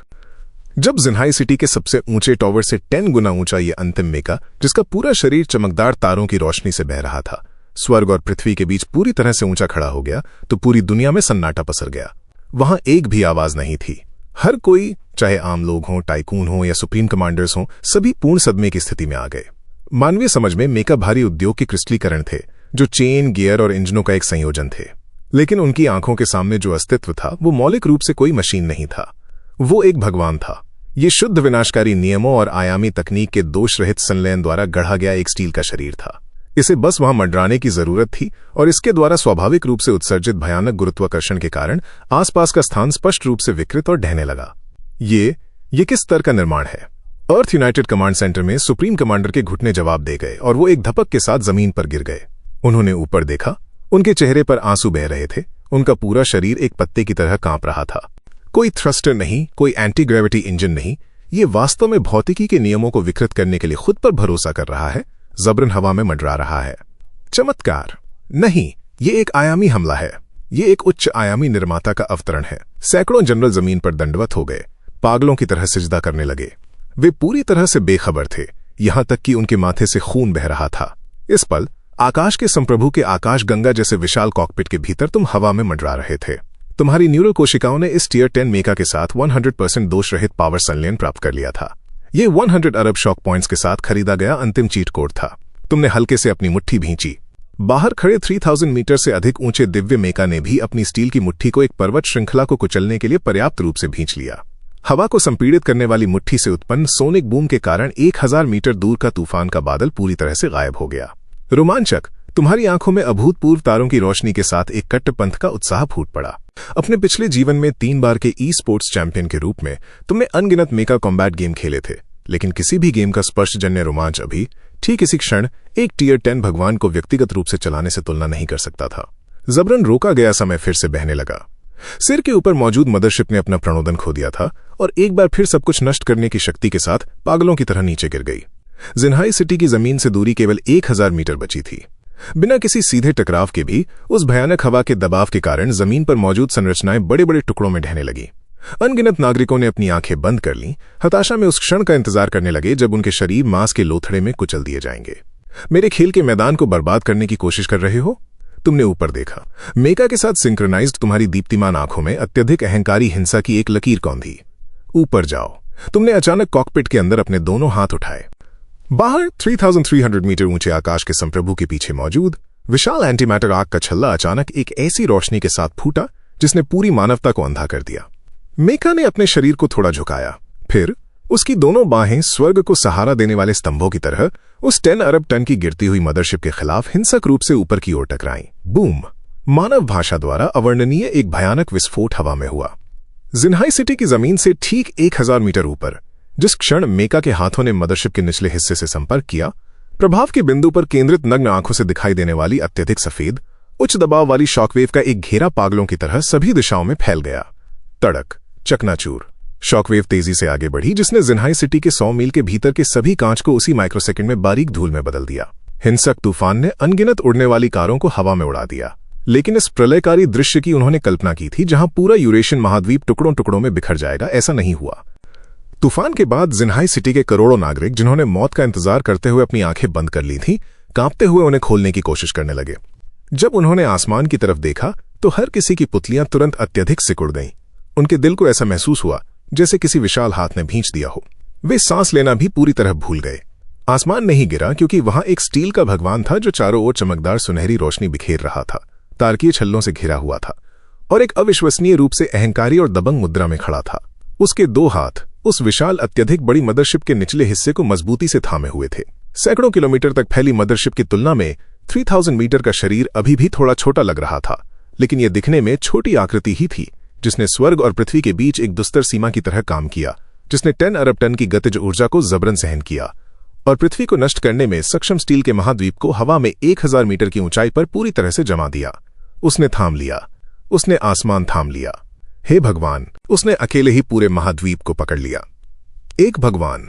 जब जिन्हाई सिटी के सबसे ऊंचे टॉवर से 10 गुना ऊंचा ये अंतिम मेका, जिसका पूरा शरीर चमकदार तारों की रोशनी से बह रहा था, स्वर्ग और पृथ्वी के बीच पूरी तरह से ऊंचा खड़ा हो गया, तो पूरी दुनिया में सन्नाटा पसर गया। वहां एक भी आवाज नहीं थी। हर कोई, चाहे आम लोग हों, टाइकून हों या सुप्रीम कमांडर्स हों, सभी पूर्ण सदमे की स्थिति में आ गए। मानवीय समझ में मेका भारी उद्योग के क्रिस्टलीकरण थे, जो चेन, गियर और इंजनों का एक संयोजन थे। लेकिन उनकी आंखों के सामने जो अस्तित्व था, वो मौलिक रूप से कोई मशीन नहीं था। वो एक भगवान था। ये शुद्ध विनाशकारी नियमों और आयामी तकनीक के दोष रहित संलयन द्वारा गढ़ा गया एक स्टील का शरीर था। इसे बस वहां मंडराने की जरूरत थी, और इसके द्वारा स्वाभाविक रूप से उत्सर्जित भयानक गुरुत्वाकर्षण के कारण आसपास का स्थान स्पष्ट रूप से विकृत और ढहने लगा। ये किस स्तर का निर्माण है? अर्थ यूनाइटेड कमांड सेंटर में सुप्रीम कमांडर के घुटने जवाब दे गए और वो एक धपक के साथ जमीन पर गिर गए। उन्होंने ऊपर देखा। उनके चेहरे पर आंसू बह रहे थे। उनका पूरा शरीर एक पत्ते की तरह कांप रहा था। कोई थ्रस्टर नहीं, कोई एंटी ग्रेविटी इंजन नहीं। ये वास्तव में भौतिकी के नियमों को विकृत करने के लिए खुद पर भरोसा कर रहा है, जबरन हवा में मंडरा रहा है। चमत्कार नहीं, ये एक आयामी हमला है। ये एक उच्च आयामी निर्माता का अवतरण है। सैकड़ों जनरल जमीन पर दंडवत हो गए, पागलों की तरह सिजदा करने लगे। वे पूरी तरह से बेखबर थे, यहां तक कि उनके माथे से खून बह रहा था। इस पल आकाश के संप्रभु के आकाश गंगा जैसे विशाल कॉकपिट के भीतर तुम हवा में मंडरा रहे थे। तुम्हारी न्यूरल कोशिकाओं ने इस टियर 10 मेका के साथ 100% दोष रहित पावर संलयन प्राप्त कर लिया था। ये 100 अरब शॉक पॉइंट्स के साथ खरीदा गया अंतिम चीट कोड था। तुमने हल्के से अपनी मुट्ठी भींची। बाहर खड़े 3000 मीटर से अधिक ऊंचे दिव्य मेका ने भी अपनी स्टील की मुट्ठी को एक पर्वत श्रृंखला को कुचलने के लिए पर्याप्त रूप से भींच लिया। हवा को संपीड़ित करने वाली मुट्ठी से उत्पन्न सोनिक बूम के कारण 1000 मीटर दूर का तूफान का बादल पूरी तरह से गायब हो गया। रोमांचक, तुम्हारी आंखों में अभूतपूर्व तारों की रोशनी के साथ एक कट्टरपंथ का उत्साह फूट पड़ा। अपने पिछले जीवन में 3 बार के ई स्पोर्ट्स चैंपियन के रूप में तुमने अनगिनत मेका कॉम्बैट गेम खेले थे, लेकिन किसी भी गेम का स्पर्शजन्य रोमांच अभी ठीक इसी क्षण एक टियर 10 भगवान को व्यक्तिगत रूप से चलाने से तुलना नहीं कर सकता था। जबरन रोका गया समय फिर से बहने लगा। सिर के ऊपर मौजूद मदरशिप ने अपना प्रणोदन खो दिया था और एक बार फिर सब कुछ नष्ट करने की शक्ति के साथ पागलों की तरह नीचे गिर गई। जिन्हाई सिटी की जमीन से दूरी केवल 1000 मीटर बची थी। बिना किसी सीधे टकराव के भी उस भयानक हवा के दबाव के कारण जमीन पर मौजूद संरचनाएं बड़े बड़े टुकड़ों में ढहने लगी। अनगिनत नागरिकों ने अपनी आंखें बंद कर लीं, हताशा में उस क्षण का इंतजार करने लगे जब उनके शरीर मांस के लोथड़े में कुचल दिए जाएंगे। मेरे खेल के मैदान को बर्बाद करने की कोशिश कर रहे हो? तुमने ऊपर देखा। मेका के साथ सिंक्रोनाइज्ड तुम्हारी दीप्तिमान आंखों में अत्यधिक अहंकारी हिंसा की एक लकीर कौंधी। ऊपर जाओ। तुमने अचानक कॉकपिट के अंदर अपने दोनों हाथ उठाए। बाहर 3300 मीटर ऊंचे आकाश के संप्रभु के पीछे मौजूद विशाल एंटीमैटर आग का छल्ला अचानक एक ऐसी रोशनी के साथ फूटा जिसने पूरी मानवता को अंधा कर दिया। मेका ने अपने शरीर को थोड़ा झुकाया, फिर उसकी दोनों बाहें स्वर्ग को सहारा देने वाले स्तंभों की तरह उस 10 अरब टन की गिरती हुई मदरशिप के खिलाफ हिंसक रूप से ऊपर की ओर टकराईं। बूम! मानव भाषा द्वारा अवर्णनीय एक भयानक विस्फोट हवा में हुआ। जिन्हाई सिटी की जमीन से ठीक 1000 मीटर ऊपर, जिस क्षण मेका के हाथों ने मदरशिप के निचले हिस्से से संपर्क किया, प्रभाव के बिंदु पर केंद्रित नग्न आंखों से दिखाई देने वाली अत्यधिक सफेद उच्च दबाव वाली शॉकवेव का एक घेरा पागलों की तरह सभी दिशाओं में फैल गया। तड़क, चकनाचूर। शॉकवेव तेजी से आगे बढ़ी, जिसने जिन्हाई सिटी के 100 मील के भीतर के सभी कांच को उसी माइक्रोसेकंड में बारीक धूल में बदल दिया। हिंसक तूफान ने अनगिनत उड़ने वाली कारों को हवा में उड़ा दिया। लेकिन इस प्रलयकारी दृश्य की उन्होंने कल्पना की थी, जहां पूरा यूरेशियन महाद्वीप टुकड़ों टुकड़ों में बिखर जाएगा, ऐसा नहीं हुआ। तूफान के बाद जिन्हाई सिटी के करोड़ों नागरिक, जिन्होंने मौत का इंतजार करते हुए अपनी आंखें बंद कर ली थीं, कांपते हुए उन्हें खोलने की कोशिश करने लगे। जब उन्होंने आसमान की तरफ देखा तो हर किसी की पुतलियां तुरंत अत्यधिक सिकुड़ गईं। उनके दिल को ऐसा महसूस हुआ जैसे किसी विशाल हाथ ने भींच दिया हो। वे सांस लेना भी पूरी तरह भूल गए। आसमान नहीं गिरा, क्योंकि वहां एक स्टील का भगवान था जो चारों ओर चमकदार सुनहरी रोशनी बिखेर रहा था, तारकीय छल्लों से घिरा हुआ था और एक अविश्वसनीय रूप से अहंकारी और दबंग मुद्रा में खड़ा था। उसके 2 हाथ उस विशाल अत्यधिक बड़ी मदरशिप के निचले हिस्से को मजबूती से थामे हुए थे। सैकड़ों किलोमीटर तक फैली मदरशिप की तुलना में 3000 मीटर का शरीर अभी भी थोड़ा छोटा लग रहा था, लेकिन यह दिखने में छोटी आकृति ही थी, जिसने स्वर्ग और पृथ्वी के बीच एक दुस्तर सीमा की तरह काम किया, जिसने 10 अरब टन की गतिज ऊर्जा को जबरन सहन किया और पृथ्वी को नष्ट करने में सक्षम स्टील के महाद्वीप को हवा में 1000 मीटर की ऊंचाई पर पूरी तरह से जमा दिया। उसने थाम लिया। उसने आसमान थाम लिया। हे भगवान! उसने अकेले ही पूरे महाद्वीप को पकड़ लिया। एक भगवान,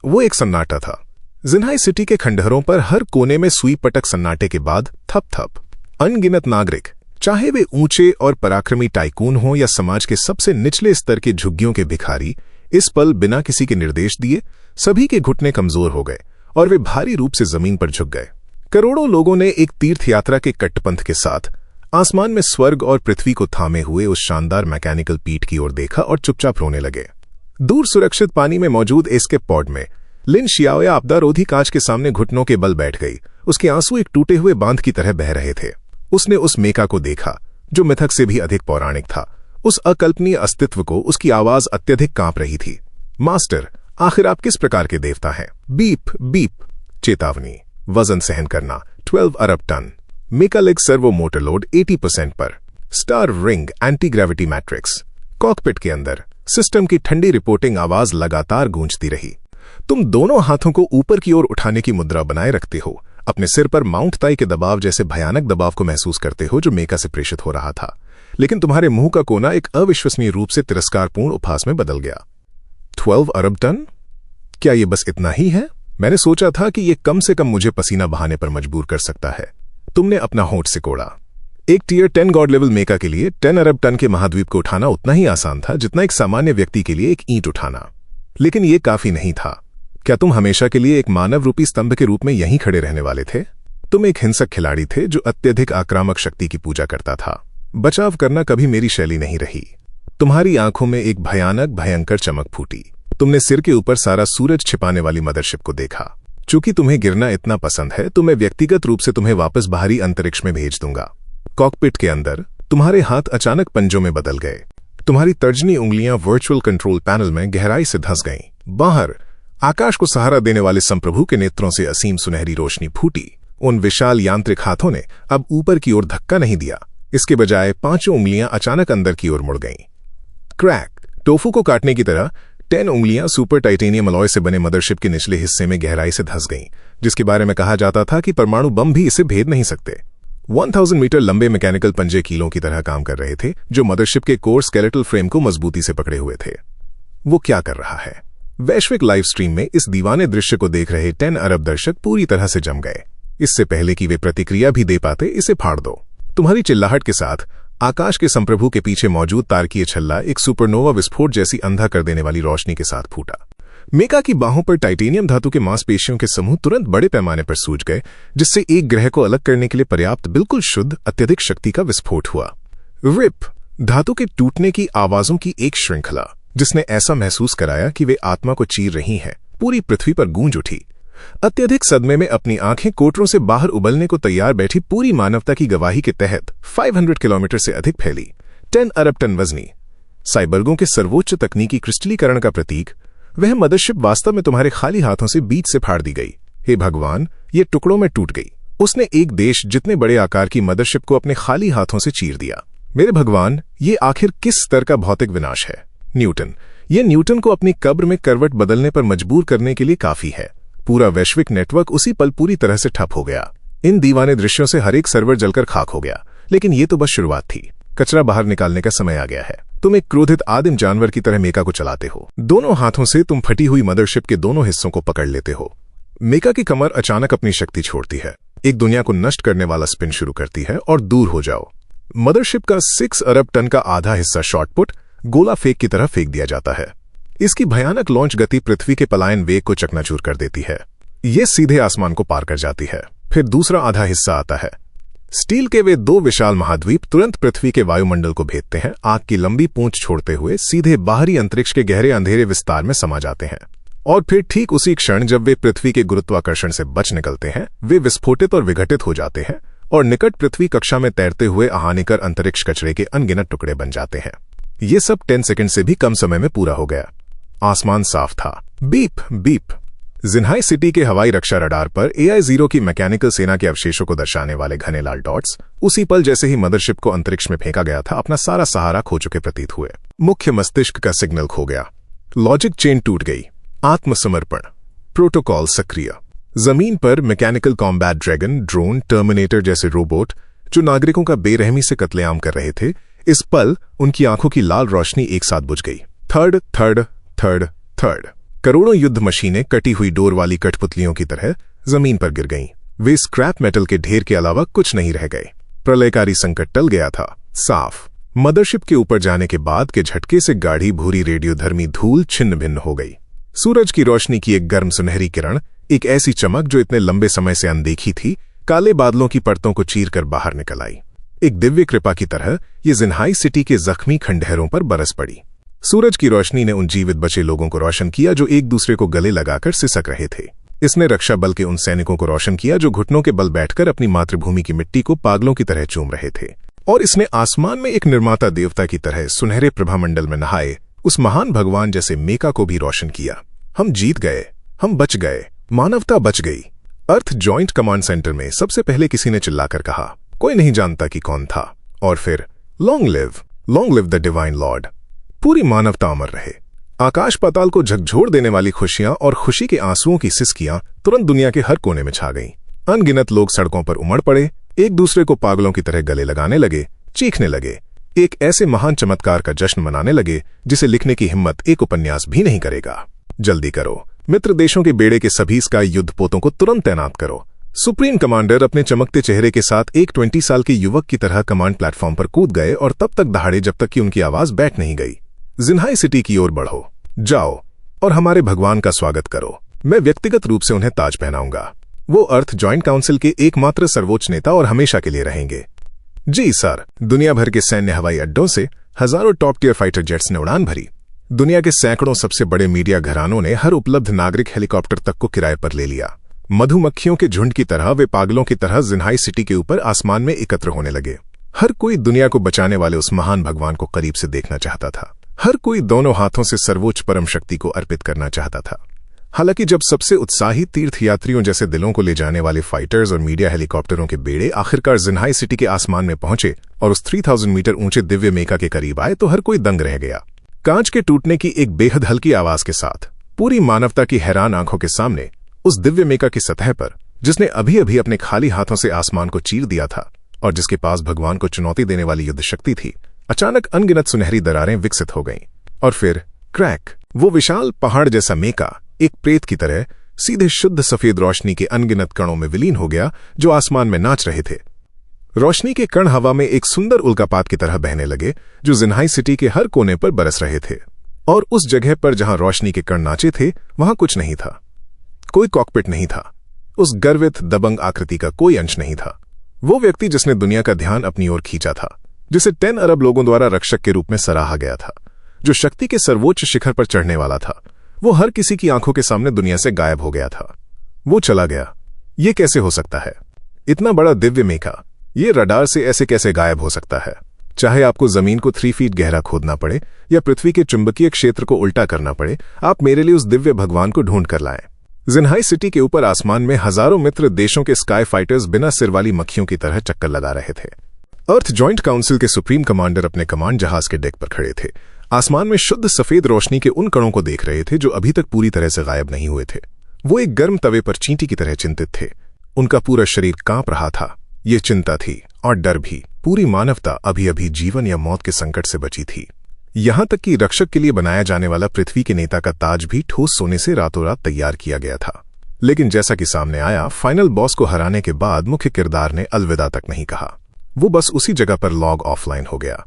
वो एक सन्नाटा था। जिन्हाई सिटी के खंडहरों पर हर कोने में सुई पटक सन्नाटे के बाद थप थप अनगिनत नागरिक, चाहे वे ऊंचे और पराक्रमी टाइकून हों या समाज के सबसे निचले स्तर के झुग्गियों के भिखारी, इस पल बिना किसी के निर्देश दिए सभी के घुटने कमजोर हो गए और वे भारी रूप से जमीन पर झुक गए। करोड़ों लोगों ने एक तीर्थ यात्रा के कट्टपंथ के साथ आसमान में स्वर्ग और पृथ्वी को थामे हुए उस शानदार मैकेनिकल पीठ की ओर देखा और चुपचाप रोने लगे। दूर सुरक्षित पानी में मौजूद एस्केप पॉड में लिन शियाओया आपदारोधी कांच के सामने घुटनों के बल बैठ गई। उसके आंसू एक टूटे हुए बांध की तरह बह रहे थे। उसने उस मेका को देखा जो मिथक से भी अधिक पौराणिक था, उस अकल्पनीय अस्तित्व को। उसकी आवाज अत्यधिक कांप रही थी। मास्टर, आखिर आप किस प्रकार के देवता हैं? Beep beep. चेतावनी, वजन सहन करना 12 अरब टन। मेकालिक सर्वो मोटर लोड 80% पर। Star ring anti gravity matrix. Cockpit के अंदर सिस्टम की ठंडी रिपोर्टिंग आवाज लगातार गूंजती रही। तुम दोनों हाथों को ऊपर की ओर उठाने की मुद्रा बनाए रखते हो। अपने सिर पर माउंट ताई के दबाव जैसे भयानक दबाव को महसूस करते हो जो मेका से प्रेषित हो रहा था, लेकिन तुम्हारे मुंह का कोना एक अविश्वसनीय रूप से तिरस्कारपूर्ण उपहास में बदल गया। 12 अरब टन? क्या ये बस इतना ही है? मैंने सोचा था कि ये कम से कम मुझे पसीना बहाने पर मजबूर कर सकता है। तुमने अपना होंठ सिकोड़ा। एक टियर 10 गॉड लेवल मेका के लिए 10 अरब टन के महाद्वीप को उठाना उतना ही आसान था जितना एक सामान्य व्यक्ति के लिए एक ईंट उठाना। लेकिन यह काफी नहीं था। क्या तुम हमेशा के लिए एक मानव रूपी स्तंभ के रूप में यहीं खड़े रहने वाले थे? तुम एक हिंसक खिलाड़ी थे जो अत्यधिक आक्रामक शक्ति की पूजा करता था। बचाव करना कभी मेरी शैली नहीं रही। तुम्हारी आंखों में एक भयानक भयंकर चमक फूटी। तुमने सिर के ऊपर सारा सूरज छिपाने वाली मदरशिप को देखा। चूंकि तुम्हें गिरना इतना पसंद है तो मैं व्यक्तिगत रूप से तुम्हें वापस बाहरी अंतरिक्ष में भेज दूंगा। कॉकपिट के अंदर तुम्हारे हाथ अचानक पंजों में बदल गए। तुम्हारी तर्जनी उंगलियां वर्चुअल कंट्रोल पैनल में गहराई से धंस गईं। बाहर आकाश को सहारा देने वाले संप्रभु के नेत्रों से असीम सुनहरी रोशनी फूटी। उन विशाल यांत्रिक हाथों ने अब ऊपर की ओर धक्का नहीं दिया, इसके बजाय 5 उंगलियां अचानक अंदर की ओर मुड़ गईं। क्रैक। टोफू को काटने की तरह 10 उंगलियां सुपर टाइटेनियम अलॉय से बने मदरशिप के निचले हिस्से में गहराई से धंस गईं, जिसके बारे में कहा जाता था कि परमाणु बम भी इसे भेद नहीं सकते। 1000 मीटर लंबे मैकेनिकल पंजे कीलों की तरह काम कर रहे थे जो मदरशिप के कोर स्केलेटल फ्रेम को मजबूती से पकड़े हुए थे। वो क्या कर रहा है? वैश्विक लाइव स्ट्रीम में इस दीवाने दृश्य को देख रहे 10 अरब दर्शक पूरी तरह से जम गए। इससे पहले कि वे प्रतिक्रिया भी दे पाते, इसे फाड़ दो। तुम्हारी चिल्लाहट के साथ आकाश के संप्रभु के पीछे मौजूद तारकीय छल्ला एक सुपरनोवा विस्फोट जैसी अंधा कर देने वाली रोशनी के साथ फूटा। मेका की बाहों पर टाइटेनियम धातु के मांसपेशियों के समूह तुरंत बड़े पैमाने पर सूज गए, जिससे एक ग्रह को अलग करने के लिए पर्याप्त बिल्कुल शुद्ध अत्यधिक शक्ति का विस्फोट हुआ। रिप। धातु के टूटने की आवाजों की एक श्रृंखला जिसने ऐसा महसूस कराया कि वे आत्मा को चीर रही हैं, पूरी पृथ्वी पर गूंज उठी। अत्यधिक सदमे में अपनी आंखें कोटरों से बाहर उबलने को तैयार बैठी पूरी मानवता की गवाही के तहत 500 किलोमीटर से अधिक फैली 10 अरब टन वजनी साइबर्गों के सर्वोच्च तकनीकी क्रिस्टलीकरण का प्रतीक, वह मदरशिप वास्तव में तुम्हारे खाली हाथों से बीच से फाड़ दी गई। हे भगवान, ये टुकड़ों में टूट गई। उसने एक देश जितने बड़े आकार की मदरशिप को अपने खाली हाथों से चीर दिया। मेरे भगवान, ये आखिर किस स्तर का भौतिक विनाश है? न्यूटन। यह न्यूटन को अपनी कब्र में करवट बदलने पर मजबूर करने के लिए काफी है। पूरा वैश्विक नेटवर्क उसी पल पूरी तरह से ठप हो गया। इन दीवाने दृश्यों से हर एक सर्वर जलकर खाक हो गया। लेकिन ये तो बस शुरुआत थी। कचरा बाहर निकालने का समय आ गया है। तुम एक क्रोधित आदिम जानवर की तरह मेका को चलाते हो। दोनों हाथों से तुम फटी हुई मदरशिप के दोनों हिस्सों को पकड़ लेते हो। मेका की कमर अचानक अपनी शक्ति छोड़ती है, एक दुनिया को नष्ट करने वाला स्पिन शुरू करती है और दूर हो जाओ। मदरशिप का 6 अरब टन का आधा हिस्सा शॉर्टपुट गोला फेंक की तरह फेंक दिया जाता है। इसकी भयानक लॉन्च गति पृथ्वी के पलायन वेग को चकनाचूर कर देती है। ये सीधे आसमान को पार कर जाती है। फिर दूसरा आधा हिस्सा आता है। स्टील के वे 2 विशाल महाद्वीप तुरंत पृथ्वी के वायुमंडल को भेदते हैं, आग की लंबी पूंछ छोड़ते हुए सीधे बाहरी अंतरिक्ष के गहरे अंधेरे विस्तार में समा जाते हैं। और फिर ठीक उसी क्षण जब वे पृथ्वी के गुरुत्वाकर्षण से बच निकलते हैं, वे विस्फोटित और विघटित हो जाते हैं और निकट पृथ्वी कक्षा में तैरते हुए हानिकर अंतरिक्ष कचरे के अनगिनत टुकड़े बन जाते हैं। ये सब 10 सेकंड से भी कम समय में पूरा हो गया। आसमान साफ था। Beep beep. जिन्हाई सिटी के हवाई रक्षा रडार पर AI-0 की मैकेनिकल सेना के अवशेषों को दर्शाने वाले घने लाल डॉट्स उसी पल जैसे ही मदरशिप को अंतरिक्ष में फेंका गया था अपना सारा सहारा खो चुके प्रतीत हुए। मुख्य मस्तिष्क का सिग्नल खो गया। लॉजिक चेन टूट गई। आत्मसमर्पण। प्रोटोकॉल सक्रिय। जमीन पर mechanical combat dragon, drone, terminator जैसे रोबोट जो नागरिकों का बेरहमी से कत्लेआम कर रहे थे, इस पल उनकी आंखों की लाल रोशनी एक साथ बुझ गई। Third third third third. करोड़ों युद्ध मशीनें कटी हुई डोर वाली कठपुतलियों की तरह जमीन पर गिर गईं। वे स्क्रैप मेटल के ढेर के अलावा कुछ नहीं रह गए। प्रलयकारी संकट टल गया था। साफ। मदरशिप के ऊपर जाने के बाद के झटके से गाढ़ी भूरी रेडियोधर्मी धूल छिन्न भिन्न हो गई। सूरज की रोशनी की एक गर्म सुनहरी किरण, एक ऐसी चमक जो इतने लंबे समय से अनदेखी थी, काले बादलों की परतों को चीरकर बाहर निकल आई। एक दिव्य कृपा की तरह ये जिन्हाई सिटी के जख्मी खंडहरों पर बरस पड़ी। सूरज की रोशनी ने उन जीवित बचे लोगों को रोशन किया जो एक दूसरे को गले लगाकर सिसक रहे थे। इसने रक्षा बल के उन सैनिकों को रोशन किया जो घुटनों के बल बैठकर अपनी मातृभूमि की मिट्टी को पागलों की तरह चूम रहे थे। और इसने आसमान में एक निर्माता देवता की तरह सुनहरे प्रभामंडल में नहाए उस महान भगवान जैसे मेका को भी रोशन किया। हम जीत गए, हम बच गए, मानवता बच गई। अर्थ जॉइंट कमांड सेंटर में सबसे पहले किसी ने चिल्लाकर कहा। कोई नहीं जानता कि कौन था। और फिर long live the divine Lord. पूरी मानवता अमर रहे। आकाश पाताल को झकझोर देने वाली खुशियां और खुशी के आंसुओं की सिसकियां तुरंत दुनिया के हर कोने में छा गईं। अनगिनत लोग सड़कों पर उमड़ पड़े, एक दूसरे को पागलों की तरह गले लगाने लगे, चीखने लगे, एक ऐसे महान चमत्कार का जश्न मनाने लगे जिसे लिखने की हिम्मत एक उपन्यास भी नहीं करेगा। जल्दी करो, मित्र देशों के बेड़े के सभी स्काई युद्धपोतों को तुरंत तैनात करो। सुप्रीम कमांडर अपने चमकते चेहरे के साथ एक 20 साल के युवक की तरह कमांड प्लेटफॉर्म पर कूद गए और तब तक दहाड़े जब तक कि उनकी आवाज बैठ नहीं गई। जिन्हाई सिटी की ओर बढ़ो, जाओ और हमारे भगवान का स्वागत करो। मैं व्यक्तिगत रूप से उन्हें ताज पहनाऊंगा। वो अर्थ जॉइंट काउंसिल के एकमात्र सर्वोच्च नेता और हमेशा के लिए रहेंगे। जी सर। दुनिया भर के सैन्य हवाई अड्डों से हजारों टॉप टियर फाइटर जेट्स ने उड़ान भरी। दुनिया के सैकड़ों सबसे बड़े मीडिया घरानों ने हर उपलब्ध नागरिक हेलीकॉप्टर तक को किराए पर ले लिया। मधुमक्खियों के झुंड की तरह वे पागलों की तरह जिन्हाई सिटी के ऊपर आसमान में एकत्र होने लगे। हर कोई दुनिया को बचाने वाले उस महान भगवान को करीब से देखना चाहता था। हर कोई दोनों हाथों से सर्वोच्च परम शक्ति को अर्पित करना चाहता था। हालांकि जब सबसे उत्साही तीर्थयात्रियों जैसे दिलों को ले जाने वाले फाइटर्स और मीडिया हेलीकॉप्टरों के बेड़े आखिरकार जिन्हाई सिटी के आसमान में पहुंचे और उस 3000 मीटर ऊंचे दिव्य मेका के करीब आए तो हर कोई दंग रह गया। कांच के टूटने की एक बेहद हल्की आवाज के साथ पूरी मानवता की हैरान आंखों के सामने उस दिव्य मेका की सतह पर, जिसने अभी अभी अपने खाली हाथों से आसमान को चीर दिया था और जिसके पास भगवान को चुनौती देने वाली युद्ध शक्ति थी, अचानक अनगिनत सुनहरी दरारें विकसित हो गईं। और फिर क्रैक, वो विशाल पहाड़ जैसा मेका एक प्रेत की तरह सीधे शुद्ध सफेद रोशनी के अनगिनत कणों में विलीन हो गया जो आसमान में नाच रहे थे। रोशनी के कण हवा में एक सुंदर उल्कापात की तरह बहने लगे जो जिन्हाई सिटी के हर कोने पर बरस रहे थे। और उस जगह पर जहां रोशनी के कण नाचे थे वहां कुछ नहीं था। कोई कॉकपिट नहीं था। उस गर्वित दबंग आकृति का कोई अंश नहीं था। वो व्यक्ति जिसने दुनिया का ध्यान अपनी ओर खींचा था, जिसे 10 अरब लोगों द्वारा रक्षक के रूप में सराहा गया था, जो शक्ति के सर्वोच्च शिखर पर चढ़ने वाला था, वो हर किसी की आंखों के सामने दुनिया से गायब हो गया था। वो चला गया। ये कैसे हो सकता है? इतना बड़ा दिव्य मेका ये रडार से ऐसे कैसे गायब हो सकता है? चाहे आपको जमीन को 3 फीट गहरा खोदना पड़े या पृथ्वी के चुंबकीय क्षेत्र को उल्टा करना पड़े, आप मेरे लिए उस दिव्य भगवान को ढूंढ कर लाएं। जिन्हाई सिटी के ऊपर आसमान में हजारों मित्र देशों के स्काई फाइटर्स बिना सिर वाली मक्खियों की तरह चक्कर लगा रहे थे। अर्थ जॉइंट काउंसिल के सुप्रीम कमांडर अपने कमांड जहाज के डेक पर खड़े थे, आसमान में शुद्ध सफेद रोशनी के उन कणों को देख रहे थे जो अभी तक पूरी तरह से गायब नहीं हुए थे। वो एक गर्म तवे पर चींटी की तरह चिंतित थे। उनका पूरा शरीर कांप रहा था। ये चिंता थी और डर भी। पूरी मानवता अभी अभी जीवन या मौत के संकट से बची थी। यहां तक कि रक्षक के लिए बनाया जाने वाला पृथ्वी के नेता का ताज भी ठोस सोने से रातों रात तैयार किया गया था। लेकिन जैसा कि सामने आया, फाइनल बॉस को हराने के बाद मुख्य किरदार ने अलविदा तक नहीं कहा। वो बस उसी जगह पर लॉग ऑफलाइन हो गया।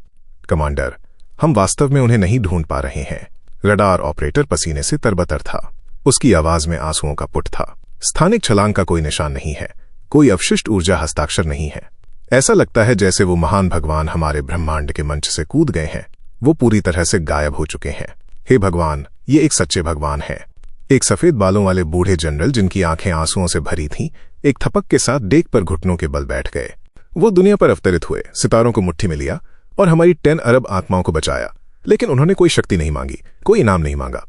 कमांडर, हम वास्तव में उन्हें नहीं ढूंढ पा रहे हैं। रडार ऑपरेटर पसीने से तरबतर था। उसकी आवाज में आंसुओं का पुट था। स्थानिक छलांग का कोई निशान नहीं है। कोई अवशिष्ट ऊर्जा हस्ताक्षर नहीं है। ऐसा लगता है जैसे वो महान भगवान हमारे ब्रह्मांड के मंच से कूद गए हैं। वो पूरी तरह से गायब हो चुके हैं। हे भगवान, ये एक सच्चे भगवान है। एक सफेद बालों वाले बूढ़े जनरल जिनकी आंखें आंसुओं से भरी थीं, एक थपक के साथ डेक पर घुटनों के बल बैठ गए। वो दुनिया पर अवतरित हुए, सितारों को मुट्ठी में लिया और हमारी 10 अरब आत्माओं को बचाया। लेकिन उन्होंने कोई शक्ति नहीं मांगी, कोई इनाम नहीं मांगा।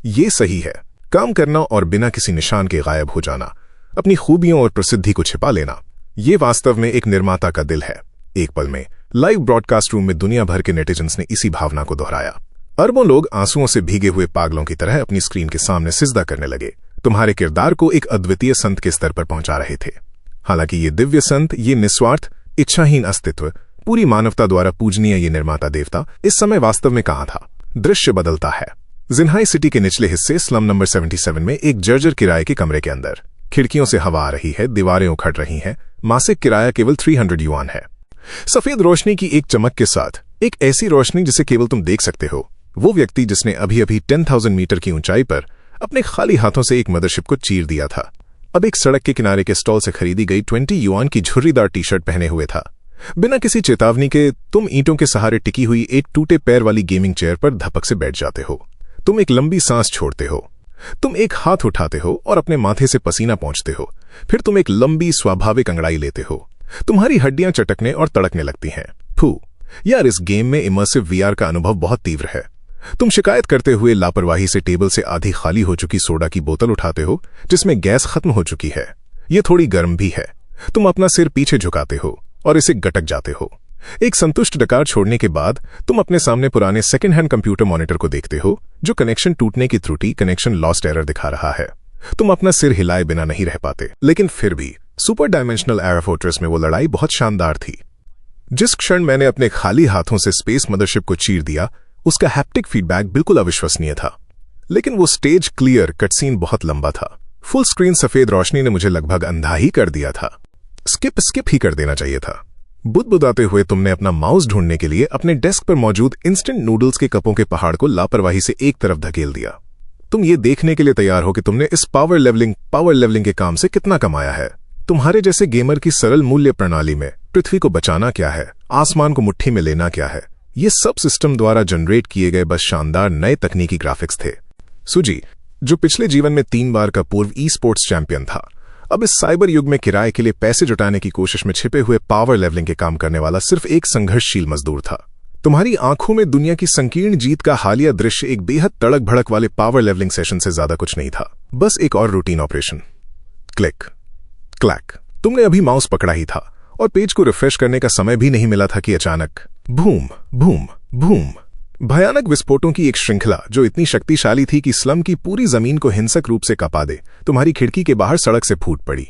ये सही है, काम करना और बिना किसी निशान के गायब हो जाना, अपनी खूबियों और प्रसिद्धि को छिपा लेना, ये वास्तव में एक निर्माता का दिल है। एक पल में लाइव ब्रॉडकास्ट रूम में दुनिया भर के नेटिजन्स ने इसी भावना को दोहराया। अरबों लोग आंसुओं से भीगे हुए पागलों की तरह अपनी स्क्रीन के सामने सिजदा करने लगे, तुम्हारे किरदार को एक अद्वितीय संत के स्तर पर पहुंचा रहे थे। हालांकि ये दिव्य संत, ये निस्वार्थ इच्छाहीन अस्तित्व, पूरी मानवता द्वारा पूजनीय ये निर्माता देवता इस समय वास्तव में कहां था? दृश्य बदलता है। जिन्हाई सिटी के निचले हिस्से स्लम नंबर 77 में एक जर्जर किराए के कमरे के अंदर खिड़कियों से हवा आ रही है, दीवारें उखड़ रही हैं। मासिक किराया केवल 300 युआन है। सफेद रोशनी की एक चमक के साथ एक ऐसी रोशनी जिसे केवल तुम देख सकते हो। वो व्यक्ति जिसने अभी अभी 10,000 मीटर की ऊंचाई पर अपने खाली हाथों से एक मदरशिप को चीर दिया था, अब एक सड़क के किनारे के स्टॉल से खरीदी गई 20 युआन की झुर्रीदार टी शर्ट पहने हुए था। बिना किसी चेतावनी के तुम ईंटों के सहारे टिकी हुई एक टूटे पैर वाली गेमिंग चेयर पर धपक से बैठ जाते हो। तुम एक लंबी सांस छोड़ते हो। तुम एक हाथ उठाते हो और अपने माथे से पसीना पोंछते हो। फिर तुम एक लंबी स्वाभाविक अंगड़ाई लेते हो। तुम्हारी हड्डियां चटकने और तड़कने लगती हैं। फू यार, इस गेम में इमर्सिव वीआर का अनुभव बहुत तीव्र है। तुम शिकायत करते हुए लापरवाही से टेबल से आधी खाली हो चुकी सोडा की बोतल उठाते हो जिसमें गैस खत्म हो चुकी है। ये थोड़ी गर्म भी है। तुम अपना सिर पीछे झुकाते हो और इसे गटक जाते हो। एक संतुष्ट डकार छोड़ने के बाद तुम अपने सामने पुराने सेकंड हैंड कंप्यूटर मॉनिटर को देखते हो जो कनेक्शन टूटने की त्रुटि, कनेक्शन लॉस्ट एरर दिखा रहा है। तुम अपना सिर हिलाए बिना नहीं रह पाते, लेकिन फिर भी सुपर डायमेंशनल एरा फोर्ट्रेस में वो लड़ाई बहुत शानदार थी। जिस क्षण मैंने अपने खाली हाथों से स्पेस मदरशिप को चीर दिया, उसका हैप्टिक फीडबैक बिल्कुल अविश्वसनीय था। लेकिन वो स्टेज क्लियर कटसीन बहुत लंबा था। फुल स्क्रीन सफेद रोशनी ने मुझे लगभग अंधा ही कर दिया था। स्किप ही कर देना चाहिए था। बुदबुदाते हुए तुमने अपना माउस ढूंढने के लिए अपने डेस्क पर मौजूद इंस्टेंट नूडल्स के कपों के पहाड़ को लापरवाही से एक तरफ धकेल दिया। तुम ये देखने के लिए तैयार हो कि तुमने इस पावर लेवलिंग के काम से कितना कमाया है। तुम्हारे जैसे गेमर की सरल मूल्य प्रणाली में पृथ्वी को बचाना क्या है, आसमान को मुट्ठी में लेना क्या है, ये सब सिस्टम द्वारा जनरेट किए गए बस शानदार नए तकनीकी ग्राफिक्स थे। सुजी, जो पिछले जीवन में 3 बार का पूर्व ई स्पोर्ट्स चैंपियन था, अब इस साइबर युग में किराए के लिए पैसे जुटाने की कोशिश में छिपे हुए पावर लेवलिंग के काम करने वाला सिर्फ एक संघर्षशील मजदूर था। तुम्हारी आंखों में दुनिया की संकीर्ण जीत का हालिया दृश्य एक बेहद तड़क भड़क वाले पावर लेवलिंग सेशन से ज्यादा कुछ नहीं था। बस एक और रूटीन ऑपरेशन। Click clack. तुमने अभी माउस पकड़ा ही था और पेज को रिफ्रेश करने का समय भी नहीं मिला था कि अचानक भूम भूम भूम, भयानक विस्फोटों की एक श्रृंखला जो इतनी शक्तिशाली थी कि स्लम की पूरी जमीन को हिंसक रूप से कपा दे, तुम्हारी खिड़की के बाहर सड़क से फूट पड़ी।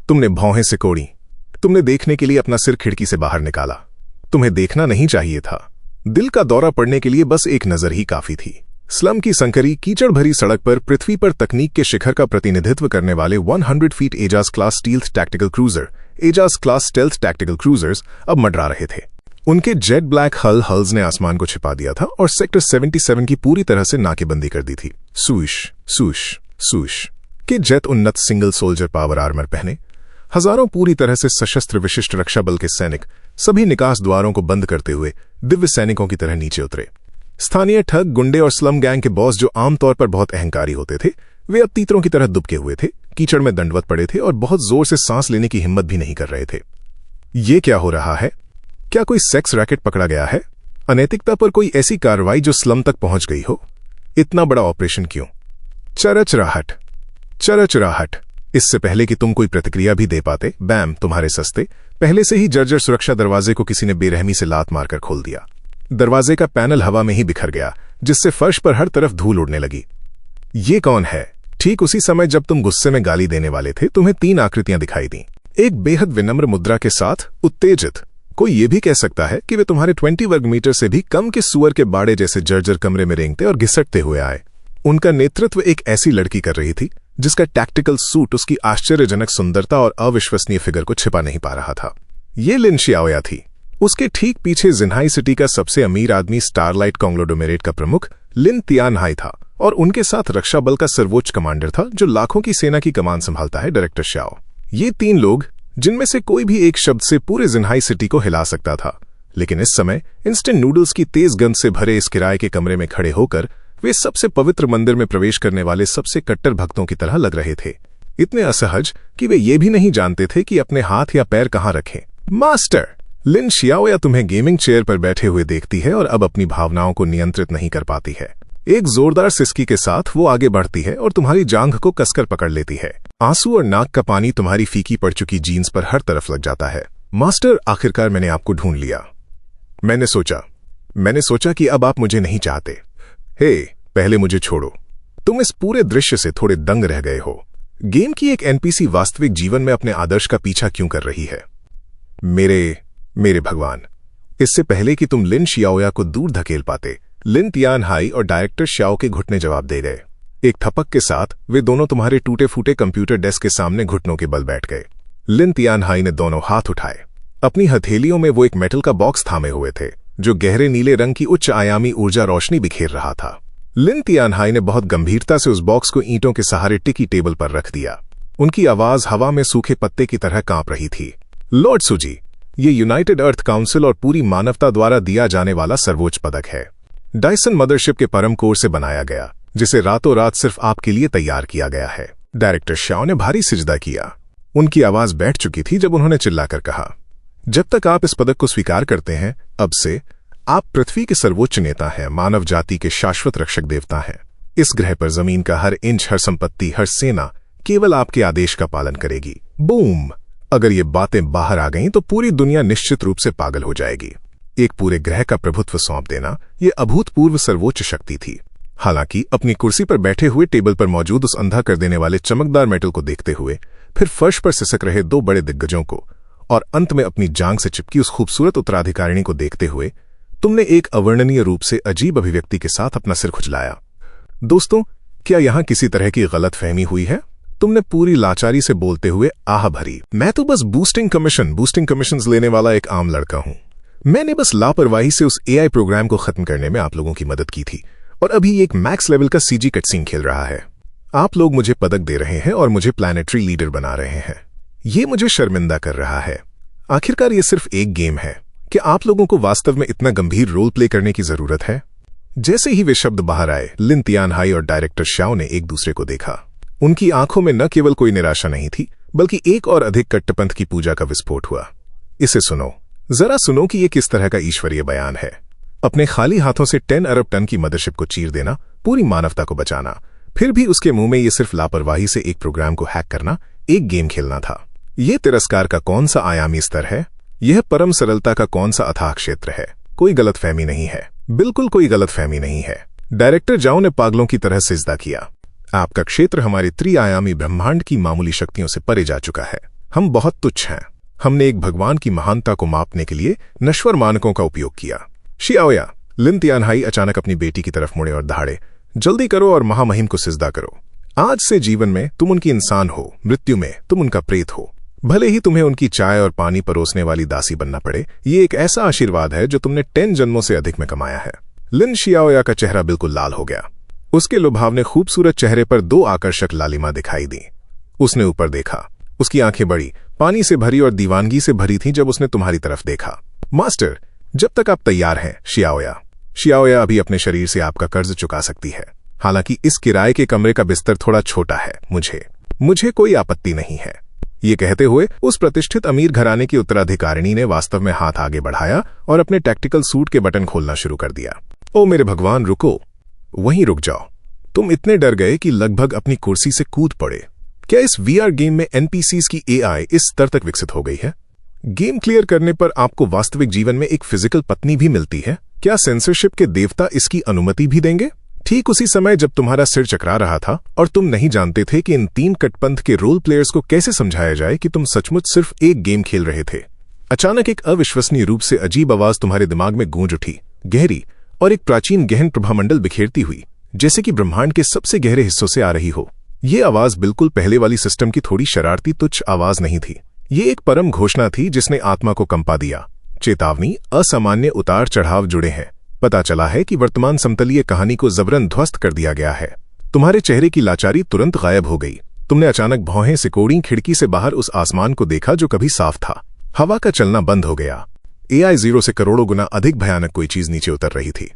तुमने भौहें सिकोड़ी। तुमने देखने के लिए अपना सिर खिड़की से बाहर निकाला। तुम्हें देखना नहीं चाहिए था। दिल का दौरा पड़ने के लिए बस एक नजर ही काफी थी। स्लम की संकरी कीचड़ भरी सड़क पर पृथ्वी पर तकनीक के शिखर का प्रतिनिधित्व करने वाले 100 feet Aegis class stealth tactical cruiser, Aegis class stealth tactical cruisers अब मंडरा रहे थे। उनके जेट ब्लैक हल्स ने आसमान को छिपा दिया था और सेक्टर 77 की पूरी तरह से नाकेबंदी कर दी थी। सूश सूश सूश के जेट उन्नत सिंगल सोल्जर पावर आर्मर पहने, हजारों पूरी तरह से सशस्त्र विशिष्ट रक्षा बल के सैनिक सभी निकास द्वारों को बंद करते हुए दिव्य सैनिकों की तरह नीचे उतरे। स्थानीय ठग, गुंडे और स्लम गैंग के बॉस जो आमतौर पर बहुत अहंकारी होते थे, वे अब तीतरों की तरह दुबके हुए थे, कीचड़ में दंडवत पड़े थे और बहुत जोर से सांस लेने की हिम्मत भी नहीं कर रहे थे। ये क्या हो रहा है? क्या कोई सेक्स रैकेट पकड़ा गया है? अनैतिकता पर कोई ऐसी कार्रवाई जो स्लम तक पहुंच गई हो? इतना बड़ा ऑपरेशन क्यों? चरचराहट। इससे पहले कि तुम कोई प्रतिक्रिया भी दे पाते, बैम, तुम्हारे सस्ते पहले से ही जर्जर सुरक्षा दरवाजे को किसी ने बेरहमी से लात मारकर खोल दिया। दरवाजे का पैनल हवा में ही बिखर गया, जिससे फर्श पर हर तरफ धूल उड़ने लगी। ये कौन है? ठीक उसी समय जब तुम गुस्से में गाली देने वाले थे, तुम्हें 3 आकृतियां दिखाई दी। एक बेहद विनम्र मुद्रा के साथ उत्तेजित। कोई ये भी कह सकता है कि वे तुम्हारे 20 वर्ग मीटर से भी कम के सुअर के बाड़े जैसे जर्जर कमरे में रेंगते और घिसटते हुए आए। उनका नेतृत्व एक ऐसी लड़की कर रही थी जिसका टैक्टिकल सूट उसकी आश्चर्यजनक सुंदरता और अविश्वसनीय फिगर को छिपा नहीं पा रहा था। ये लिन शियाओया थी। उसके ठीक पीछे जिन्हाई सिटी का सबसे अमीर आदमी स्टारलाइट कांग्लोडोमेरेट का प्रमुख लिन तियानहाई था और उनके साथ रक्षा बल का सर्वोच्च कमांडर था जो लाखों की सेना की कमान संभालता है, डायरेक्टर श्याओ। ये 3 लोग, जिनमें से कोई भी एक शब्द से पूरे जिन्हाई सिटी को हिला सकता था, लेकिन इस समय इंस्टेंट नूडल्स की तेज गंध से भरे इस किराए के कमरे में खड़े होकर वे सबसे पवित्र मंदिर में प्रवेश करने वाले सबसे कट्टर भक्तों की तरह लग रहे थे। इतने असहज कि वे ये भी नहीं जानते थे कि अपने हाथ या पैर कहां रखें। मास्टर, लिन शियाओया तुम्हें गेमिंग चेयर पर बैठे हुए देखती है और अब अपनी भावनाओं को नियंत्रित नहीं कर पाती है। एक जोरदार सिसकी के साथ वो आगे बढ़ती है और तुम्हारी जांघ को कसकर पकड़ लेती है। आंसू और नाक का पानी तुम्हारी फीकी पड़ चुकी जीन्स पर हर तरफ लग जाता है। मास्टर, आखिरकार मैंने आपको ढूंढ लिया। मैंने सोचा कि अब आप मुझे नहीं चाहते। हे, पहले मुझे छोड़ो। तुम इस पूरे दृश्य से थोड़े दंग रह गए हो। गेम की एक एनपीसी वास्तविक जीवन में अपने आदर्श का पीछा क्यों कर रही है? मेरे भगवान, इससे पहले कि तुम लिन शियाओया को दूर धकेल पाते, लिन तियानहाई और डायरेक्टर श्याओ के घुटने जवाब दे गए। एक थपक के साथ वे दोनों तुम्हारे टूटे फूटे कंप्यूटर डेस्क के सामने घुटनों के बल बैठ गए। लिन तियानहाई ने दोनों हाथ उठाए। अपनी हथेलियों में वो एक मेटल का बॉक्स थामे हुए थे जो गहरे नीले रंग की उच्च आयामी ऊर्जा रोशनी बिखेर रहा था। लिन तियानहाई ने बहुत गंभीरता से उस बॉक्स को ईंटों के सहारे टिकी टेबल पर रख दिया। उनकी आवाज हवा में सूखे पत्ते की तरह कांप रही थी। लॉर्ड सुजी, ये यूनाइटेड अर्थ काउंसिल और पूरी मानवता द्वारा दिया जाने वाला सर्वोच्च पदक है। डायसन मदरशिप के परम कोर से बनाया गया, जिसे रातों रात सिर्फ आपके लिए तैयार किया गया है। डायरेक्टर शाओ ने भारी सिजदा किया। उनकी आवाज बैठ चुकी थी जब उन्होंने चिल्लाकर कहा, जब तक आप इस पदक को स्वीकार करते हैं, अब से आप पृथ्वी के सर्वोच्च नेता हैं, मानव जाति के शाश्वत रक्षक देवता हैं। इस ग्रह पर जमीन का हर इंच, हर संपत्ति, हर सेना केवल आपके आदेश का पालन करेगी। बूम! अगर ये बातें बाहर आ गईं तो पूरी दुनिया निश्चित रूप से पागल हो जाएगी। एक पूरे ग्रह का प्रभुत्व सौंप देना ये अभूतपूर्व सर्वोच्च शक्ति थी। हालांकि अपनी कुर्सी पर बैठे हुए टेबल पर मौजूद उस अंधा कर देने वाले चमकदार मेटल को देखते हुए, फिर फर्श पर सिसक रहे दो बड़े दिग्गजों को और अंत में अपनी जांग से चिपकी उस खूबसूरत उत्तराधिकारिणी को देखते हुए तुमने एक अवर्णनीय रूप से अजीब अभिव्यक्ति के साथ अपना सिर खुजलाया। दोस्तों, क्या यहां किसी तरह की गलतफहमी हुई है? तुमने पूरी लाचारी से बोलते हुए आह भरी। मैं तो बस बूस्टिंग कमीशंस लेने वाला एक आम लड़का हूं। मैंने बस लापरवाही से उस एआई प्रोग्राम को खत्म करने में आप लोगों की मदद की थी और अभी एक मैक्स लेवल का सीजी कटसीन खेल रहा है। आप लोग मुझे पदक दे रहे हैं और मुझे प्लैनेटरी लीडर बना रहे हैं। ये मुझे शर्मिंदा कर रहा है। आखिरकार ये सिर्फ एक गेम है। क्या आप लोगों को वास्तव में इतना गंभीर रोल प्ले करने की जरूरत है? जैसे ही वे शब्द बाहर आए, लिन तियानहाई और डायरेक्टर शाओ ने एक दूसरे को देखा। उनकी आंखों में न केवल कोई निराशा नहीं थी, बल्कि एक और अधिक कट्टरपंथ की पूजा का विस्फोट हुआ। इसे सुनो, जरा सुनो कि यह किस तरह का ईश्वरीय बयान है। अपने खाली हाथों से 10 अरब टन की मदरशिप को चीर देना, पूरी मानवता को बचाना, फिर भी उसके मुंह में ये सिर्फ लापरवाही से एक प्रोग्राम को हैक करना, एक गेम खेलना था। ये तिरस्कार का कौन सा आयामी स्तर है? यह परम सरलता का कौन सा अथाह क्षेत्र है? कोई गलतफहमी नहीं है, बिल्कुल कोई गलतफहमी नहीं है। डायरेक्टर जाओ ने पागलों की तरह सिजदा किया। आपका क्षेत्र हमारे त्रिआयामी ब्रह्मांड की मामूली शक्तियों से परे जा चुका है। हम बहुत तुच्छ हैं। हमने एक भगवान की महानता को मापने के लिए नश्वर मानकों का उपयोग किया। शियाओया, लिन तियानहाई अचानक अपनी बेटी की तरफ मुड़े और दहाड़े, जल्दी करो और महामहिम को सिजदा करो। आज से जीवन में तुम उनकी इंसान हो, मृत्यु में तुम उनका प्रेत हो। भले ही तुम्हें उनकी चाय और पानी परोसने वाली दासी बनना पड़े, ये एक ऐसा आशीर्वाद है जो तुमने 10 जन्मों से अधिक में कमाया है। लिन शियाओया का चेहरा बिल्कुल लाल हो गया। उसके लुभावने खूबसूरत चेहरे पर दो आकर्षक लालिमा दिखाई दी। उसने ऊपर देखा। उसकी आंखें बड़ी, पानी से भरी और दीवानगी से भरी थीं जब उसने तुम्हारी तरफ देखा। मास्टर, जब तक आप तैयार हैं, शियाओया अभी अपने शरीर से आपका कर्ज चुका सकती है। हालांकि इस किराए के कमरे का बिस्तर थोड़ा छोटा है। मुझे कोई आपत्ति नहीं है। ये कहते हुए उस प्रतिष्ठित अमीर घराने की उत्तराधिकारिणी ने वास्तव में हाथ आगे बढ़ाया और अपने टैक्टिकल सूट के बटन खोलना शुरू कर दिया। ओ मेरे भगवान, रुको, वहीं रुक जाओ। तुम इतने डर गए कि लगभग अपनी कुर्सी से कूद पड़े। क्या इस वीआर गेम में एनपीसीज की एआई इस स्तर तक विकसित हो गई है? गेम क्लियर करने पर आपको वास्तविक जीवन में एक फिजिकल पत्नी भी मिलती है? क्या सेंसरशिप के देवता इसकी अनुमति भी देंगे? ठीक उसी समय जब तुम्हारा सिर चकरा रहा था और तुम नहीं जानते थे कि इन 3 कट्टरपंथ के रोल प्लेयर्स को कैसे समझाया जाए कि तुम सचमुच सिर्फ एक गेम खेल रहे थे, अचानक एक अविश्वसनीय रूप से अजीब आवाज तुम्हारे दिमाग में गूंज उठी, गहरी और एक प्राचीन गहन प्रभामंडल बिखेरती हुई, जैसे कि ब्रह्मांड के सबसे गहरे हिस्सों से आ रही हो। ये आवाज बिल्कुल पहले वाली सिस्टम की थोड़ी शरारती तुच्छ आवाज नहीं थी। ये एक परम घोषणा थी जिसने आत्मा को कंपा दिया। चेतावनी, असामान्य उतार चढ़ाव जुड़े हैं। पता चला है कि वर्तमान समतलीय कहानी को जबरन ध्वस्त कर दिया गया है। तुम्हारे चेहरे की लाचारी तुरंत गायब हो गई। तुमने अचानक भौहें सिकोड़ी खिड़की से बाहर उस आसमान को देखा जो कभी साफ था। हवा का चलना बंद हो गया। AI 0 से करोड़ों गुना अधिक भयानक कोई चीज नीचे उतर रही थी।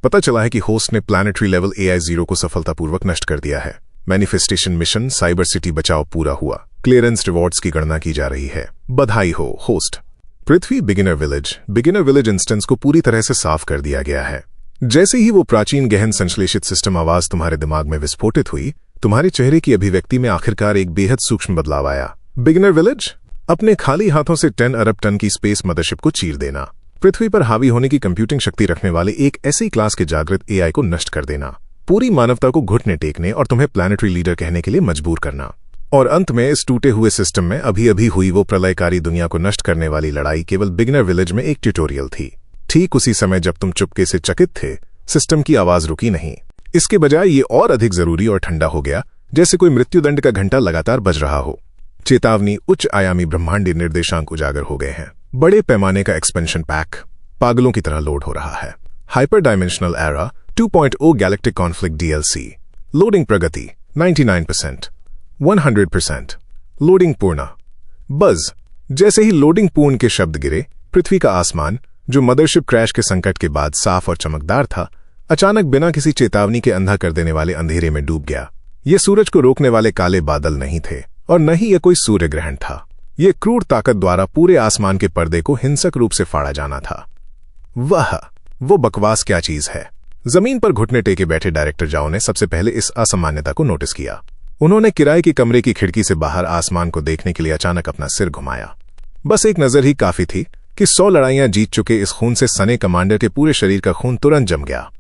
पता चला है कि होस्ट ने प्लैनेटरी लेवल AI 0 को सफलतापूर्वक नष्ट कर दिया है। मैनिफेस्टेशन मिशन साइबर सिटी बचाओ पूरा हुआ। क्लियरेंस रिवॉर्ड्स की गणना की जा रही है। बधाई हो होस्ट। पृथ्वी बिगिनर विलेज इंस्टेंस को पूरी तरह से साफ कर दिया गया है। जैसे ही वो प्राचीन गहन संश्लेषित सिस्टम आवाज तुम्हारे दिमाग में विस्फोटित हुई, तुम्हारे चेहरे की अभिव्यक्ति में आखिरकार एक बेहद सूक्ष्म बदलाव आया। बिगिनर विलेज, अपने खाली हाथों से 10 अरब टन की स्पेस मदरशिप को चीर देना, पृथ्वी पर हावी होने की कंप्यूटिंग शक्ति रखने वाले एक ऐसी क्लास के जागृत AI को नष्ट कर देना, पूरी मानवता को घुटने टेकने और तुम्हें प्लैनेटरी लीडर कहने के लिए मजबूर करना, और अंत में इस टूटे हुए सिस्टम में अभी अभी हुई वो प्रलयकारी दुनिया को नष्ट करने वाली लड़ाई केवल बिगिनर विलेज में एक ट्यूटोरियल थी। ठीक उसी समय जब तुम चुपके से चकित थे, सिस्टम की आवाज रुकी नहीं। इसके बजाय ये और अधिक जरूरी और ठंडा हो गया, जैसे कोई मृत्युदंड का घंटा लगातार बज रहा हो। चेतावनी, उच्च आयामी ब्रह्मांडीय निर्देशांक उजागर हो गए हैं। बड़े पैमाने का एक्सपेंशन पैक। पागलों की तरह लोड हो रहा है। Hyper dimensional era 2.0 galactic conflict DLC। Loading प्रगति 99%, 100%। लोडिंग पूर्ण। बज। जैसे ही लोडिंग पूर्ण के शब्द गिरे, पृथ्वी का आसमान, जो मदरशिप क्रैश के संकट के बाद साफ और चमकदार था, अचानक बिना किसी चेतावनी के अंधा कर देने वाले अंधेरे में डूब गया। ये सूरज को रोकने वाले काले बादल नहीं थे और न ही यह कोई सूर्य ग्रहण था। ये क्रूर ताकत द्वारा पूरे आसमान के पर्दे को हिंसक रूप से फाड़ा जाना था। वो बकवास क्या चीज है? जमीन पर घुटने टेके बैठे डायरेक्टर जाओ ने सबसे पहले इस असामान्यता को नोटिस किया। उन्होंने किराए के कमरे की खिड़की से बाहर आसमान को देखने के लिए अचानक अपना सिर घुमाया। बस एक नजर ही काफी थी कि 100 लड़ाइयां जीत चुके इस खून से सने कमांडर के पूरे शरीर का खून तुरंत जम गया।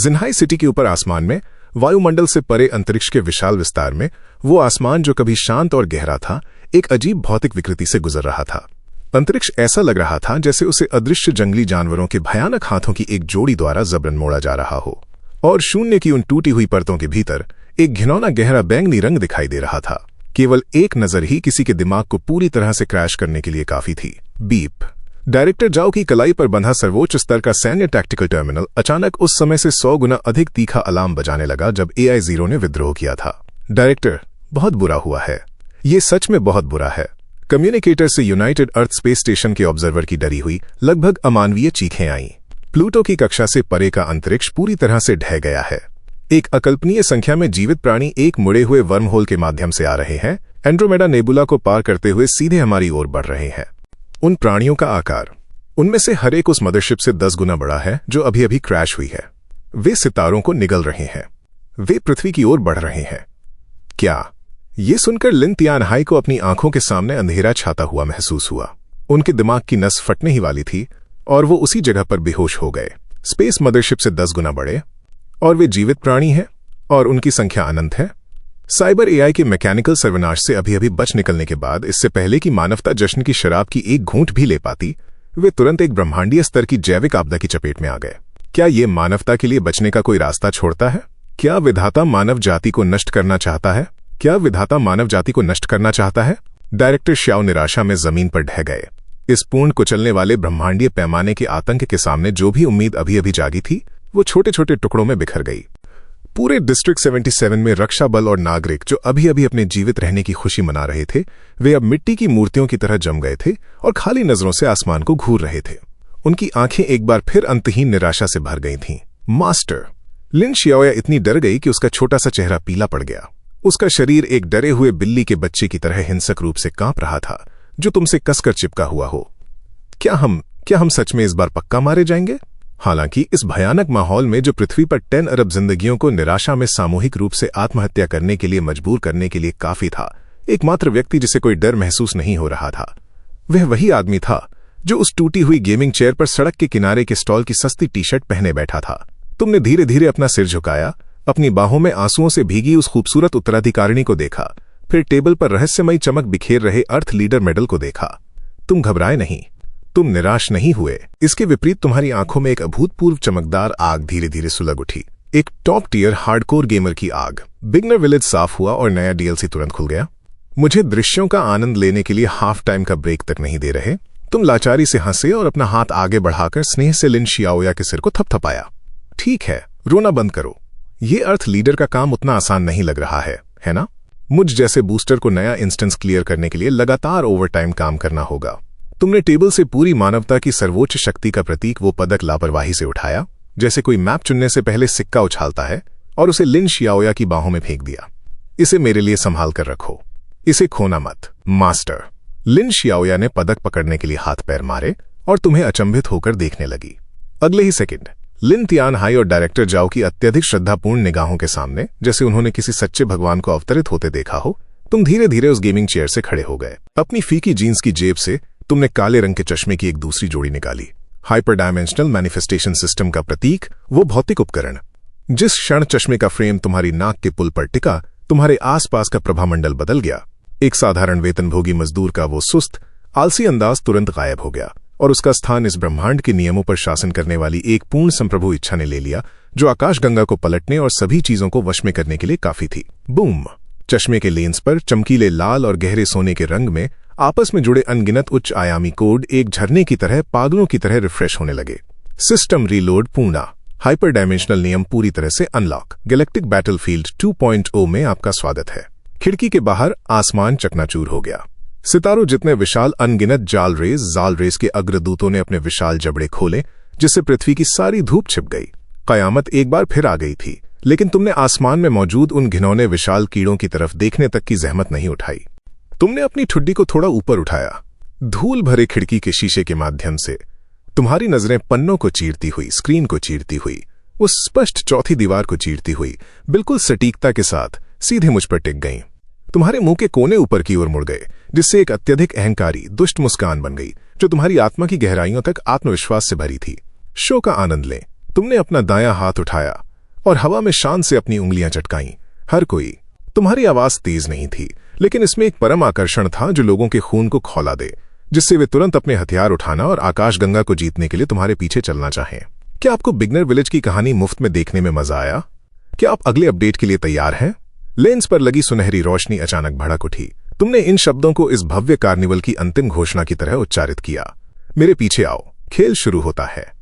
जिन्हाई सिटी के ऊपर आसमान में, वायुमंडल से परे अंतरिक्ष के विशाल विस्तार में, वो आसमान जो कभी शांत और गहरा था, एक अजीब भौतिक विकृति से गुजर रहा था। अंतरिक्ष ऐसा लग रहा था जैसे उसे अदृश्य जंगली जानवरों के भयानक हाथों की एक जोड़ी द्वारा जबरन मोड़ा जा रहा हो, और शून्य की उन टूटी हुई परतों के भीतर एक घिनौना गहरा बैंगनी रंग दिखाई दे रहा था। केवल एक नजर ही किसी के दिमाग को पूरी तरह से क्रैश करने के लिए काफी थी। बीप। डायरेक्टर जाओ की कलाई पर बंधा सर्वोच्च स्तर का सैन्य टैक्टिकल टर्मिनल अचानक उस समय से 100 गुना अधिक तीखा अलार्म बजाने लगा जब AI-0 ने विद्रोह किया था। डायरेक्टर, बहुत बुरा हुआ है। ये सच में बहुत बुरा है। कम्युनिकेटर से यूनाइटेड अर्थ स्पेस स्टेशन के ऑब्जर्वर की डरी हुई, लगभग अमानवीय चीखें आईं। प्लूटो की कक्षा से परे का अंतरिक्ष पूरी तरह से ढह गया है। एक अकल्पनीय संख्या में जीवित प्राणी एक मुड़े हुए वर्म होल के माध्यम से आ रहे हैं, एंड्रोमेडा नेबुला को पार करते हुए सीधे हमारी ओर बढ़ रहे हैं। उन प्राणियों का आकार, उनमें से हर एक उस मदरशिप से 10 गुना बड़ा है जो अभी अभी क्रैश हुई है। वे सितारों को निगल रहे हैं। वे पृथ्वी की ओर बढ़ रहे हैं। क्या? ये सुनकर लिन तियानहाई को अपनी आंखों के सामने अंधेरा छाता हुआ महसूस हुआ। उनके दिमाग की नस फटने ही वाली थी और वो उसी जगह पर बेहोश हो गए। स्पेस मदरशिप से 10 गुना बड़े, और वे जीवित प्राणी हैं, और उनकी संख्या अनंत है। साइबर AI के मैकेनिकल सर्वनाश से अभी अभी बच निकलने के बाद, इससे पहले कि मानवता जश्न की शराब की एक घूंट भी ले पाती, वे तुरंत एक ब्रह्मांडीय स्तर की जैविक आपदा की चपेट में आ गए। क्या ये मानवता के लिए बचने का कोई रास्ता छोड़ता है? क्या विधाता मानव जाति को नष्ट करना चाहता है? क्या विधाता मानव जाति को नष्ट करना चाहता है? डायरेक्टर श्याओ निराशा में जमीन पर ढह गए। इस पूर्ण कुचलने वाले ब्रह्मांडीय पैमाने के आतंक के सामने जो भी उम्मीद अभी अभी जागी थी, वो छोटे छोटे टुकड़ों में बिखर गई। पूरे डिस्ट्रिक्ट 77 में रक्षा बल और नागरिक जो अभी अभी अपने जीवित रहने की खुशी मना रहे थे, वे अब मिट्टी की मूर्तियों की तरह जम गए थे और खाली नजरों से आसमान को घूर रहे थे। उनकी आंखें एक बार फिर अंतहीन निराशा से भर गई थीं। मास्टर। लिन शियाओया इतनी डर गई कि उसका छोटा सा चेहरा पीला पड़ गया। उसका शरीर एक डरे हुए बिल्ली के बच्चे की तरह हिंसक रूप से कांप रहा था, जो तुमसे कसकर चिपका हुआ हो। क्या हम सच में इस बार पक्का मारे जाएंगे? हालांकि इस भयानक माहौल में, जो पृथ्वी पर 10 अरब जिंदगियों को निराशा में सामूहिक रूप से आत्महत्या करने के लिए मजबूर करने के लिए काफी था, एकमात्र व्यक्ति जिसे कोई डर महसूस नहीं हो रहा था, वह वही आदमी था जो उस टूटी हुई गेमिंग चेयर पर सड़क के किनारे के स्टॉल की सस्ती टी-शर्ट पहने बैठा था। तुमने धीरे धीरे अपना सिर झुकाया, अपनी बाहों में आंसुओं से भीगी उस खूबसूरत उत्तराधिकारिणी को देखा, फिर टेबल पर रहस्यमयी चमक बिखेर रहे अर्थ लीडर मेडल को देखा। तुम घबराए नहीं, तुम निराश नहीं हुए। इसके विपरीत तुम्हारी आंखों में एक अभूतपूर्व चमकदार आग धीरे धीरे सुलग उठी, एक टॉप टियर हार्डकोर गेमर की आग। बिगनर विलेज साफ हुआ और नया DLC तुरंत खुल गया। मुझे दृश्यों का आनंद लेने के लिए हाफ टाइम का ब्रेक तक नहीं दे रहे। तुम लाचारी से हंसे और अपना हाथ आगे बढ़ाकर स्नेह से लिन शियाओया के सिर को थपथपाया। ठीक है, रोना बंद करो। ये अर्थ लीडर का काम उतना आसान नहीं लग रहा है ना? मुझ जैसे बूस्टर को नया इंस्टेंस क्लियर करने के लिए लगातार ओवरटाइम काम करना होगा। तुमने टेबल से पूरी मानवता की सर्वोच्च शक्ति का प्रतीक, वो पदक, लापरवाही से उठाया, जैसे कोई मैप चुनने से पहले सिक्का उछालता है, और उसे लिन शियाओया की बाहों में फेंक दिया। इसे मेरे लिए संभाल कर रखो, इसे खोना मत, मास्टर। लिन शियाओया ने पदक पकड़ने के लिए हाथ पैर मारे और तुम्हें अचंभित होकर देखने लगी। अगले ही सेकंड लिन तियानहाई और डायरेक्टर जाओ की अत्यधिक श्रद्धापूर्ण निगाहों के सामने, जैसे उन्होंने किसी सच्चे भगवान को अवतरित होते देखा हो, तुम धीरे धीरे उस गेमिंग चेयर से खड़े हो गए। अपनी फीकी जीन्स की जेब से तुमने काले रंग के चश्मे की एक दूसरी जोड़ी निकाली। हाइपर डायमेंशनल मैनिफेस्टेशन सिस्टम का प्रतीक, वो भौतिक उपकरण। जिस क्षण चश्मे का फ्रेम तुम्हारी नाक के पुल पर टिका, तुम्हारे आसपास का प्रभामंडल बदल गया। एक साधारण वेतनभोगी मजदूर का वो सुस्त, आलसी अंदाज तुरंत गायब हो गया और उसका स्थान इस ब्रह्मांड के नियमों पर शासन करने वाली एक पूर्ण संप्रभु इच्छा ने ले लिया, जो आकाशगंगा को पलटने और सभी चीजों को वश में करने के लिए काफी थी। बूम! चश्मे के लेंस पर चमकीले लाल और गहरे सोने के रंग में आपस में जुड़े अनगिनत उच्च आयामी कोड एक झरने की तरह पागलों की तरह रिफ्रेश होने लगे। सिस्टम रीलोड पूर्ण। हाइपर डायमेंशनल नियम पूरी तरह से अनलॉक। गैलेक्टिक बैटलफील्ड 2.0 में आपका स्वागत है। खिड़की के बाहर आसमान चकनाचूर हो गया। सितारों जितने विशाल अनगिनत जाल रेस के अग्रदूतों ने अपने विशाल जबड़े खोले, जिससे पृथ्वी की सारी धूप छिप गई। कयामत एक बार फिर आ गई थी, लेकिन तुमने आसमान में मौजूद उन घिनौने विशाल कीड़ों की तरफ देखने तक की जहमत नहीं उठाई। तुमने अपनी ठुड्डी को थोड़ा ऊपर उठाया। धूल भरे खिड़की के शीशे के माध्यम से तुम्हारी नजरें पन्नों को चीरती हुई, स्क्रीन को चीरती हुई, उस स्पष्ट चौथी दीवार को चीरती हुई बिल्कुल सटीकता के साथ सीधे मुझ पर टिक गईं। तुम्हारे मुंह के कोने ऊपर की ओर मुड़ गए, जिससे एक अत्यधिक अहंकारी दुष्ट मुस्कान बन गई, जो तुम्हारी आत्मा की गहराइयों तक आत्मविश्वास से भरी थी। शो का आनंद लें। तुमने अपना दायां हाथ उठाया और हवा में शान से अपनी उंगलियां चटकाईं। हर कोई। तुम्हारी आवाज तेज नहीं थी, लेकिन इसमें एक परम आकर्षण था जो लोगों के खून को खौला दे, जिससे वे तुरंत अपने हथियार उठाना और आकाशगंगा को जीतने के लिए तुम्हारे पीछे चलना चाहें। क्या आपको बिगनर विलेज की कहानी मुफ्त में देखने में मजा आया? क्या आप अगले अपडेट के लिए तैयार हैं? लेंस पर लगी सुनहरी रोशनी अचानक भड़क उठी। तुमने इन शब्दों को इस भव्य कार्निवल की अंतिम घोषणा की तरह उच्चारित किया। मेरे पीछे आओ, खेल शुरू होता है।